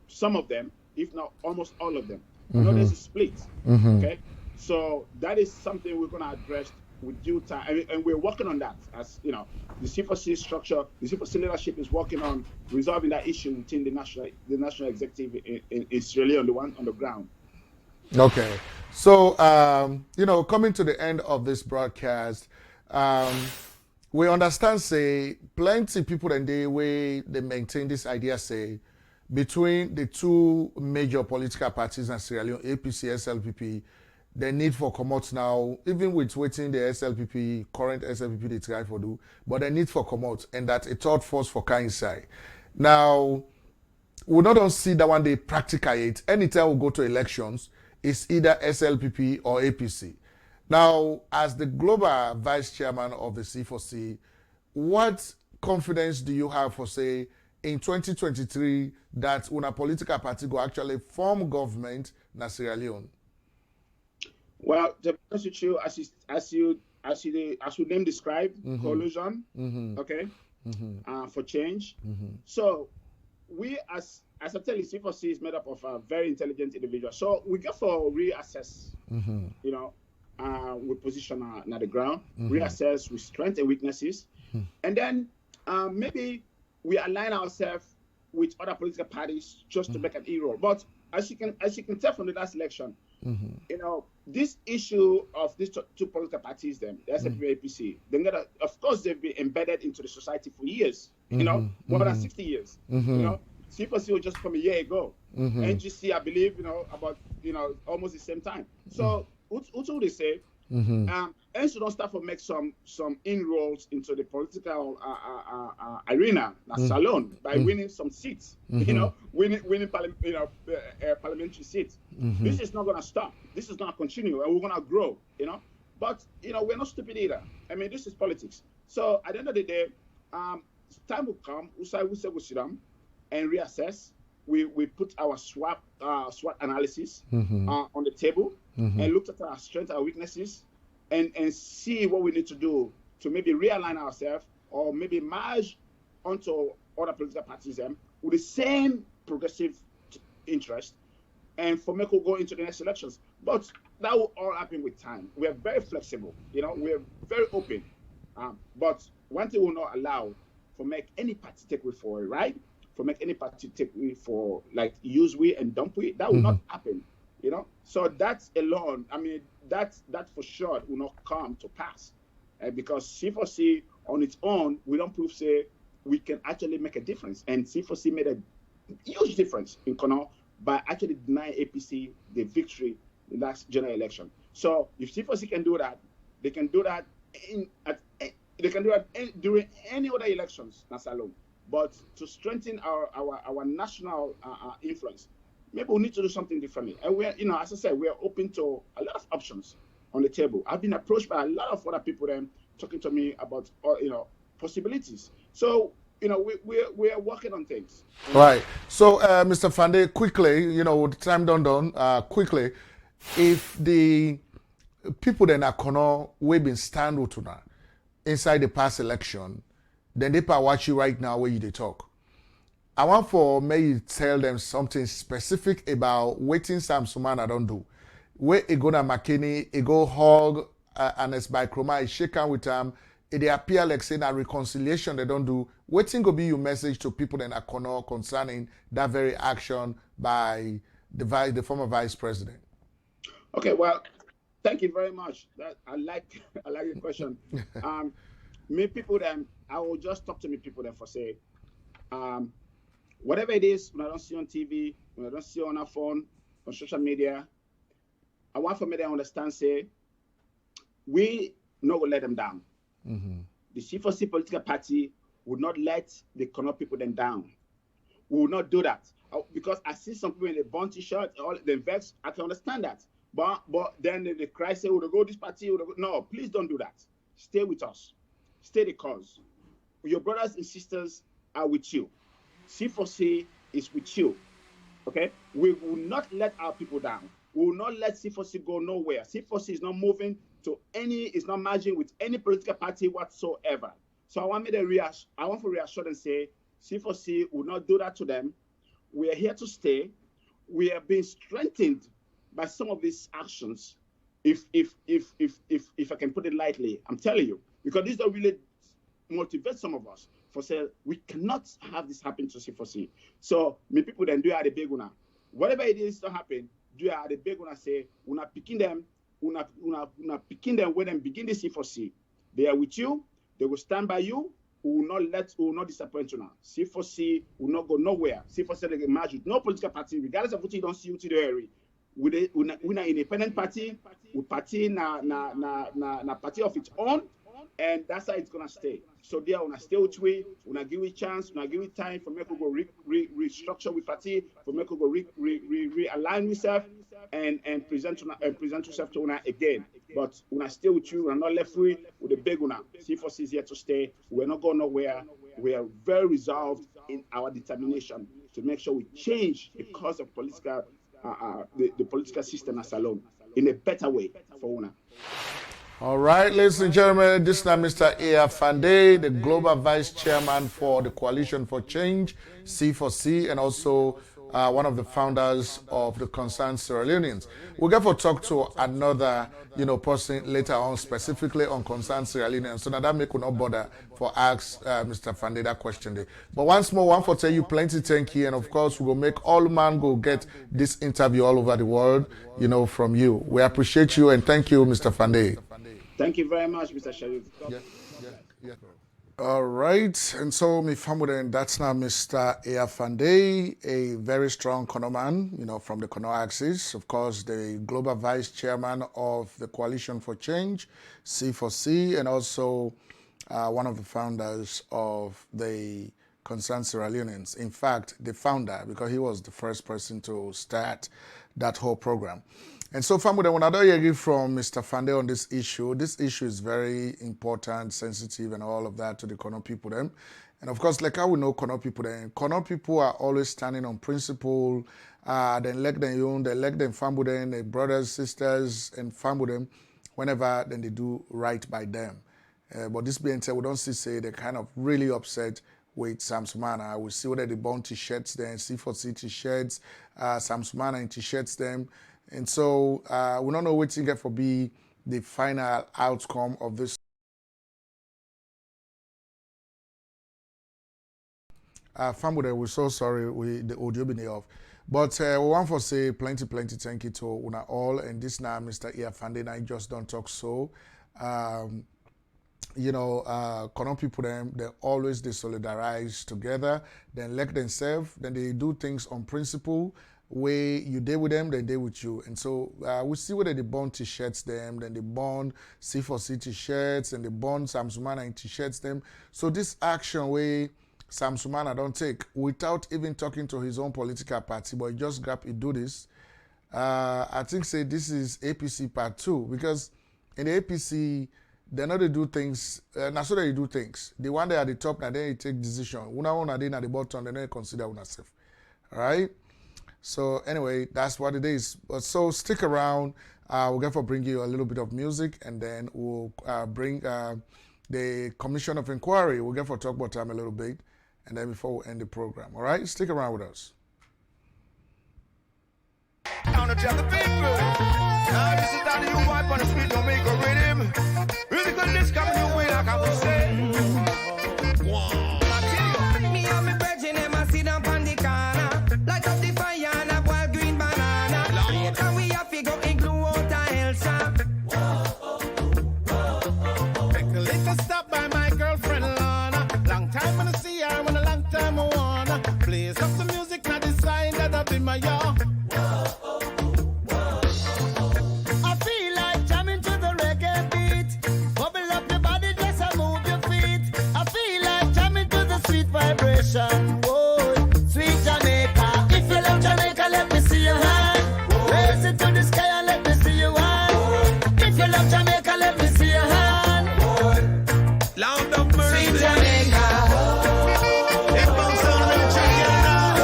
Speaker 12: some of them, if not almost all of them. I know there's a split. Okay, so that is something we're going to address with due time, and we're working on that. As you know, the C4C structure, the C4C leadership is working on resolving that issue within the national executive in Sierra Leone, the one on the ground.
Speaker 1: Okay, so you know, coming to the end of this broadcast, we understand, say, plenty people and the way they maintain this idea, say, between the two major political parties in Sierra Leone, APC, SLPP, the need for commots now, even with waiting the current SLPP they try for do, but the need for commots, and that a third force for inside. Now, we don't see that one day practical it. Anytime we go to elections, it's either SLPP or APC. Now, as the global vice chairman of the C4C, what confidence do you have for, say, in 2023 that when a political party go actually form government in Sierra Leone?
Speaker 12: Well, to be honest with you, as you name described, coalition, okay, for change. So we, as I tell you, C4C is made up of a very intelligent individuals. So we go for reassess, you know, we position on the ground, reassess with strengths and weaknesses, and then maybe we align ourselves with other political parties just to make an e-roll. But as you can tell from the last election, you know, this issue of these two political parties, them, the SLP, APC, of course, they've been embedded into the society for years, you know, more than 60 years. You know, C4C was just from a year ago. NGC, I believe, you know, about, you know, almost the same time. So, what would they say? And should not start to make some inroads into the political arena, salon, by winning some seats, you know, winning parliamentary seats. This is not going to stop. This is going to continue, and we're going to grow, you know. But, you know, we're not stupid either. I mean, this is politics. So at the end of the day, time will come, we sit down and reassess. We put our SWOT analysis on the table and looked at our strengths, our weaknesses, and see what we need to do to maybe realign ourselves or maybe merge onto other political parties with the same progressive interest, and for Meko go into the next elections. But that will all happen with time. We are very flexible, you know, we're very open. But one thing will not allow for make any party take way for a ride, for make any party take me for like use we and dump we, that will not happen, you know. So that alone, I mean, that for sure will not come to pass, because C4C on its own, we don't prove say we can actually make a difference, and C4C made a huge difference in Kono by actually denying APC the victory in the last general election. So if C4C can do that, they can do that during any other elections, not alone. But to strengthen our national influence, maybe we need to do something differently. And we're, you know, as I said, we're open to a lot of options on the table. I've been approached by a lot of other people then talking to me about, you know, possibilities. So, you know, we're working on things.
Speaker 1: Right. So, Mr. Fande, quickly, you know, with time done, quickly, if the people then are we've been stand with now inside the past election, then they watch you right now where you they talk. I want for me you tell them something specific about waiting Sam Sumana don't do. Where it go to Makeni, it go hug Ernest Bai Koroma, it shake hand with him, it they appear like saying a reconciliation they don't do. Waiting go be your message to people in Akono concerning that very action by the former vice president.
Speaker 12: Okay, well, thank you very much. I like your question. Me people then I will just talk to me people then for say, whatever it is when I don't see on TV, when I don't see on our phone, on social media, I want for me to understand say we not gonna let them down.
Speaker 1: Mm-hmm.
Speaker 12: The C4C political party would not let the Kono people them down. We will not do that because I see some people in the bounty shirt, all the vex. I can understand that, but then the cry say, "We'll go this party." No, please don't do that. Stay with us. Stay the cause. Your brothers and sisters are with you. C4C is with you. Okay, we will not let our people down. We will not let C4C go nowhere. C4C is not moving to is not merging with any political party whatsoever. So I want to reassure and say C4C will not do that to them. We are here to stay. We are being strengthened by some of these actions. If I can put it lightly, I'm telling you, because this don't really motivate some of us. For say we cannot have this happen to C4C. So me people then do are the big one. Whatever it is to happen, do are the big one say una picking them when them begin the C4C. They are with you, they will stand by you, we will not disappoint you now. C4C will not go nowhere. C4C they merge with no political party, regardless of what you don't see you to the area. We an independent party, we party na party of its own, and that's how it's gonna stay. So there, wanna stay with we, wanna give it chance, wanna give it time for me to go restructure with party, for me to go realign myself, and present yourself to una again. But wanna stay with you, we're not left free with the big una. C4C is here to stay. We're not going nowhere. We are very resolved in our determination to make sure we change the course of political the political system as alone in a better way for una.
Speaker 1: All right, ladies and gentlemen, this is now Mr. A.R. Fande, the Global Vice Chairman for the Coalition for Change, C4C, and also one of the founders of the Concerned Sierra Leoneans. We'll get to talk to another, person later on, specifically on Concerned Sierra Leoneans, so that make not bother for ask Mr. Fande that question there. But once more, one for tell you plenty thank you, and of course we will make all man go get this interview all over the world, from you. We appreciate you and thank you, Mr. Fande.
Speaker 12: Thank you very much, Mr. Sharif.
Speaker 1: Yeah. All right, and so me family, that's now Mr. A.R. Fande, a very strong Kono man, from the Kono axis. Of course, the Global Vice Chairman of the Coalition for Change, C4C, and also one of the founders of the Concerned Sierra Leoneans. In fact, the founder, because he was the first person to start that whole program. And so, family, when I don't hear from Mr. Fande on this issue is very important, sensitive, and all of that to the Kono people them. And of course, like how we know Kono people them, Kono people are always standing on principle. They elect them they elect them family them, their brothers, sisters, and family them whenever then they do right by them. But this being said, we don't say they're kind of really upset with Sam Sumana. We see whether they burn t-shirts then, C4C t-shirts, Sam Sumana in t-shirts them. And so we don't know what you get for be the final outcome of this. Family, we're so sorry the audio been off. But we want to say plenty thank you to una all. And this now, Mr. A.R. Fande, I just don't talk so. Kono people them, they always they solidarize together, then elect themselves, then they do things on principle. Where you deal with them, they deal with you. And so we see whether they burn t-shirts them, then they burn C4C t-shirts, and they burn Sam Sumana in t-shirts them. So this action where Sam Sumana don't take without even talking to his own political party, but he just grab it do this. I think say this is APC part 2, because in the APC, they know they do things, now so they do things. The one they at the top, now they take decision. Una they at the bottom, then they consider una self. All right? So anyway, that's what it is. So stick around. We're going to bring you a little bit of music, and then we'll bring the Commission of Inquiry. We'll get for talk about time a little bit, and then before we end the program. All right, stick around with us.
Speaker 13: Down to tell the people. Now this is that you wipe on the street, don't make a rhythm. Really good, this coming your way, like I was saying. Wow.
Speaker 14: Me and me brethren, them a sit down on the corner. Light up the fire and a boiled green banana. Later we have to go igloo out of Elsa.
Speaker 13: Make a little stop by my girlfriend Lana. Long time when I see her, when a long time I wanna. Plays up some music, now decide that I've been my yard.
Speaker 14: I feel like jamming to the reggae beat. Bubble up your body, just a move your feet. I feel like jamming to the sweet vibration. Whoa, sweet Jamaica. If you love Jamaica, let me see your hand. Raise it to the sky and let me see your hand. If you love Jamaica, let me see your hand.
Speaker 13: Lord of mercy.
Speaker 14: Sweet Jamaica.
Speaker 13: It bounce on the chicken now.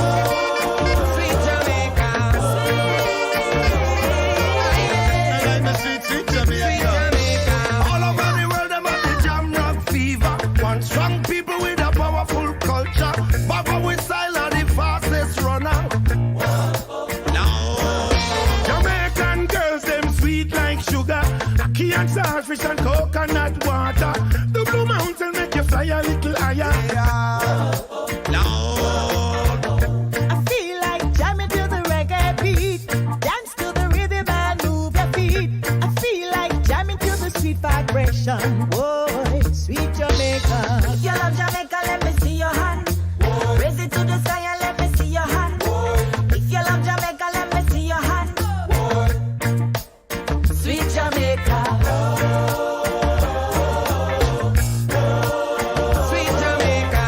Speaker 14: Sweet Jamaica.
Speaker 13: Sweet Jamaica. All over the world, them have the jam rock fever. One strong people with a powerful culture. Baba with style are the fastest runner. Jamaican girls, them sweet like sugar. Ackee and starfish and coconut water. The Blue Mountain make you fly a little higher.
Speaker 14: I feel like jamming to the reggae beat. Dance to the rhythm and move your feet. I feel like jamming to the sweet vibration. Whoa, sweet Jamaica. If you love Jamaica, let me see your hand. Raise it to the sky and let me see your hand. If you love Jamaica, let me see your hand. Sweet Jamaica. Sweet Jamaica.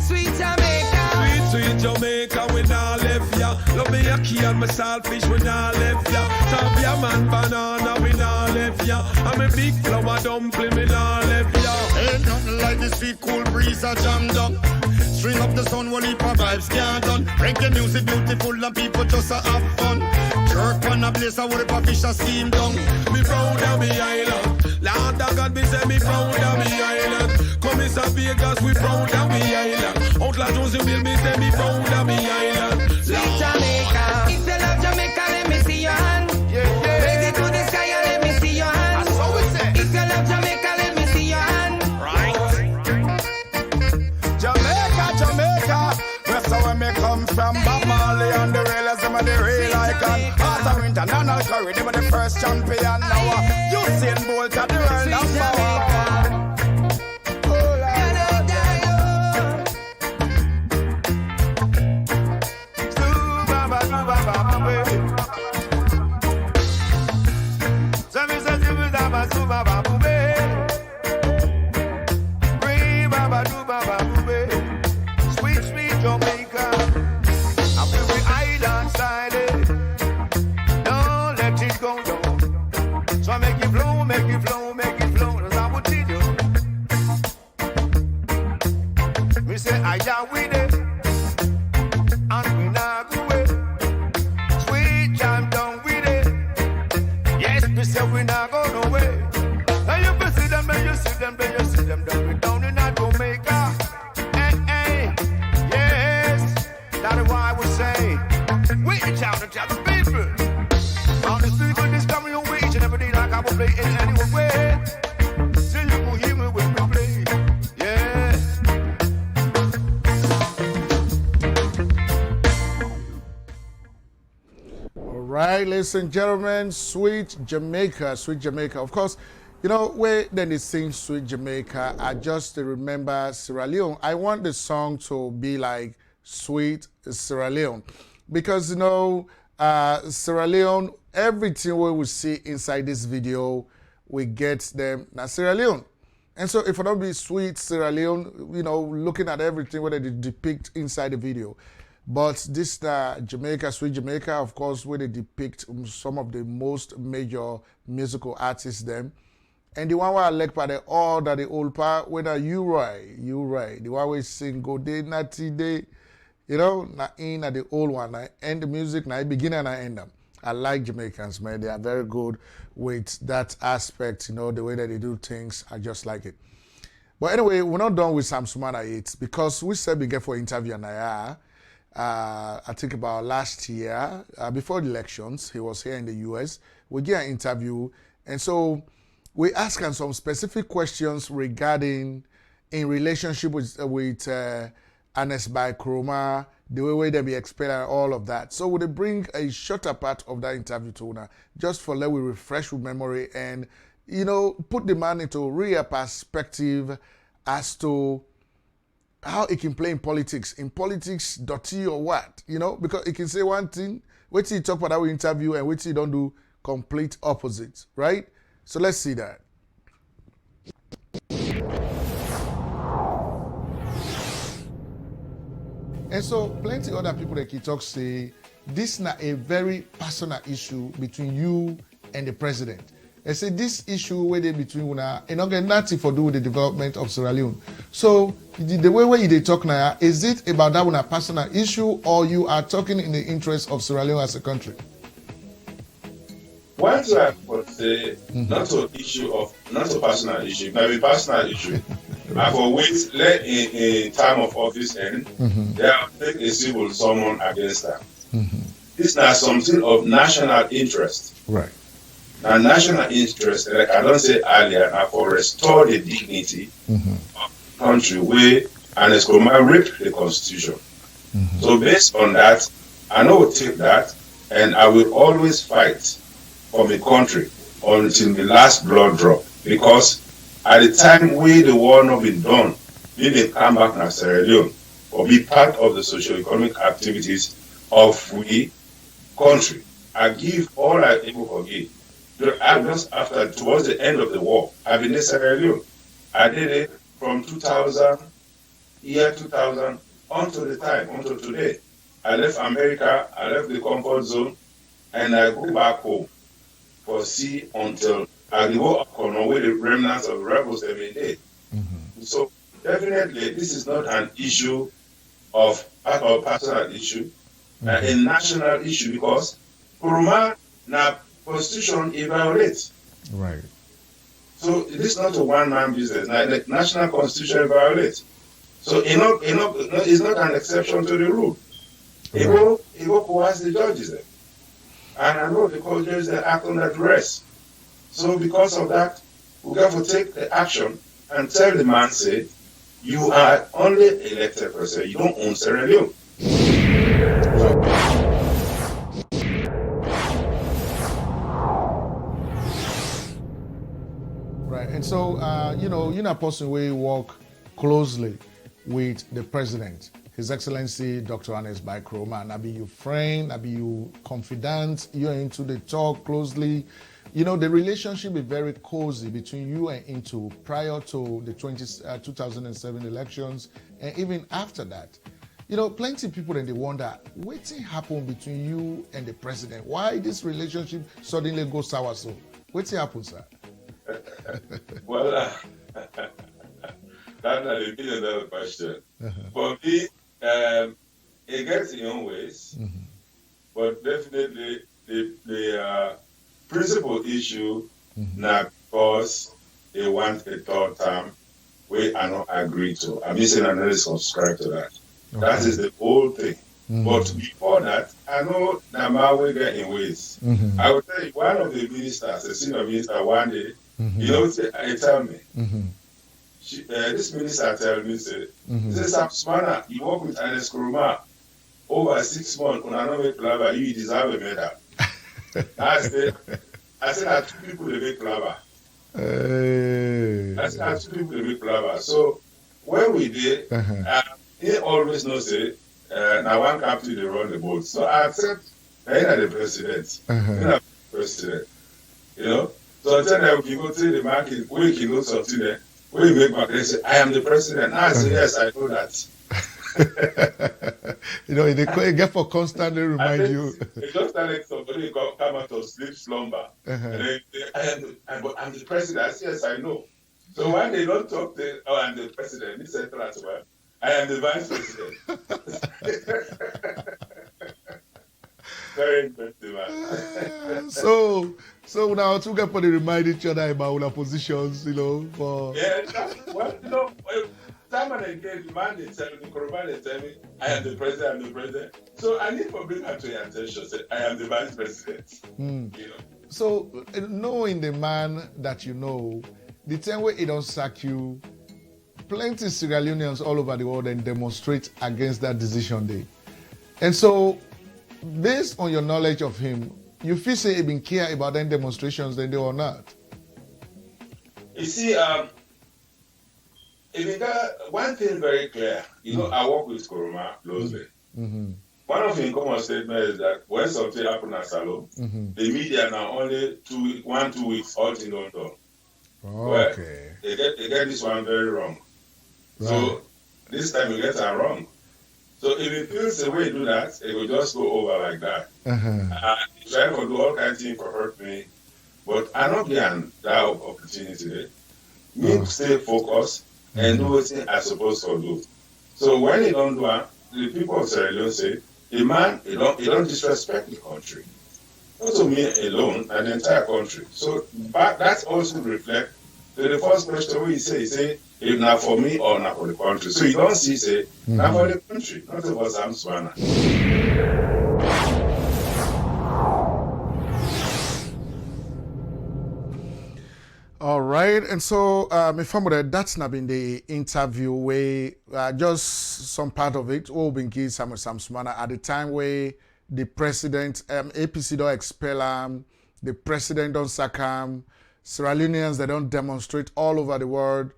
Speaker 14: Sweet Jamaica.
Speaker 13: Sweet Jamaica, we nah left ya. Love me ackee and my saltfish, we nah left ya. Tapia man banana, we nah left ya. I'm a big flower dumpling, we nah left ya.
Speaker 15: Ain't nothing like the sweet cool breeze a jam down. String up the sun, one heap of vibes can't done. Reggae music beautiful and people just a have fun. Jerk on a place, I work a fish a steam down.
Speaker 13: Me proud of me island. Lord of God, me say me proud of me island. Come in Vegas, we proud of me island. Outlaw Jonesy will me say me proud of me island.
Speaker 14: Sweet Jamaica. If you love Jamaica, let me see your hand. Raise it to the sky and let me see your hand.
Speaker 13: That's what we say.
Speaker 14: If you love Jamaica, let me see your hand.
Speaker 13: Right. Jamaica. That's where me come from. Bob Marley and the Railers, them are the real icon. After international career, they were the first champion. Now Usain Bolt at the world number one. Sweet, sweet Jamaica, and we island side it. Don't let it go down. So make it flow, make it flow, make it flow. That's how we do. We say I am with it, and we not go away. Sweet jam down with it. Yes, we say we not go no way. And you see them, and you see them, then you see them down we down in that Jamaica. Hey, hey, yes, that is why I would say, reach out to the people. On the street when this coming your way, each and every day like I will play in any way. Till you will hear me when we play, yeah.
Speaker 1: All right, ladies and gentlemen, Sweet Jamaica, Sweet Jamaica. Of course, you know, where then they sing Sweet Jamaica, I just remember Sierra Leone. I want the song to be like Sweet Sierra Leone. Because, you know, Sierra Leone, everything we see inside this video, we get them now Sierra Leone. And so if I don't be Sweet Sierra Leone, you know, looking at everything where they depict inside the video. But this Jamaica, Sweet Jamaica, of course, where they depict some of the most major musical artists them. And the one where I like by all that the old part, whether you right, the one we sing go day, natty day, you know, na in at the old one, I end the music, na begin and I end them. I like Jamaicans, man. They are very good with that aspect, the way that they do things. I just like it. But anyway, we're not done with Sam Sumana yet because we said we get for interview and I think about last year, before the elections, he was here in the US. We get an interview, and so we asked him some specific questions regarding in relationship with Ernest Bai Koroma, the way they be expelled and all of that. So we'll bring a shorter part of that interview to Una, just for let we refresh with memory and, put the man into real perspective as to how he can play in politics. In politics, dirty or what? Because he can say one thing, wait till you talk about our interview and wait till you don't do complete opposite, right? So let's see that. And so plenty other people that can talk say this is not a very personal issue between you and the president. They say this issue where they between una and not get nothing for do with the development of Sierra Leone. So the way where they talk now, is it about that una personal issue or you are talking in the interest of Sierra Leone as a country?
Speaker 7: One thing I would say, not a personal issue, maybe personal issue. I for wait let in time of office end, they have take a civil summon against them. This is not something of national interest.
Speaker 1: Right.
Speaker 7: Now national interest, like I don't say earlier, now for restore the dignity of the country where Ernest Bai Koroma ripped the constitution. So based on that, I know we'll take that and I will always fight for the country until the last blood drop, because at the time when the war not been done, we may come back to Sierra Leone or be part of the socio-economic activities of the country. I give all I able to give. Just after, towards the end of the war, I've been in Sierra Leone. I did it from 2000 until the time, until today. I left America, I left the comfort zone, and I go back home for sea until I go up on where the remnants of rebels every day. So definitely this is not an issue of a personal issue, a national issue, because Koroma na constitution it violates.
Speaker 1: Right.
Speaker 7: So this is not a one-man business. The national constitution violates. So it's not an exception to the rule. It will coerce the judges there. And I know the judges they act on that rest. So because of that, we have to take the action and tell the man, say, you are only elected president. You don't own Sierra Leone.
Speaker 1: Right. And so, you're not a person where you work closely with the president, His Excellency Dr. Ernest Bai Koroma. Now be you friend, now be you confidant, you're into the talk closely. The relationship is very cozy between you and Into prior to the 2007 elections and even after that. Plenty of people, they wonder, what happened between you and the president? Why this relationship suddenly goes sour so? What happened, sir?
Speaker 7: Well, that's a million-dollar question. For me, it gets in own ways, but definitely the principal issue now because they want a third term, we are not agree to. I'm missing another subscribe to that. Okay. That is the whole thing. But before that, I know that we get in ways. I will tell you, one of the ministers, a senior minister, one day, he tell me, this minister tell me, say, Sam Sumana, you work with Ernest Koroma over 6 months, on another club, you deserve a medal. I said, I two people they make clever. I said, I two people they make clever. So when we did, he always knows say, now one captain they run the boat. So I accept the president. President. So I tell them, if you go to the market, we can know something there. We make back, they say, I am the president. I say, yes, I know that.
Speaker 1: They get for constantly remind you.
Speaker 7: It's just like somebody come out of sleep slumber. And I'm the president. I say, yes, I know. So when they don't talk, I'm the president. He said, well, I am the vice president. current festival.
Speaker 1: So now two get for the remind each other about our positions, for
Speaker 7: yeah, time and again, the man is telling me, Koroma is telling me, I am the president. So I need to bring that to your attention. Say, I am the vice president.
Speaker 1: So knowing the man that you know, the time where he don't sack you, plenty Sierra Leoneans all over the world and demonstrate against that decision day. And so, based on your knowledge of him, you feel say he been care about them demonstrations then they or not?
Speaker 7: You see, if you got one thing very clear, I work with Koroma closely.
Speaker 1: Mm-hmm.
Speaker 7: One of the common statements is that when something happens at Salon, the media now only 2 weeks out in London.
Speaker 1: Okay.
Speaker 7: They get this one very wrong.
Speaker 1: Right.
Speaker 7: So this time you get it wrong. So if it feels the way you do that, it will just go over like that. Try to do all kinds of things to hurt me, but I'm not getting that opportunity. Me stay focused and do what I'm supposed to do. So when you don't do it, the people of Sierra Leone say, the man, he don't disrespect the country. Not to me alone, and the entire country. So that also reflects to the first question where he say, if not for me or not for the country. So you don't say, not for the country, not for Sam Sumana.
Speaker 1: All right, and so that's not been the interview where just some part of it all been given Sam Sumana at the time where the president APC don't expel him, the president don't sack him, Sierra Leoneans they don't demonstrate all over the world.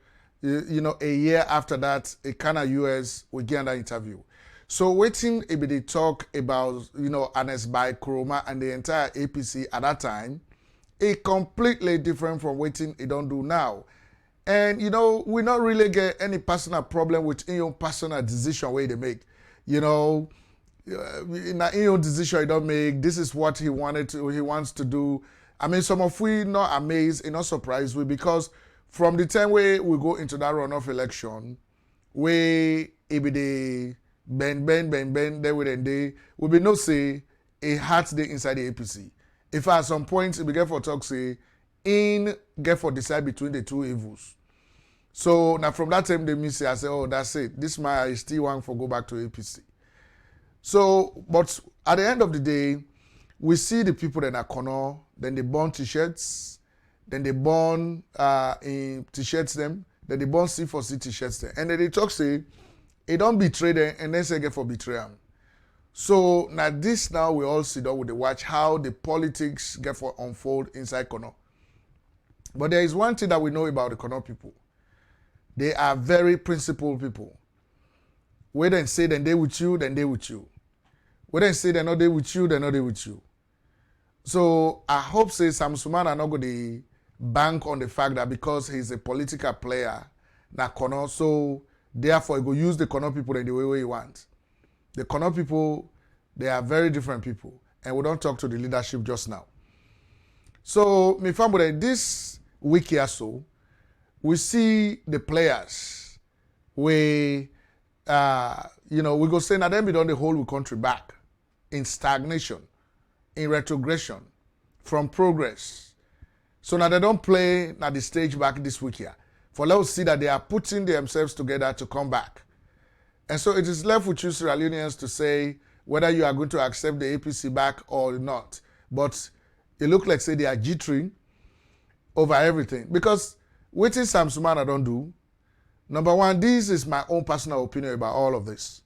Speaker 1: A year after that, a kind of US we get that interview. So waiting if they talk about Ernest Bai Koroma and the entire APC at that time. It completely different from what it don't do now. And, we not really get any personal problem with your personal decision where they make. In your decision he don't make, this is what he wants to do. I mean, some of we not amazed and not surprised with because from the time where we go into that runoff election, where it be the bend, there with day, we be no say a heart day inside the APC. If at some point we get for talk say, get for decide between the two evils. So now from that time they me say, I say, oh, that's it. This man I still want for go back to APC. So, but at the end of the day, we see the people that are corner, then they burn t-shirts, then they burn in t-shirts them, then they burn C4C t-shirts them. And then they talk say, it don't betray them, and then say get for betray them. So now we all sit down with the watch how the politics get for unfold inside Kono. But there is one thing that we know about the Kono people. They are very principled people. Where they say then they with you, then they with you. Where they say they're not they with you, they're not they with you. So I hope say Sam Sumana not going to bank on the fact that because he's a political player, na Kono, so therefore he go use the Kono people in the way he wants. The Kono people, they are very different people. And we don't talk to the leadership just now. So, my family, this week here so, we see the players. We go say, now them be done the whole country back in stagnation, in retrogression, from progress. So now they don't play at the stage back this week here. For let's see that they are putting themselves together to come back. And so it is left with you Sierra Leoneans to say whether you are going to accept the APC back or not. But it looks like say they are jittering over everything. Because what is Sam Sumana don't do? Number one, this is my own personal opinion about all of this.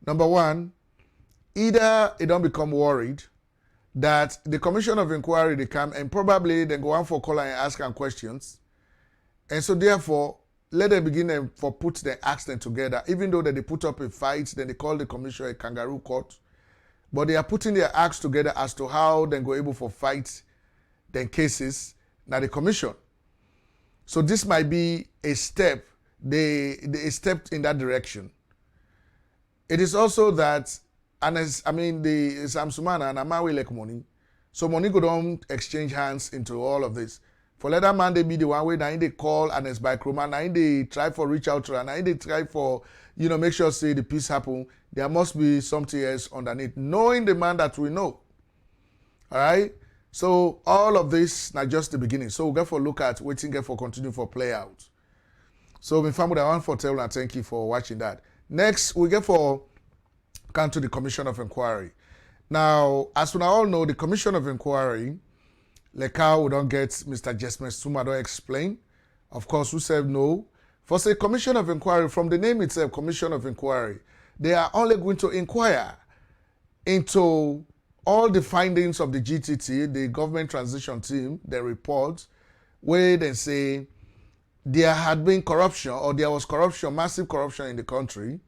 Speaker 1: Number one, either it don't become worried that the Commission of Inquiry they come and probably they go on for call and ask them questions. And so therefore, let them begin them for put their acts together. Even though that they put up a fight, then they call the commission a kangaroo court. But they are putting their acts together as to how they go able for fight their cases now the commission. So this might be a step, they stepped in that direction. It is also that, the Sam Sumana and Amawi like money. So money go down exchange hands into all of this. For let that man they be the one way now they call Ernest Bai Koroma, now they try for reach out to her, now they try for make sure say the peace happen. There must be something else underneath. Knowing the man that we know, All right? So all of this not just the beginning. So we'll get for look at waiting get for continue for play out. So my family, I want for tell and thank you for watching that. Next, we get for come to the Commission of Inquiry. Now, as we all know, the Commission of Inquiry, like how we don't get Mr. Ernest Sumana don't explain. Of course, we said no. For say Commission of Inquiry, from the name itself, Commission of Inquiry, they are only going to inquire into all the findings of the GTT, the Government Transition Team, the report, where they say there had been corruption or there was corruption, massive corruption in the country.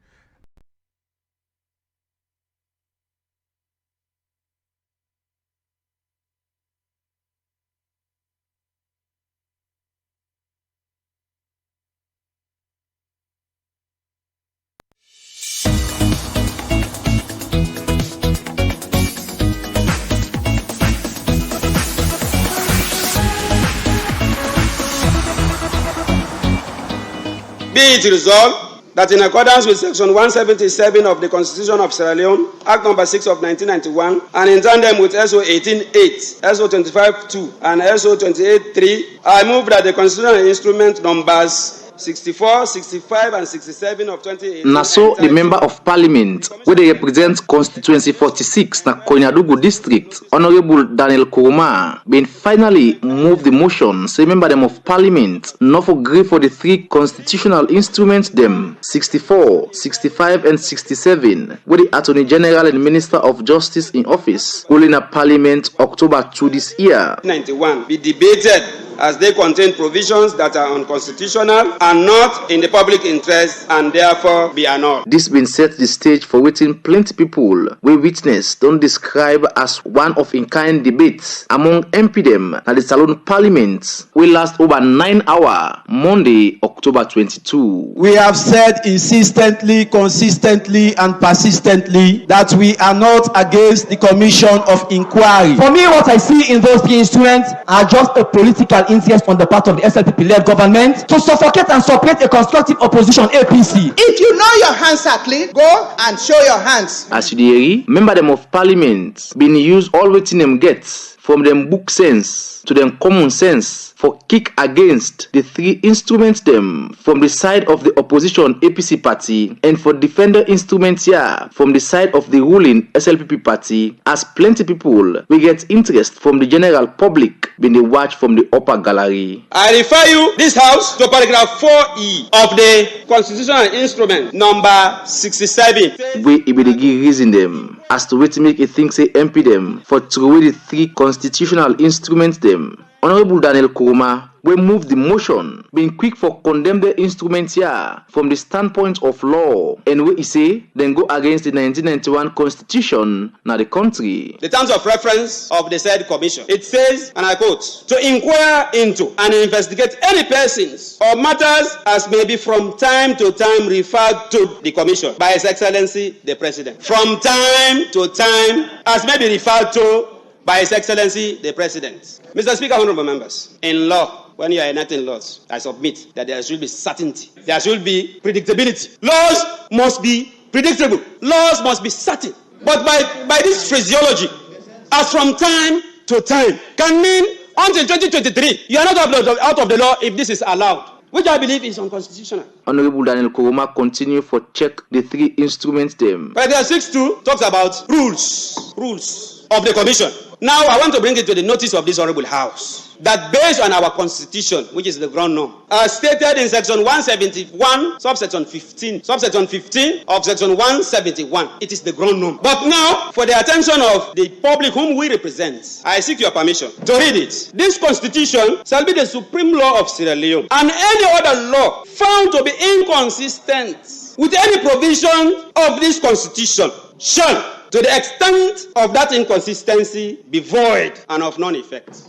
Speaker 16: Be it resolved that in accordance with Section 177 of the Constitution of Sierra Leone, Act No. 6 of 1991, and in tandem with SO 18.8, SO 25.2, and SO 28.3, I move that the constitutional instrument numbers 64, 65, and 67 of 2018.
Speaker 17: Naso, the member of parliament, where they represent constituency 46 na Konyadugu district, Honorable Daniel Koroma, been finally moved the motion, say member them of parliament, not agree for the three constitutional instruments them, 64, 65, and 67, where the Attorney General and Minister of Justice in office, holding a parliament October 2 this year.
Speaker 16: 91 be debated as they contain provisions that are unconstitutional and not in the public interest and therefore be annulled.
Speaker 17: This been set the stage for waiting plenty people we witness don't describe as one of in-kind debates among MP them at the Salon Parliament will last over 9 hours, Monday, October 22.
Speaker 18: We have said insistently, consistently, and persistently that we are not against the Commission of Inquiry.
Speaker 19: For me, what I see in those three instruments are just a political interest on the part of the SLPP-led government to suffocate and support a constructive opposition APC.
Speaker 20: If you know your hands are clean, go and show your hands.
Speaker 17: As you hear, member them of parliament been use all waiting them gets from them book sense to them common sense for kick against the three instruments them from the side of the opposition APC party and for defender instruments here from the side of the ruling SLPP party, as plenty people will get interest from the general public when they watch from the upper gallery.
Speaker 16: I refer you, this house, to paragraph 4E of the constitutional instrument number 67.
Speaker 17: We immediately reason them as to wait to make a thing say MP them for throw away the three constitutional instruments them. Honorable Daniel Koroma will move the motion, being quick for condemn the instruments here from the standpoint of law, and we say then go against the 1991 constitution now the country.
Speaker 16: The terms of reference of the said commission, it says, and I quote, to inquire into and investigate any persons or matters as may be from time to time referred to the commission by His Excellency the President. From time to time as may be referred to by His Excellency the President. Mr. Speaker, honorable members, in law, when you are enacting laws, I submit that there should be certainty. There should be predictability. Laws must be predictable. Laws must be certain. But by this phraseology, as from time to time, can mean until 2023, you are not out of the law if this is allowed, which I believe is unconstitutional.
Speaker 17: Honorable Daniel Koroma continue for check the three instruments them.
Speaker 16: Paragraph 6.2 talks about rules of the commission. Now, I want to bring it to the notice of this honorable house that based on our constitution, which is the ground norm, as stated in section 171, subsection 15 of section 171, it is the ground norm. But now, for the attention of the public whom we represent, I seek your permission to read it. This constitution shall be the supreme law of Sierra Leone, and any other law found to be inconsistent with any provision of this constitution shall, to the extent of that inconsistency, be void and of non-effect.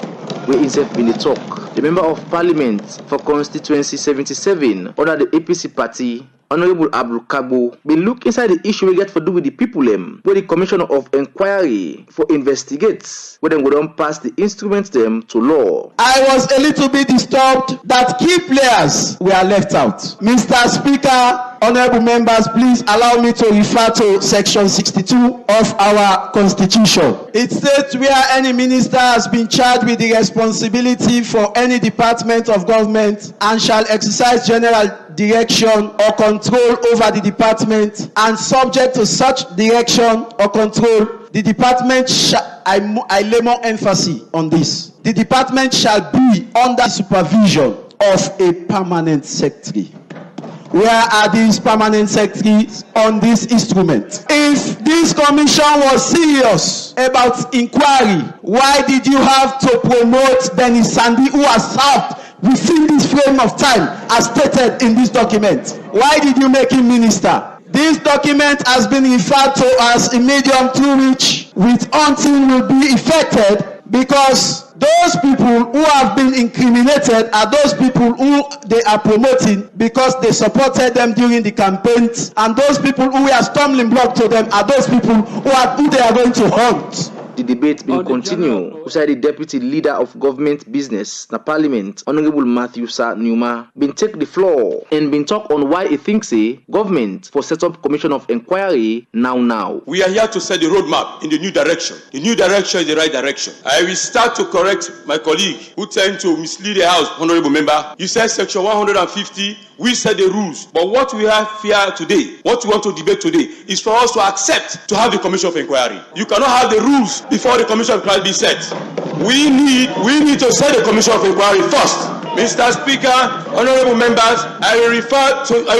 Speaker 17: We insert in the talk. The Member of Parliament for Constituency 77 under the APC party, Honorable Abdul Kabo, been look inside the issue we get for do with the people where the Commissioner of Inquiry for investigates where them go down pass the instruments them to law.
Speaker 18: I was a little bit disturbed that key players were left out. Mr. Speaker, honorable members, please allow me to refer to section 62 of our constitution. It states where any minister has been charged with the responsibility for any department of government and shall exercise general direction or control over the department, and subject to such direction or control, the department shall, I lay more emphasis on this, the department shall be under supervision of a permanent secretary. Where are these permanent secretaries on this instrument? If this commission was serious about inquiry, why did you have to promote Dennis Sandy, who has served within this frame of time as stated in this document? Why did you make him minister? This document has been referred to as a medium through which until will be effected, because those people who have been incriminated are those people who they are promoting because they supported them during the campaigns, and those people who are stumbling block to them are those people who they are going to hunt.
Speaker 17: The debate will continue beside the deputy leader of government business na parliament, Honorable Matthew Sa Numa, been take the floor and been talk on why he thinks government for set up commission of inquiry now.
Speaker 21: We are here to set the roadmap in the new direction. The new direction is the right direction. I will start to correct my colleague who tend to mislead the House, Honorable Member. You said section 150, we set the rules. But what we have here today, what we want to debate today, is for us to accept to have the commission of inquiry. You cannot have the rules before the commission of inquiry be set. We need to set the commission of inquiry first. Mr. Speaker, honorable members, I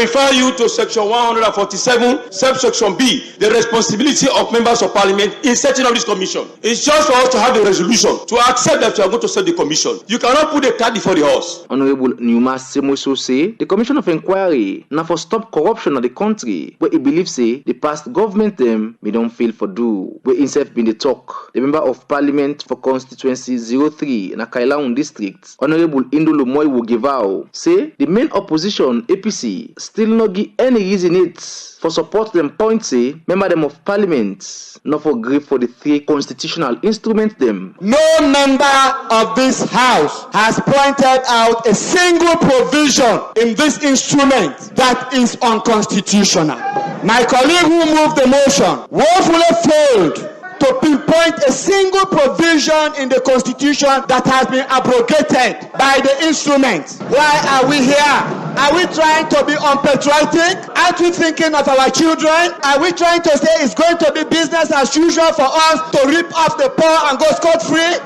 Speaker 21: refer you to section 147, subsection B, the responsibility of members of parliament in setting up this commission. It's just for us to have the resolution to accept that we are going to set the commission. You cannot put the cart before the horse.
Speaker 17: Honorable Numa Semoso say the commission of inquiry now for stop corruption of the country, where he believes the past government them may don't fail for do, where himself been the talk. The member of parliament for constituency 03 in Akailaun district, Honorable Indulu Moy Wogevao, say the main opposition APC still not give any reason it for support them point say member them of parliament not for grief for the three constitutional instruments them.
Speaker 18: No member of this house has pointed out a single provision in this instrument that is unconstitutional. My colleague who moved the motion woefully failed to pinpoint a single provision in the Constitution that has been abrogated by the instrument. Why are we here? Are we trying to be unpatriotic? Aren't we thinking of our children? Are we trying to say it's going to be business as usual for us to rip off the poor and go scot-free?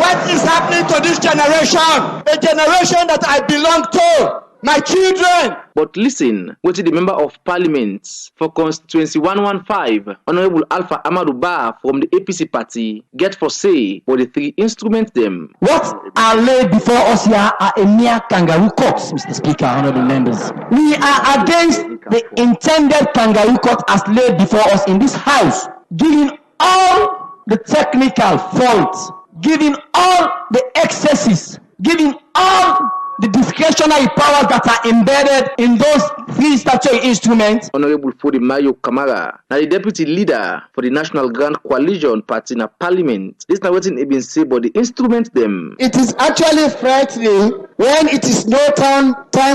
Speaker 18: What is happening to this generation? A generation that I belong to. My children!
Speaker 17: But listen, what the member of parliament for constituency 115, Honorable Alpha Amadou Ba from the APC party, get for say for the three instruments them.
Speaker 19: What are laid before us here are a mere kangaroo court, Mr. Speaker, honorable members. We are against the intended kangaroo court as laid before us in this house, giving all the technical faults, giving all the excesses, giving all the discretionary powers that are embedded in those three statutory instruments.
Speaker 17: Honorable Fodi Mayo Kamara, now the deputy leader for the National Grand Coalition party in a parliament. This is not what it been said, but the instruments them.
Speaker 20: It is actually frightening when it is no time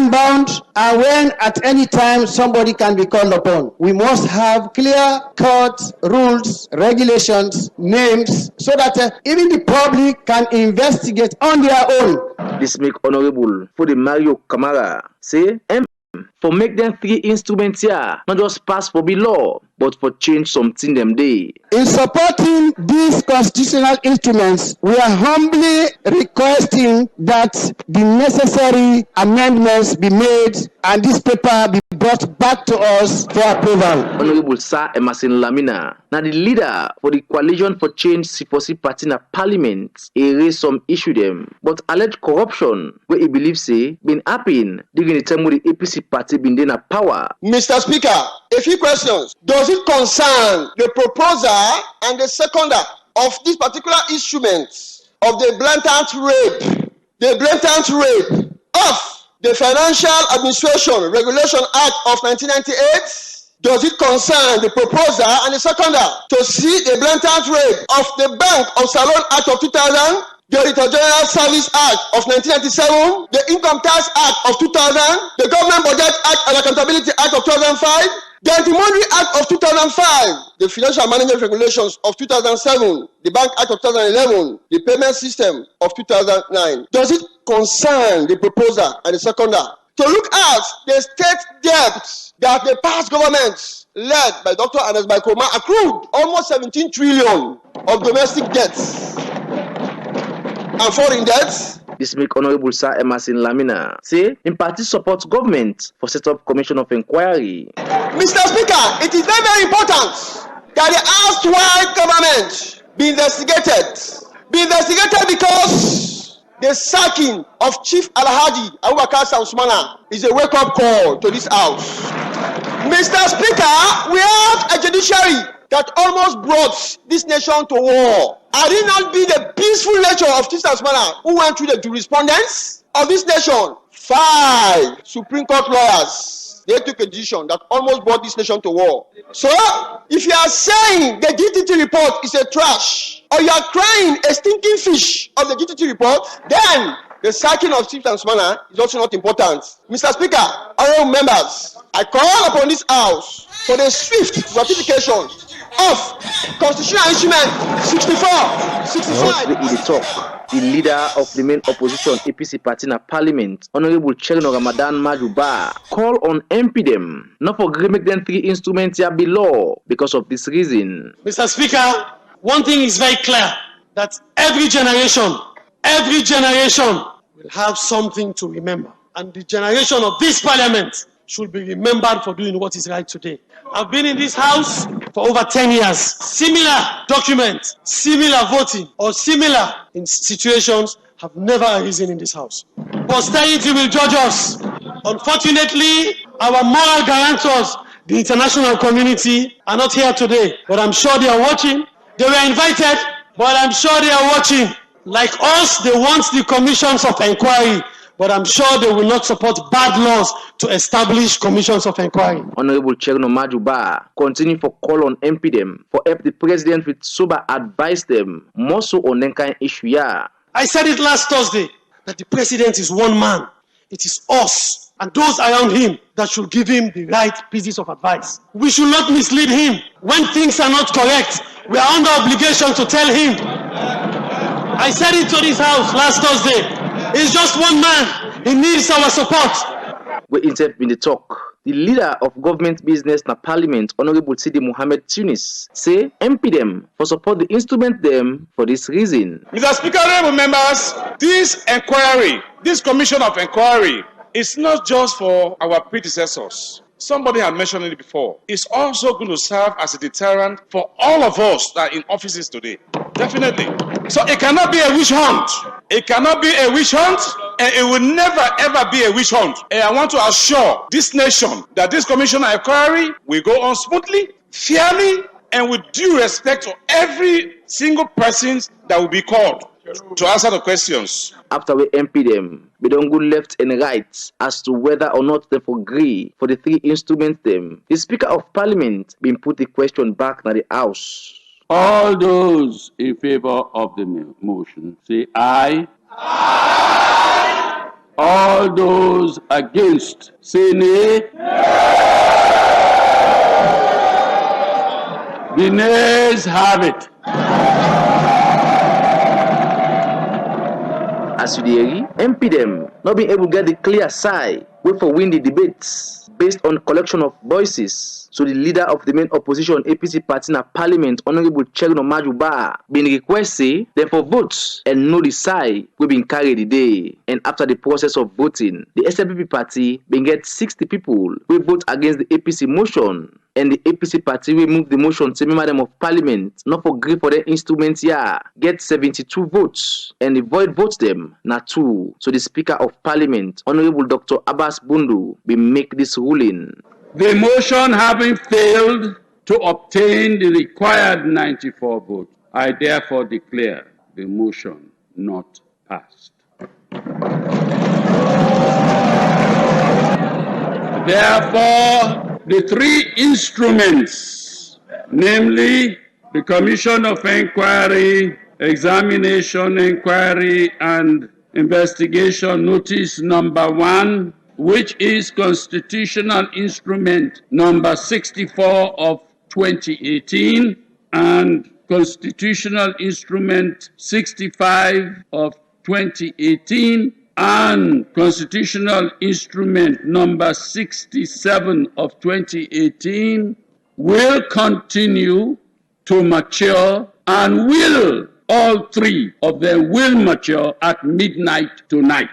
Speaker 20: bound and when at any time somebody can be called upon. We must have clear-cut rules, regulations, names, so that even the public can investigate on their own.
Speaker 17: This make Honorable for the Mario Kamara say for make them three instruments here, not just pass for be law, but for change something them day.
Speaker 20: In supporting these constitutional instruments, we are humbly requesting that the necessary amendments be made and this paper be brought back to us for approval.
Speaker 17: Honorable Sir Emerson Lamina, now the leader for the Coalition for Change C4C party in parliament, he raised some issue them, but alleged corruption where he believes say been happening during the time with the APC party been in power.
Speaker 20: Mr. Speaker, a few questions. Does it concern the proposer and the seconder of this particular instrument
Speaker 3: of the blatant rape of the Financial Administration Regulation Act of 1998? Does it concern the proposer and the seconder to see the blatant rape of the Bank of Salon Act of 2000, the Auditor General Service Act of 1997, the Income Tax Act of 2000, the Government Budget Act and Accountability Act of 2005, the Anti-Money Act of 2005, the Financial Management Regulations of 2007, the Bank Act of 2011, the Payment System of 2009? Does it concern the proposer and the seconder to look at the state debts that the past governments led by Dr. Ernest Bai Koroma accrued almost 17 trillion of domestic debts and foreign debts?
Speaker 17: This make Honorable Sir Emerson Lamina say in party supports government for set up commission of inquiry.
Speaker 3: Mr. Speaker, it is very, very important that the erstwhile government be investigated. Be investigated because the sacking of Chief Alhaji Abubakar Sam Sumana is a wake-up call to this house. Mr. Speaker, we have a judiciary that almost brought this nation to war. Had it not been the peaceful nature of Chief Sam Sumana who went through the jurisprudence of this nation, 5 Supreme Court lawyers, they took a decision that almost brought this nation to war. So, if you are saying the DTT report is a trash, or you are crying a stinking fish of the DTT report, then the sacking of Chief Sam Sumana is also not important. Mr. Speaker, honorable members, I call upon this House for the swift ratification of Constitutional Instrument 64, 65.
Speaker 17: The leader of the main opposition APC party in Parliament, Honorable Cherno Ramadan Majuba, call on MP them not for make them 3 instruments here below because of this reason.
Speaker 22: Mr. Speaker, one thing is very clear, that every generation will have something to remember. And the generation of this parliament should be remembered for doing what is right today. I've been in this house for over 10 years. Similar documents, similar voting, or similar in situations have never arisen in this house. Posterity will judge us. Unfortunately, our moral guarantors, the international community, are not here today. But I'm sure they are watching. They were invited, but I'm sure they are watching. Like us, they want the commissions of inquiry. But I'm sure they will not support bad laws to establish commissions of inquiry.
Speaker 17: Honorable Cherno Majuba continue for call on MP them for help the president with sober advise them more so on that kind issue. Yeah.
Speaker 22: I said it last Thursday that the president is one man. It is us and those around him that should give him the right pieces of advice. We should not mislead him. When things are not correct, we are under obligation to tell him. I said it to this house last Thursday. He's just one man. He needs our support.
Speaker 17: We insert in the talk. The leader of government business na parliament, Honorable Sidi Mohammed Tunis, say MP them for support the instrument them for this reason.
Speaker 23: Mr. Speaker, honorable members, this inquiry, this commission of inquiry is not just for our predecessors. Somebody had mentioned it before. It's also going to serve as a deterrent for all of us that are in offices today. Definitely. So it cannot be a witch hunt. It cannot be a witch hunt, and it will never ever be a witch hunt. And I want to assure this nation that this commission of inquiry will go on smoothly, fairly, and with due respect to every single person that will be called to answer the questions.
Speaker 17: After we MP them, we don't go left and right as to whether or not they agree for the 3 instruments them. The Speaker of Parliament been put the question back to the House.
Speaker 24: All those in favor of the motion say aye. Aye. All those against say nay. The nays have it.
Speaker 17: As you hear, MP them not being able to get the clear side, wait for win the debates based on collection of voices. So the leader of the main opposition APC party in Parliament, Honorable Cherno Majuba, been requested therefore votes and know the side we been carried the day. And after the process of voting, the SLPP party been get 60 people who vote against the APC motion. And the APC party will move the motion to member of Parliament not for agree for their instruments here, get 72 votes, and the void votes them na 2. So the Speaker of Parliament, Honorable Dr. Abbas Bundu, will make this ruling.
Speaker 24: The motion having failed to obtain the required 94 votes, I therefore declare the motion not passed. Therefore, the three instruments, namely the Commission of Inquiry, Examination Inquiry, and Investigation Notice number 1, which is Constitutional Instrument number 64 of 2018, and Constitutional Instrument 65 of 2018, and Constitutional Instrument number 67 of 2018 will continue to mature, and will, all three of them will mature at midnight tonight.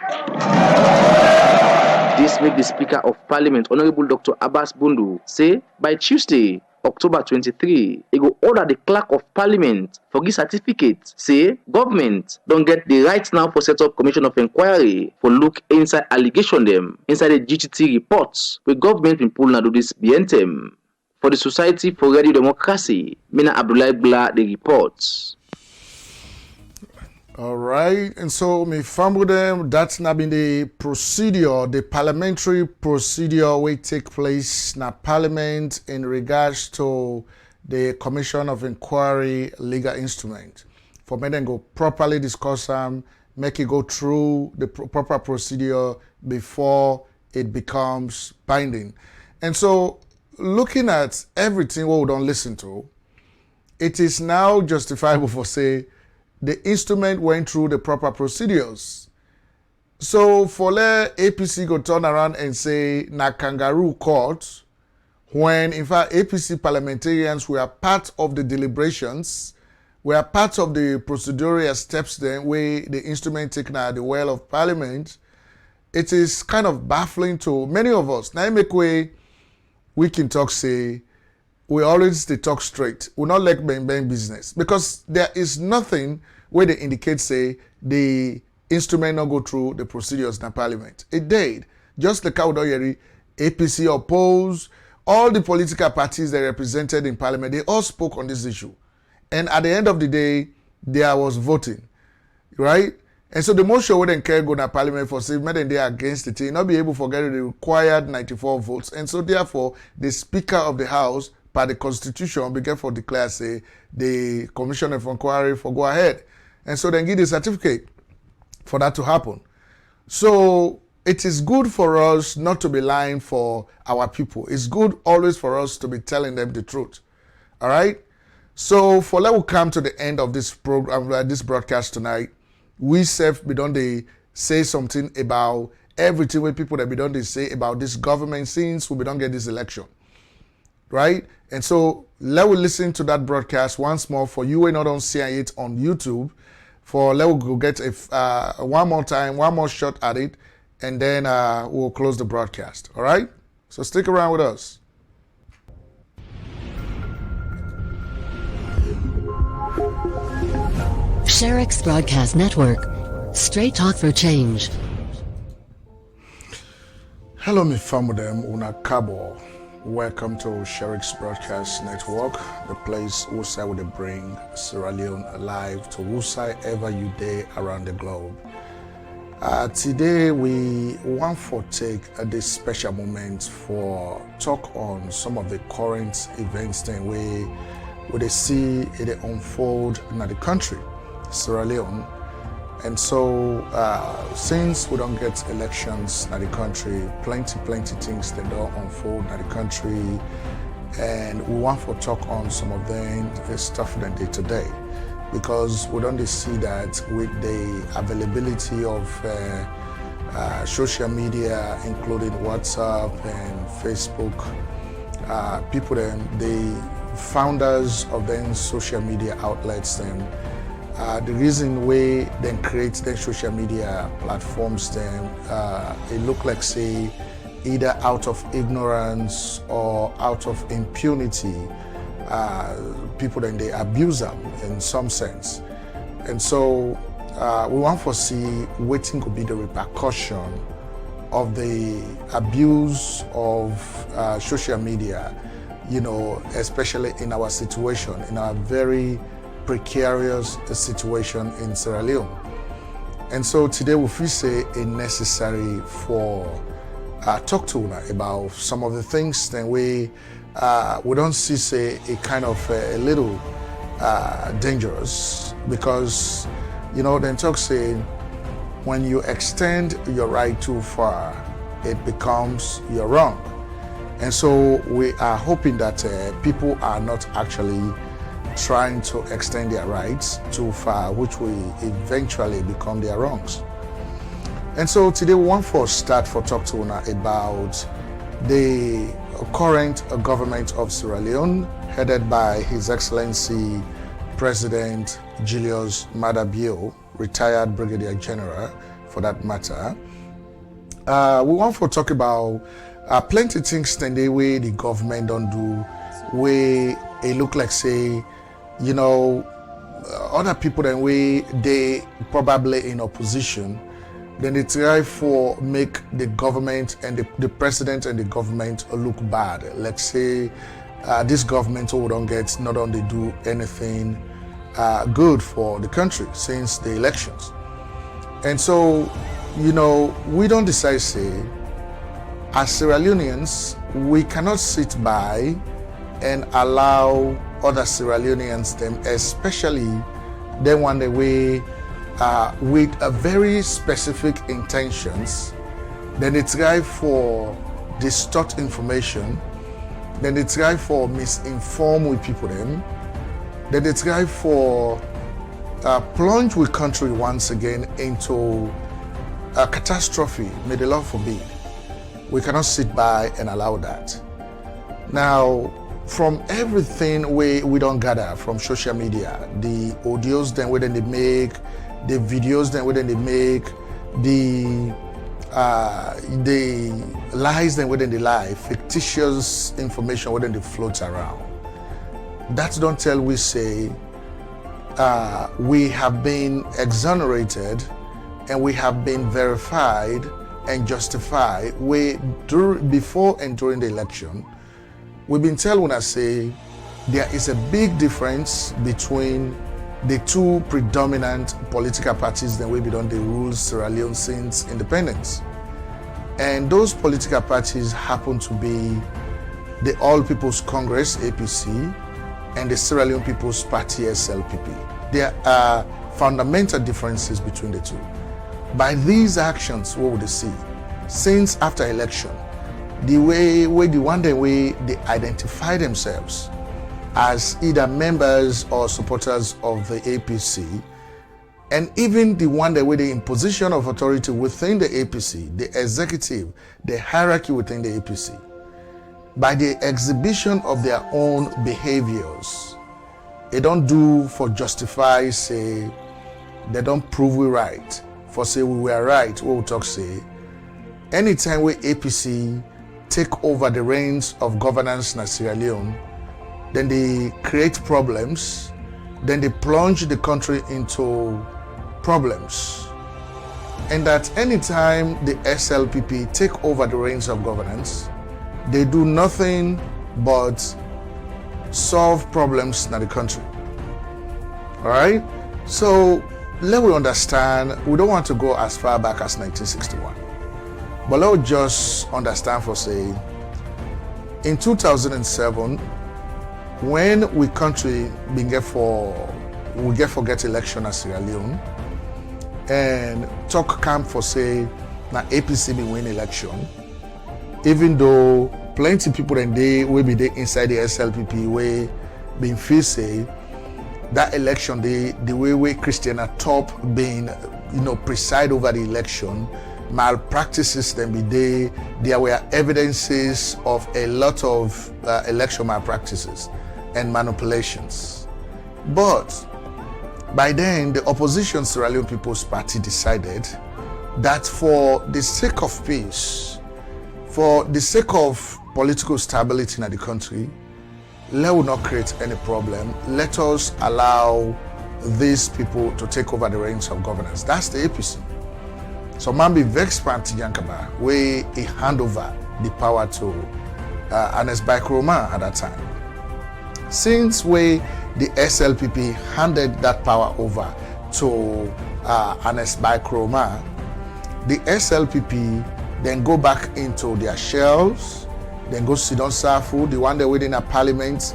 Speaker 17: This make the Speaker of Parliament, Honorable Dr. Abbas Bundu, say by Tuesday, October 23, he go order the Clerk of Parliament for give certificate, say government don't get the right now for set up Commission of Inquiry for look inside allegation them, inside the GTT reports, where government been pull now do this BNTM. For the Society for Radio Democracy, Mina Abdullah Bla the reports.
Speaker 1: All right, and so me fumble them. That's not been the procedure, the parliamentary procedure will take place na Parliament in regards to the Commission of Inquiry legal instrument. For me then go properly discuss them, make it go through the proper procedure before it becomes binding. And so, looking at everything what we don't listen to, it is now justifiable for say the instrument went through the proper procedures. So for let APC go turn around and say na kangaroo court, when in fact APC parliamentarians were part of the deliberations, were part of the procedural steps then where the instrument taken at the well of Parliament, it is kind of baffling to many of us. Now make way we can talk say we always they talk straight. We not like bang business because there is nothing where they indicate say the instrument not go through the procedures in Parliament. It did. Just like how APC opposed, all the political parties that represented in Parliament, they all spoke on this issue. And at the end of the day, there was voting, right? And so the motion wouldn't care go to Parliament for say then they are against it, not be able to get the required 94 votes. And so therefore, the Speaker of the House by the Constitution began for declare say the Commission of Inquiry for go ahead. And so then give the certificate for that to happen. So it is good for us not to be lying for our people. It's good always for us to be telling them the truth. All right? So for let we come to the end of this program, this broadcast tonight, we don't they say something about everything when people that we don't they say about this government since we don't get this election. Right? And so let we listen to that broadcast once more for you and not on seeing it on YouTube. For let we go get one more time, one more shot at it, and then we'll close the broadcast. All right? So stick around with us.
Speaker 4: Sherrick's Broadcast Network. Straight talk for change.
Speaker 1: Hello, me famudem una kabo. Welcome to Sherrick's Broadcast Network, the place who would bring Sierra Leone alive to whosoever you day around the globe. Today we want to take this special moment for talk on some of the current events that we see it unfold in the country, Sierra Leone. And so since we don't get elections in the country, plenty things that don't unfold in the country, and we want to talk on some of them, the stuff that they today, because we don't see that with the availability of social media, including WhatsApp and Facebook, people then, the founders of them social media outlets then, the reason we then create the social media platforms then, it look like say either out of ignorance or out of impunity, people then they abuse them in some sense. And so we want to see what could be the repercussion of the abuse of social media, you know, especially in our situation, in our very precarious situation in Sierra Leone. And so today we feel say it necessary for talk to una about some of the things that we don't see say a kind of a little dangerous, because then talk say when you extend your right too far, it becomes your wrong. And so we are hoping that people are not actually trying to extend their rights too far, which will eventually become their wrongs. And so today we want to start for talk to una about the current government of Sierra Leone, headed by His Excellency President Julius Maada Bio, retired Brigadier General for that matter. We want to talk about plenty things that the way the government don't do, where it look like say, other people than way they probably in opposition, then they try for make the government and the president and the government look bad. Like say this government who don't get not only do anything good for the country since the elections. And so, we don't decide say, as Sierra Leoneans, we cannot sit by and allow other Sierra Leoneans, them especially them one the way with a very specific intentions, then they try for distort information, then they try for misinform with people them, then they try for plunge with country once again into a catastrophe. May the Lord forbid. We cannot sit by and allow that. Now, from everything we don't gather from social media, the audios then where they make, the videos then where they make, the lies then where they lie, fictitious information where they float around. That don't tell we say we have been exonerated and we have been verified and justified before and during the election. We've been telling when I say there is a big difference between the two predominant political parties that we've done the rules Sierra Leone since independence. And those political parties happen to be the All People's Congress, APC, and the Sierra Leone People's Party, SLPP. There are fundamental differences between the two. By these actions, what would they see? Since after election, the way they identify themselves as either members or supporters of the APC, and even the one that way they in position of authority within the APC, the executive, the hierarchy within the APC, by the exhibition of their own behaviors, they don't do for justify, say, they don't prove we right, for say we were right, what we talk say, anytime we APC take over the reins of governance in Sierra Leone, then they create problems, then they plunge the country into problems. And that anytime the SLPP take over the reins of governance, they do nothing but solve problems in the country. All right? So let we understand, we don't want to go as far back as 1961. But let's just understand for say, in 2007, when we country get election as Sierra Leone, and talk camp for say, na APC be win election, even though plenty people and they will be there inside the SLPP way being feel say that election, the way Christiana Top being, preside over the election, malpractices then be there were evidences of a lot of election malpractices and manipulations. But by then, the opposition Sierra Leone People's Party decided that for the sake of peace, for the sake of political stability in the country, let us not create any problem. Let us allow these people to take over the reins of governance. That's the APC. So man be vexed party Yankaba, where he hand over the power to Ernest Bai Koroma at that time. Since the SLPP handed that power over to Ernest Bai Koroma, the SLPP then go back into their shells, then go sit on Safu, the one they waiting at parliament,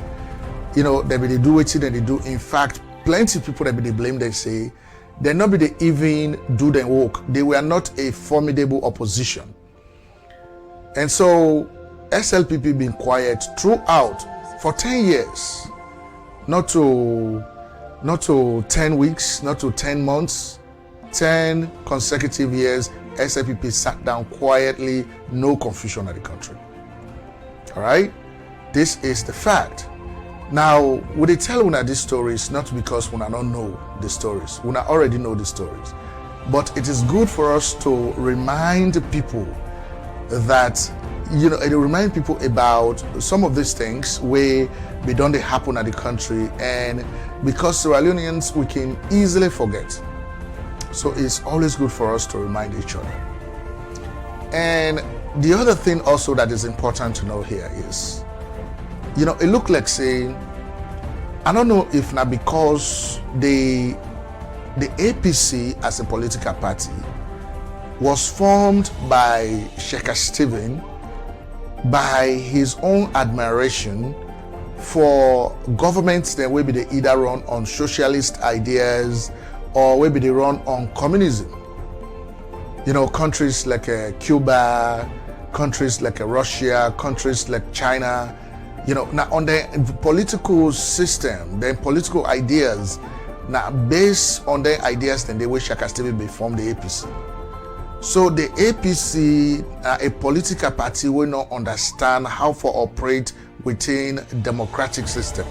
Speaker 1: they be do it, then they do. In fact, plenty of people that be they blame, they say, they not be they even do their work. They were not a formidable opposition. And so SLPP been quiet throughout for 10 years, not to 10 weeks, not to 10 months, 10 consecutive years. SLPP sat down quietly, no confusion at the country. All right, this is the fact. Now, we they tell una these stories not because una don't know the stories. Una already know the stories, but it is good for us to remind people that it remind people about some of these things where they don't happen at the country, and because Sierra Leoneans we can easily forget. So it's always good for us to remind each other. And the other thing also that is important to know here is, it look like saying, I don't know if now because the APC as a political party was formed by Sheikh Stephen by his own admiration for governments that will be they either run on socialist ideas or maybe they run on communism. Countries like Cuba, countries like Russia, countries like China, now on the political system, the political ideas, now based on their ideas, then they wish Shaka be form the APC. So the APC, a political party, will not understand how to operate within a democratic system.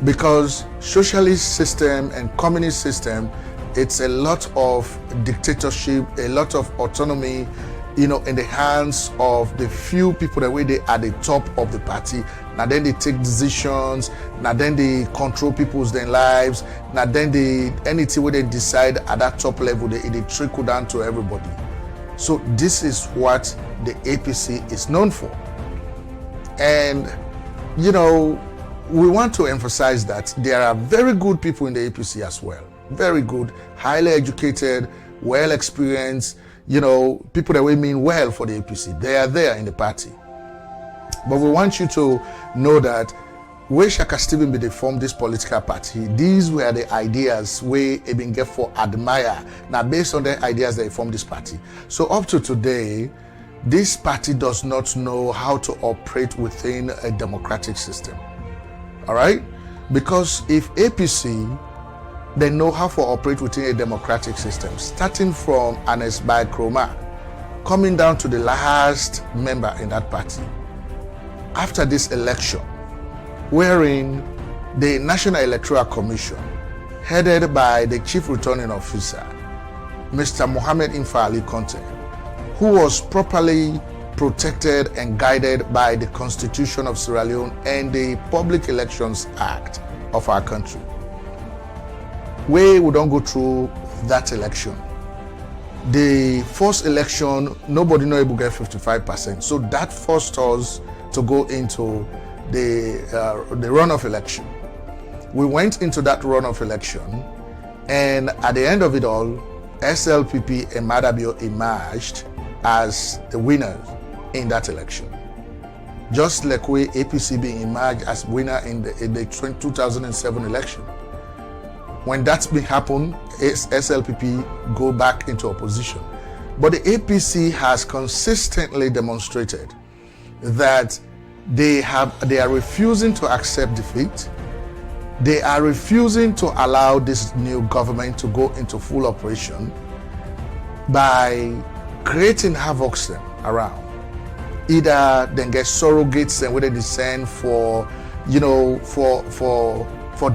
Speaker 1: Because socialist system and communist system, it's a lot of dictatorship, a lot of autonomy, in the hands of the few people that way they at the top of the party. Now then they take decisions, now then they control people's their lives, now then anything where they decide at that top level, they trickle down to everybody. So this is what the APC is known for. And, we want to emphasize that there are very good people in the APC as well. Very good, highly educated, well experienced, people that we mean well for the APC. They are there in the party. But we want you to know that where Shaka Stephen be they form this political party, these were the ideas where they been get for admire. Now based on the ideas they form this party. So up to today, this party does not know how to operate within a democratic system. All right? Because if APC, they know how to operate within a democratic system, starting from Ernest Bai Koroma, coming down to the last member in that party. After this election, wherein the National Electoral Commission, headed by the Chief Returning Officer, Mr. Mohammed Infali Conte, who was properly protected and guided by the Constitution of Sierra Leone and the Public Elections Act of our country. We don't go through that election. The first election, nobody know able to get 55%. So that forced us to go into the runoff election. We went into that runoff election, and at the end of it all, SLPP and Madabio emerged as the winners in that election. Just like we APC being emerged as winner in the 2007 election. When that's been happened, SLPP go back into opposition. But the APC has consistently demonstrated that they are refusing to accept defeat. They are refusing to allow this new government to go into full operation by creating havoc around. Either then get surrogates and whether they send for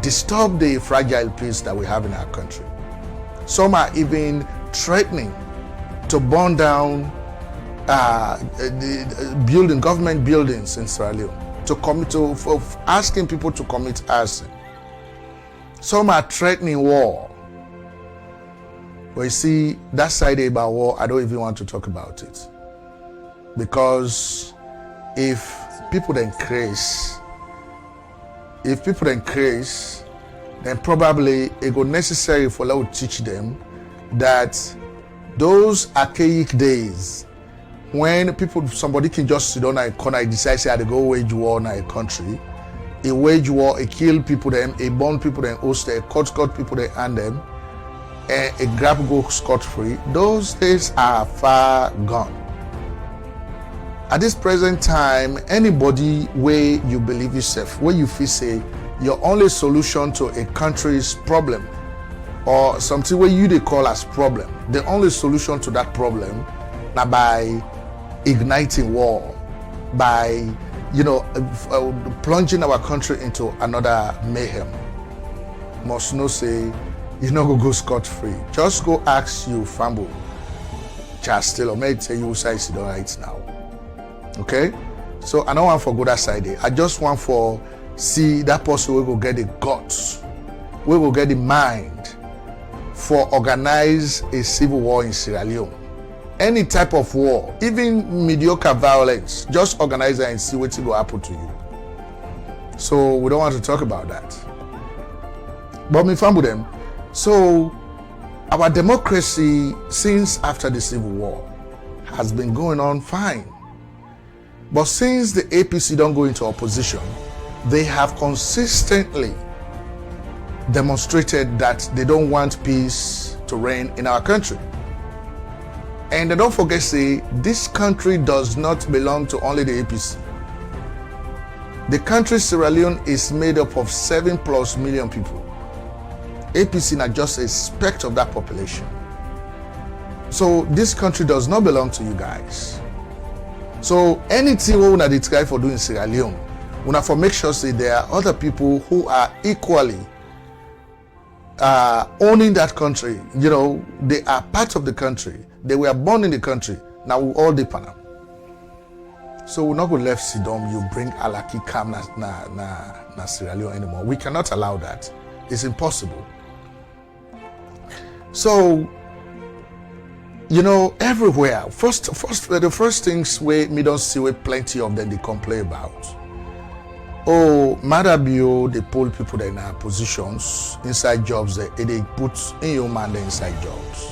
Speaker 1: disturb the fragile peace that we have in our country. Some are even threatening to burn down government buildings in Sierra Leone, for asking people to commit arson. Some are threatening war. But you see, that side about war, I don't even want to talk about it. Because if people then craze, then probably it go necessary for us to teach them that those archaic days when somebody can just sit down in a corner and decide say they go wage war in a country, a wage war, a kill people them, a burn people them, host them, cut people them and them, and a grab go scot-free, those days are far gone. At this present time, anybody where you believe yourself, where you feel say your only solution to a country's problem or something where you they call as problem, the only solution to that problem now by igniting war, by plunging our country into another mayhem. Must no say you not go scot-free. Just go ask you Fambo Chastel or may tell you say sit down right now. Okay? So I don't want for go that side there. I just want for see that person will go get the guts, we will get the mind for organize a civil war in Sierra Leone. Any type of war, even mediocre violence, just organize it and see what will happen to you. So we don't want to talk about that. But me family them. So our democracy since after the Civil War has been going on fine. But since the APC don't go into opposition, they have consistently demonstrated that they don't want peace to reign in our country. And they don't forget say this country does not belong to only the APC. The country Sierra Leone is made up of 7+ million people. APC not just a speck of that population. So this country does not belong to you guys. So anything we want to try for doing Sierra Leone, we have to make sure say there are other people who are equally owning that country. You know, they are part of the country. They were born in the country. Now we all depend on them. So we're not going to left Sidom, you bring Alaki Kam na Sierra Leone anymore. We cannot allow that. It's impossible. So, you know, everywhere. The first things we don't see where plenty of them they complain about. Oh, Madabio, they pull people in their positions, inside jobs, they put in your man inside jobs.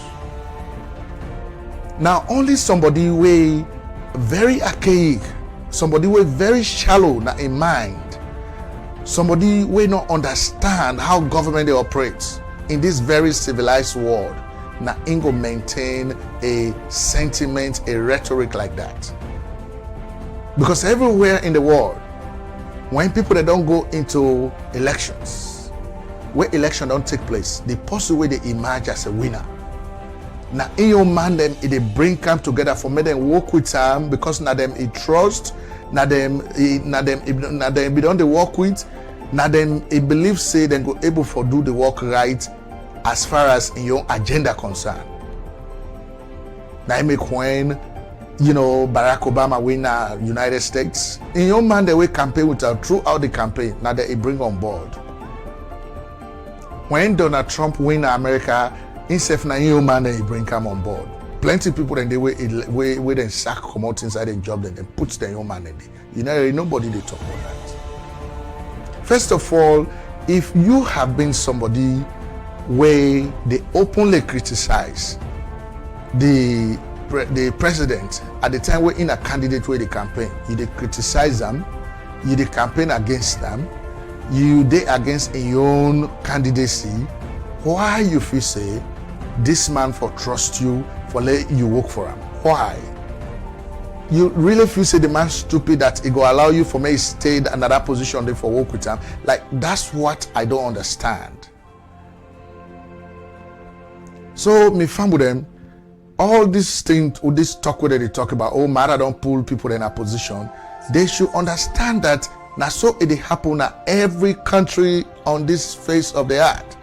Speaker 1: Now, only somebody way very archaic, somebody way very shallow in mind, somebody way not understand how government they operate in this very civilized world, now Ingo maintain a sentiment, a rhetoric like that. Because everywhere in the world, when people that don't go into elections, where election don't take place, the person where they emerge as a winner. Now in your man them they bring camp together for me them work with them because now them it trust, now them be done the work with, now them it believe say then go able for do the work right as far as in your agenda concern. Now I make when you know Barack Obama win United States, in your man they will campaign with her throughout the campaign. Now they bring on board. When Donald Trump win America, instead na your man they bring come on board. Plenty people then they way then sack come out inside the job then they put the your man in there. You know nobody they talk about that. First of all, if you have been somebody where they openly criticize the president at the time we're in a candidate where they campaign, you they criticize them, you they campaign against them, you they against your own candidacy, why you feel say this man for trust you for let you work for him? Why? You really feel say the man stupid that it go allow you for me stay in another position there for work with him? Like that's what I don't understand. So me fam with them, all these things, with this talk where they talk about, oh, matter don't pull people in a position, they should understand that now so it happen at every country on this face of the earth.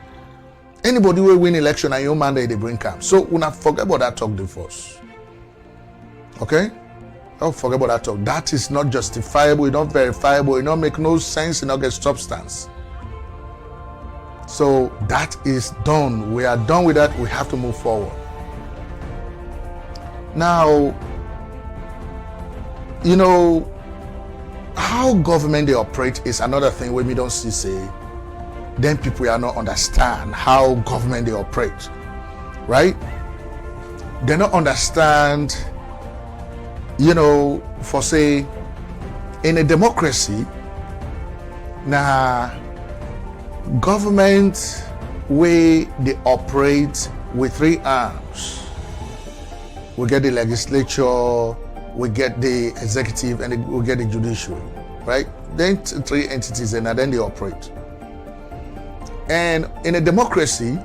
Speaker 1: Anybody will win election and your mandate they bring camp. So we not forget about that talk the first. Okay? Don't forget about that talk. That is not justifiable, it's not verifiable, it not make no sense, it not get substance. So that is done. We are done with that. We have to move forward. Now, you know, how government they operate is another thing where we don't see say then people are not understand how government they operate, right? They not understand, for say, in a democracy, now government way they operate with three arms. We get the legislature, we get the executive, and we get the judiciary, right? Then three entities, and then they operate. And in a democracy,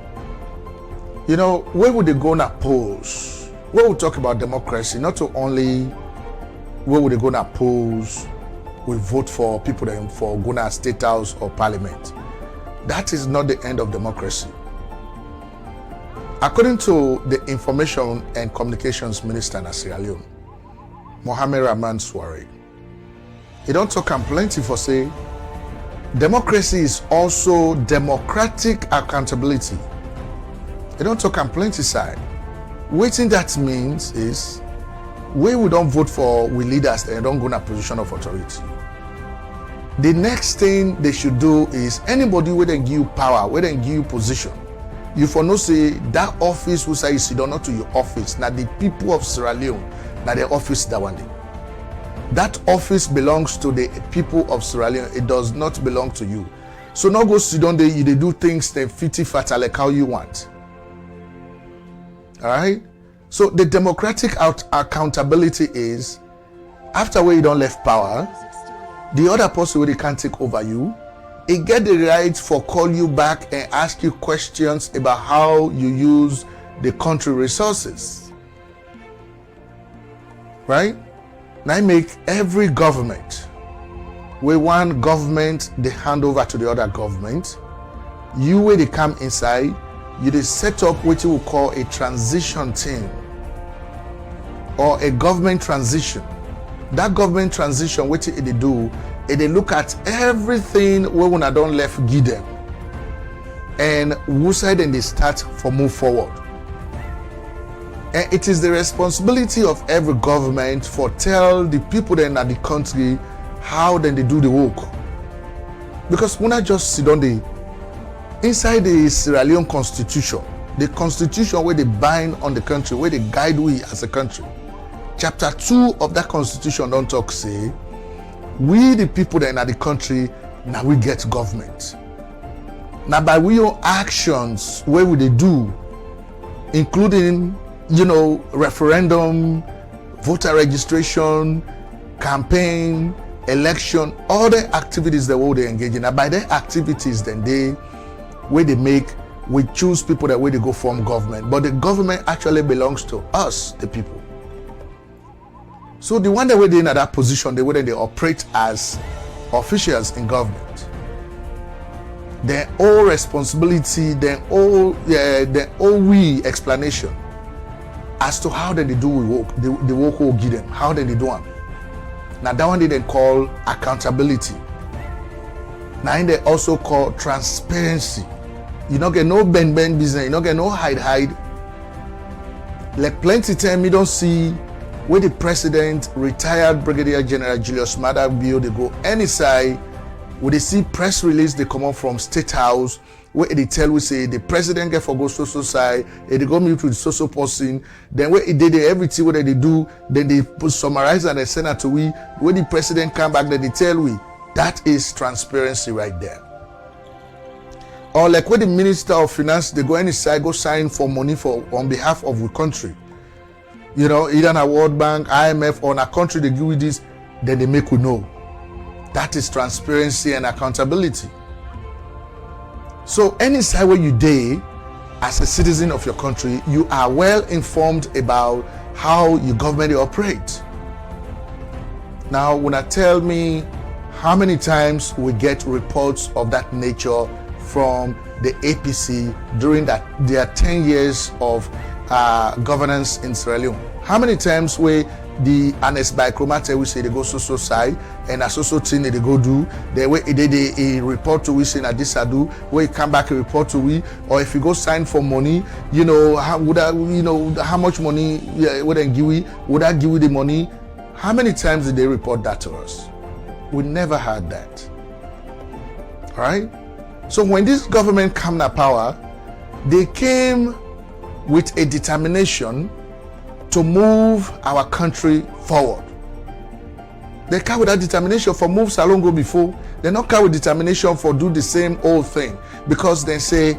Speaker 1: where would they go and polls? When we talk about democracy, not only where would they go and polls, we vote for people that for Guna State House or Parliament. That is not the end of democracy. According to the Information and Communications Minister in Sierra Leone, Mohamed Rahman Suare, he don't talk and plenty for say, democracy is also democratic accountability. He don't talk and plenty side. What that means is, we don't vote for we leaders and don't go in a position of authority. The next thing they should do is anybody where they give you power, where they give you position, you for no say that office will say you sit down not to your office. Now the people of Sierra Leone, now their office that one day. That office belongs to the people of Sierra Leone. It does not belong to you. So now go sit down there, you they do things then fitty fatal like how you want. All right. So the democratic accountability is after where you don't left power, the other person where they can't take over you, it get the right for call you back and ask you questions about how you use the country resources. Right? Now I make every government, where one government they hand over to the other government, you where they come inside, you they set up what you will call a transition team or a government transition. That government transition, what they do, they look at everything where when I don't left give them, and who side then they start for move forward. And it is the responsibility of every government for tell the people then at the country how then they do the work. Because when I just sit on the inside the Sierra Leone constitution, the constitution where they bind on the country, where they guide we as a country. Chapter 2 of that constitution don't talk say, we the people that are the country, now we get government. Now by we own actions, where would they do, including, referendum, voter registration, campaign, election, all the activities that they engage in. Now by their activities, then where they make, we choose people that way they go form government. But the government actually belongs to us, the people. So the one that we're in at that position, the way that they operate as officials in government, their all responsibility, their all we explanation as to how then they do work, the work will give them, how then they do them. Now that one they then call accountability. Now they also call transparency. You don't get no bend business, you don't get no hide. Like plenty time you don't see where the president, retired Brigadier General Julius Maada Bio, they go any side, where they see press release, they come up from State House, where they tell we say the president get for go so side, they go meet with so person, then where they did everything what they do, then they summarize and they send it to we, when the president come back, then they tell we, that is transparency right there. Or like when the Minister of Finance, they go any side, go sign for money on behalf of the country. Either a World Bank, IMF, or a country they give you this, then they make you know. That is transparency and accountability. So any side where you day, as a citizen of your country, you are well informed about how your government operate. Now, when I tell me how many times we get reports of that nature from the APC during their 10 years of governance in Sierra Leone. How many times where the Ernest Bai Koroma we say they go so side and a so thing they go do, they report to we say na this I do, where you come back and report to we, or if you go sign for money, how much money would I give we, would I give you the money? How many times did they report that to us? We never had that. All right? So when this government came to power, they came with a determination to move our country forward. They come with that determination for move Salongo before. They not come with determination for do the same old thing, because they say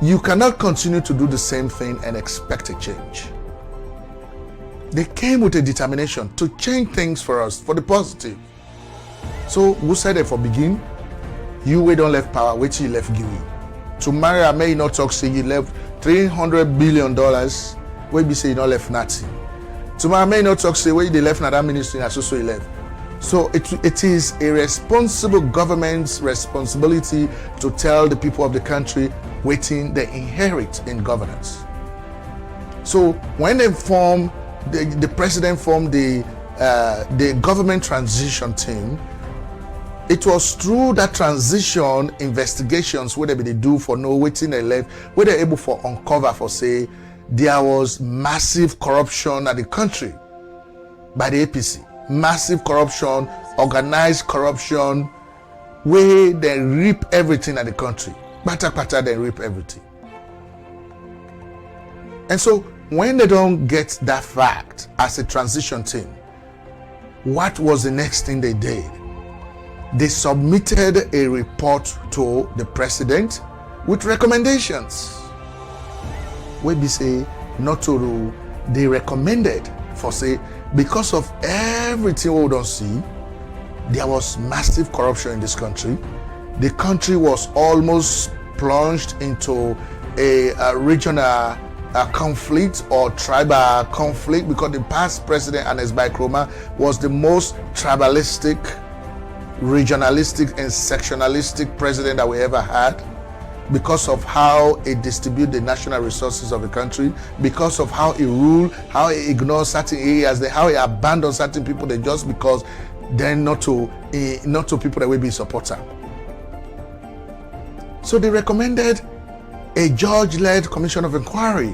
Speaker 1: you cannot continue to do the same thing and expect a change. They came with a determination to change things for us, for the positive. So who said it for begin? You we don't left power, wait till you left Giwi. To marry I may not talk say you left $300 billion, where be say you not left nothing. To I may not talk say where they left another ministry and so you left. So it is a responsible government's responsibility to tell the people of the country waiting they inherit in governance. So when they form, the president formed the government transition team, it was through that transition investigations where they do for no waiting they left, where they're able for uncover for say there was massive corruption at the country by the APC. Massive corruption, organized corruption, where they reap everything at the country. Pata, they reap everything. And so when they don't get that fact as a transition team, what was the next thing they did? They submitted a report to the president with recommendations. Where we say not to do, they recommended for say, because of everything we don't see, there was massive corruption in this country. The country was almost plunged into a regional conflict or tribal conflict, because the past president Ernest Bai Koroma was the most tribalistic, regionalistic and sectionalistic president that we ever had, because of how he distributed the national resources of the country, because of how he ruled, how he ignored certain areas, how he abandoned certain people just because they're not to people that will be supporter. So they recommended a judge-led commission of inquiry.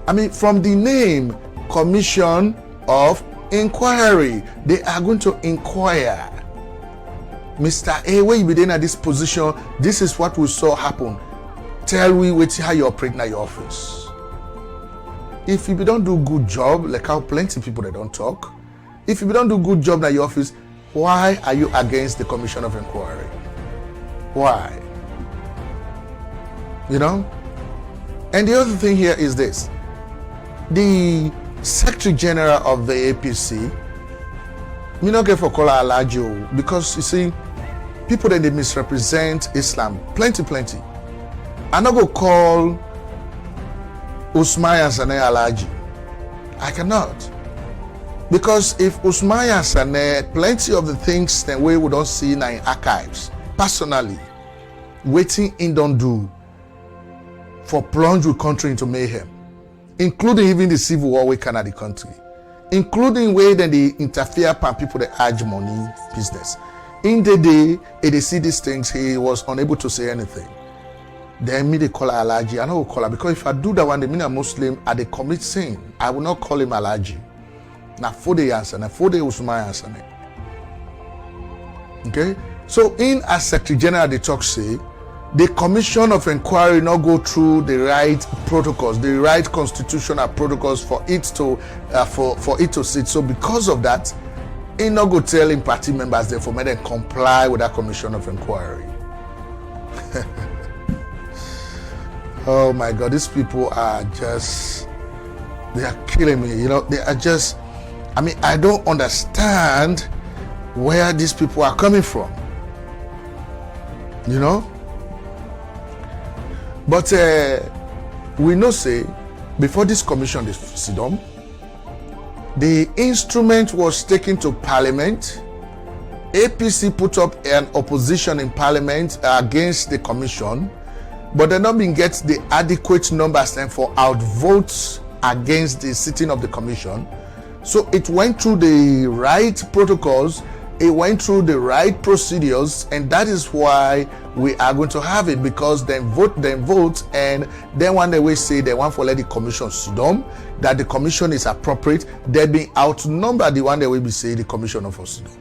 Speaker 1: I mean, from the name Commission of Inquiry, they are going to inquire. Mr. A, where you be in at this position, this is what we saw happen. Tell we how you operate in your office. If you don't do good job, like how plenty of people that don't talk, if you don't do good job in your office, why are you against the Commission of Inquiry? Why? You know? And the other thing here is this. The Secretary General of the APC, me not get for call Alajo, because you see, people that they misrepresent Islam, plenty. I'm not going to call Usmaya Sane Alaji. I cannot. Because if Usmaya Sane, plenty of the things that we don't see in our archives, personally, waiting in don't do for plunge with country into mayhem, including even the civil war we can at the country, including where then they interfere upon people that urge money business. In the day, they see these things, he was unable to say anything. Then me they call Alaji. I don't call her, because if I do that one, they mean a Muslim, and they commit sin. I will not call him Alaji. Now for the answer, now for the Usman answer. Okay? So in as Secretary General the talk say, the Commission of Inquiry not go through the right protocols, the right constitutional protocols for it to sit. So because of that, he not go telling party members therefore may they comply with that Commission of Inquiry. Oh my God, these people are just, they are killing me. You know, they are just, I mean, I don't understand where these people are coming from. You know? But we know say, before this commission is sit down, the instrument was taken to Parliament. APC put up an opposition in Parliament against the commission, but they not been get the adequate numbers and for outvotes against the sitting of the commission. So it went through the right protocols, it went through the right procedures, and that is why we are going to have it, because then vote, and then when they will say they want for let the commission sit down, that the commission is appropriate, they be outnumbered the one they will be saying the commission of sit down.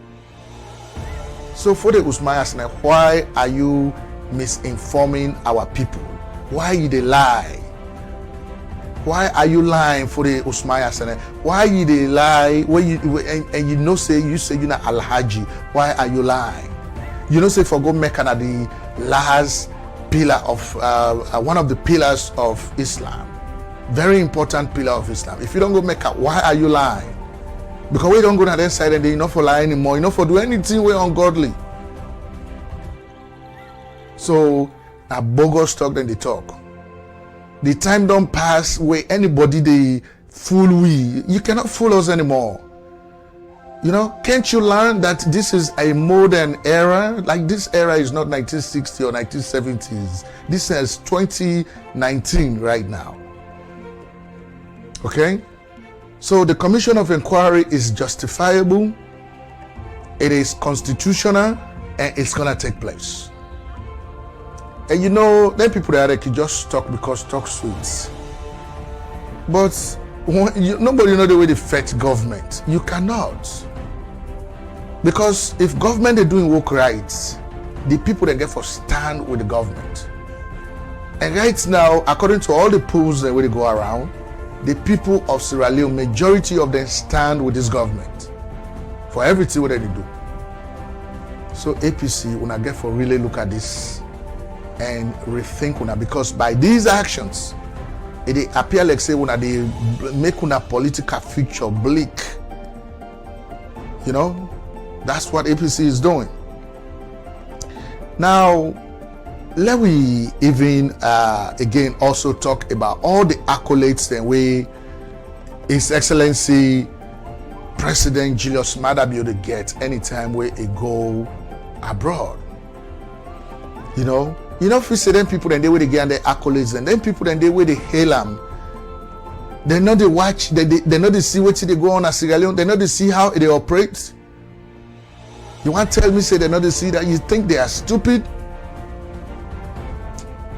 Speaker 1: So for the Usman Hassan, why are you misinforming our people? Why you they lie? Why are you lying for the Usmaya Senate? Why you they lie when you and you know say you not Alhaji? Why are you lying? You know say for go Mecca the last pillar of one of the pillars of Islam. Very important pillar of Islam. If you don't go Mecca, why are you lying? Because we don't go to that side and they not for lie anymore. You not for do anything way ungodly. So a bogus talk then they talk. The time don't pass where anybody they fool we. You cannot fool us anymore. You know, can't you learn that this is a modern era? Like this era is not 1960 or 1970s. This is 2019 right now. Okay? So the Commission of Inquiry is justifiable. It is constitutional and it's gonna take place. And you know, then people that can just talk because talk sweets. But nobody know the way they affect government. You cannot. Because if government are doing work right, the people that get for stand with the government. And right now, according to all the polls that they go around, the people of Sierra Leone, majority of them stand with this government for everything what they do. So APC, when I get for really look at this and rethink una, because by these actions it appear like say una they make una political future bleak. You know, that's what APC is doing. Now let we even again also talk about all the accolades that we His Excellency President Julius Maada Bio to get anytime we go abroad. You know, if we say them people and they way they get their accolades, and then people and they way they hail them. They know they watch, they know they see what they go on at Sierra Leone, they know they see how they operate. You want to tell me say they know they see that? You think they are stupid?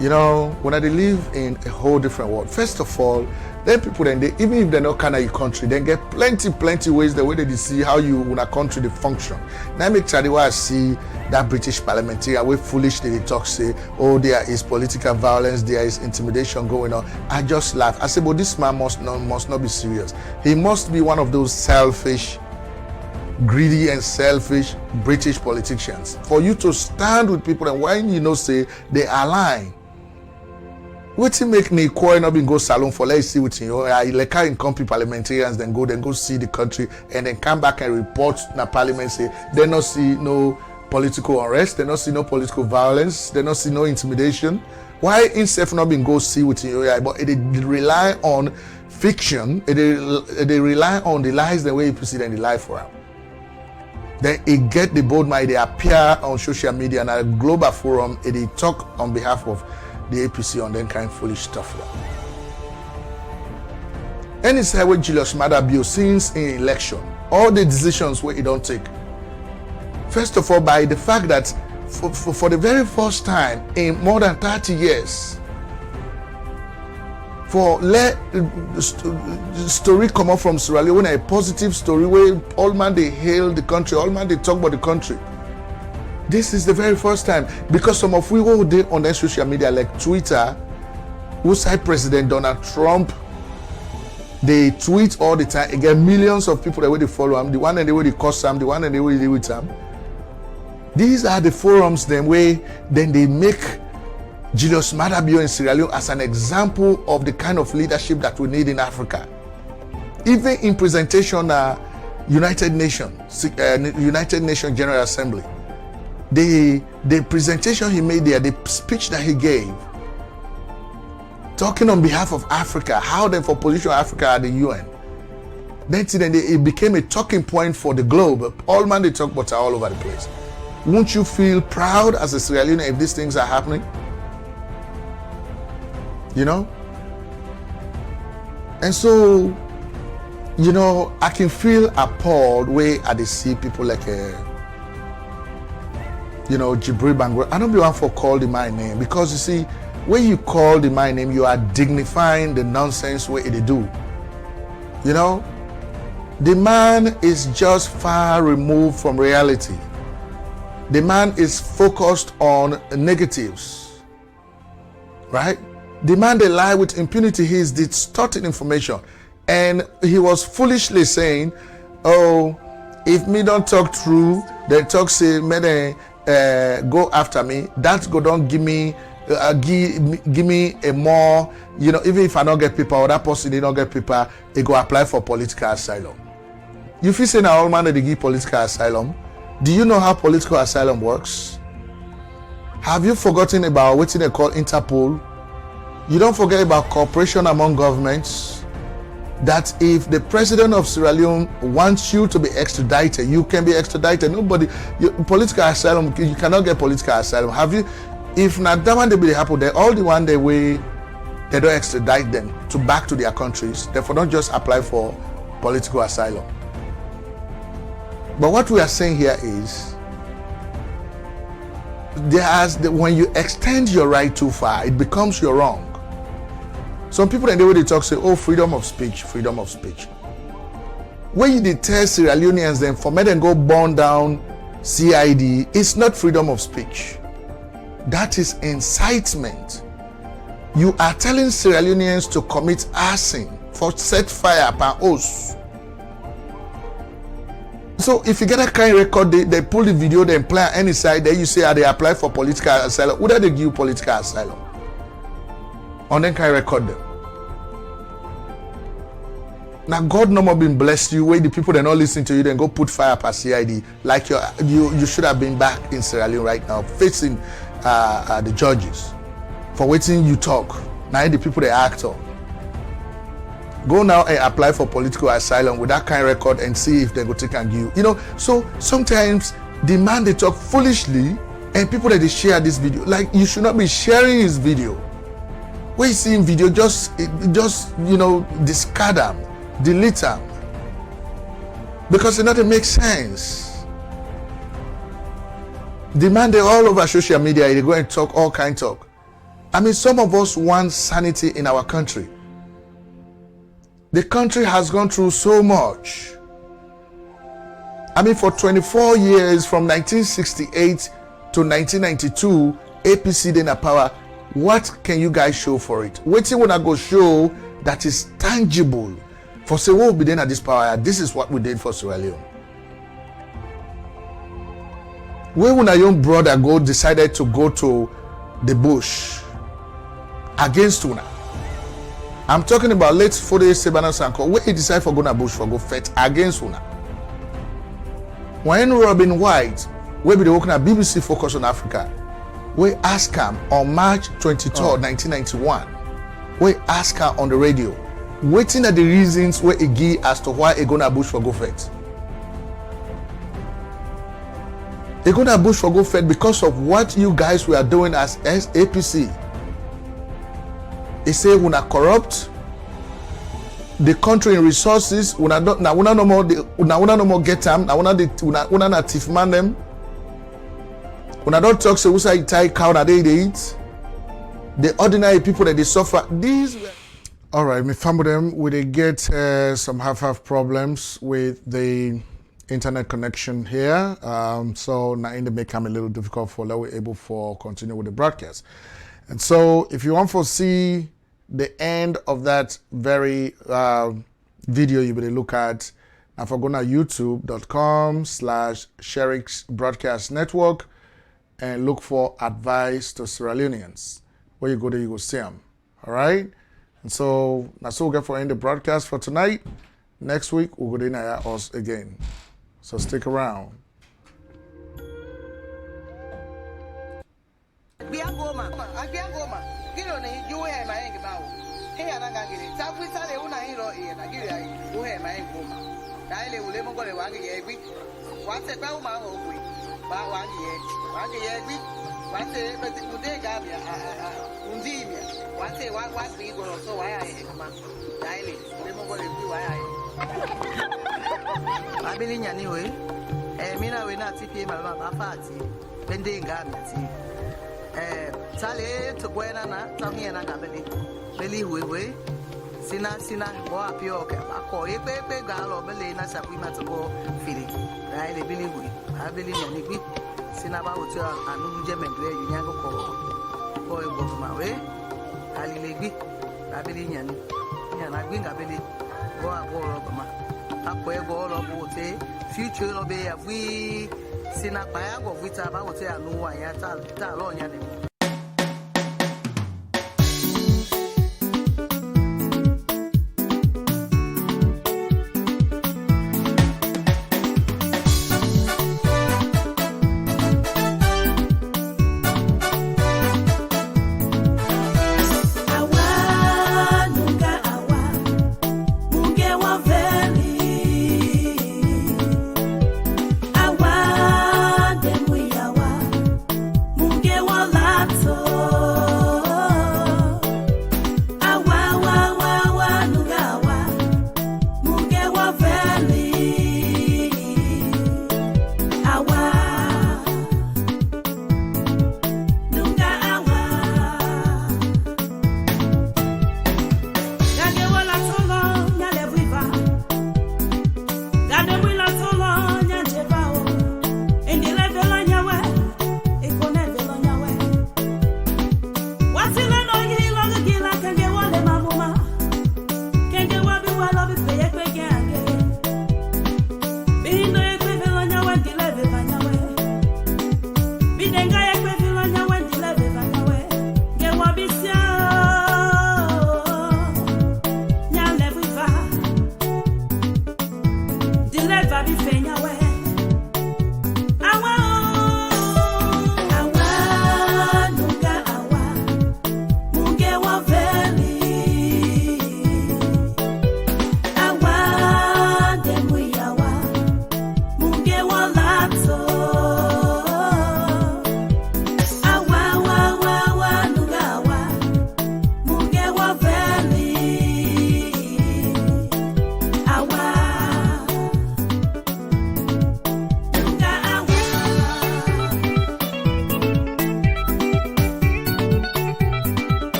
Speaker 1: You know, when they live in a whole different world. First of all, then people then they, even if they're not kind of your country, they get plenty ways the way they see how you in a country they function. Now make sure they see that British parliamentarian way foolish they talk say, oh, there is political violence, there is intimidation going on. I just laugh. I say, but this man must not be serious. He must be one of those selfish, greedy and selfish British politicians. For you to stand with people and when you know say they are lying. What to make me call not been go salon for let's see what you like in company parliamentarians then go see the country and then come back and report na parliament say they not see no political unrest, they not see no political violence, they not see no intimidation. Why instead not been go see what you but it rely on fiction, they rely on the lies the way you see them the lie for them. Then it get the bold mind, they appear on social media and at a global forum, they talk on behalf of the APC on them kind of foolish stuff. And it's how Julius Maada Bio since in election, all the decisions where he don't take. First of all, by the fact that for the very first time in more than 30 years, for let story come up from Sierra Leone, a positive story where all man they hail the country, all man they talk about the country. This is the very first time because some of we who did on their social media like Twitter, who side President Donald Trump, they tweet all the time. Again, millions of people that way they follow him, the one and the way they curse him, the one and the way they with him. These are the forums then where then they make Julius Maada Bio in Sierra Leone as an example of the kind of leadership that we need in Africa. Even in presentation United Nations General Assembly. The presentation he made there, the speech that he gave, talking on behalf of Africa, how then for position of Africa at the UN. Then it became a talking point for the globe. All man they talk about are all over the place. Won't you feel proud as a Sierra Leone if these things are happening? You know? And so, you know, I can feel appalled where I see people like Jibril Bangor. I don't be one for call the my name because you see, when you call the my name, you are dignifying the nonsense way they do. You know, the man is just far removed from reality. The man is focused on negatives, right? The man, they lie with impunity. He is distorting information. And he was foolishly saying, oh, if me don't talk true, they talk say, me go after me. That go don't give me a more, even if I don't get people or that person they don't get people, they go apply for political asylum. You feel saying all man they give political asylum? Do you know how political asylum works? Have you forgotten about what they call Interpol? You don't forget about cooperation among governments. That if the president of Sierra Leone wants you to be extradited, you can be extradited. Political asylum, you cannot get political asylum. Have you? If not that one they be happen, they all the one they way they don't extradite them back to their countries. Therefore, don't just apply for political asylum. But what we are saying here is, when you extend your right too far, it becomes your wrong. Some people in the way they talk say, oh, freedom of speech, freedom of speech. When you tell Sierra Leoneans then for me then go burn down CID, it's not freedom of speech. That is incitement. You are telling Sierra Leoneans to commit arson, for set fire upon us. So if you get a kind record, they pull the video, they play on any side, then you say, they apply for political asylum. Would they give you political asylum? And then can record them. Now God no more been blessed you, where the people that not listen to you, then go put fire per CID, like you should have been back in Sierra Leone right now, facing the judges for waiting you talk. Now the people they act on. Go now and apply for political asylum with that kind of record and see if they go take and give. So sometimes the man they talk foolishly, and people that they share this video, like you should not be sharing his video. When you see him video, just discard them, delete them, because it doesn't make sense. The man they all over social media, they go and talk all kind of talk. I mean, some of us want sanity in our country. The country has gone through so much. I mean, for 24 years, from 1968 to 1992, APC then a power. What can you guys show for it? Waiting when I go show that is tangible. For say, we'll be then at this power. This is what we did for Sierra Leone. When a young brother decided to go to the bush against Una. I'm talking about late 48 Sebana Sanko, where he decided for going to bush for go fight against Una. When Robin White, where be the working at BBC Focus on Africa, we asked him on March 23rd, 1991. We asked her on the radio, waiting at the reasons where he give as to why he gonna bush for go fight. He gonna bush for go fight because of what you guys were doing as APC. He say we are corrupt the country in resources. We not no more get them. We not thief man them. We don't talk so we say tie cow that they eat. The ordinary people that they suffer. These. All right, me family them. We they get some half problems with the internet connection here. So now it may become a little difficult for we're able to continue with the broadcast. And so if you want to see the end of that very video, you better look at, if I go to youtube.com/Sherrick's Broadcast Network and look for Advice to Sierra Leoneans. Where you go there, you go see them. All right? And so that's all we get for end the broadcast for tonight. Next week, we'll go there us again. So stick around.
Speaker 2: Mina we na TPA mama bafati bende ngami ti tale to kwena na tamie na ngabeli beli wewe sina bo apio ke akọ epepe ga lo bele na sabu ma to go fili dai le beli we abeli na ni bi Sinaba Hotel and Nugement where you yango ko ebo ma we alilegbi abili nyani nyana gbi ngabili go abo ma akọ ego lo bo te future lo be ya fi sinapa ya go vita ba hotel anu wa ya ta lo nya ne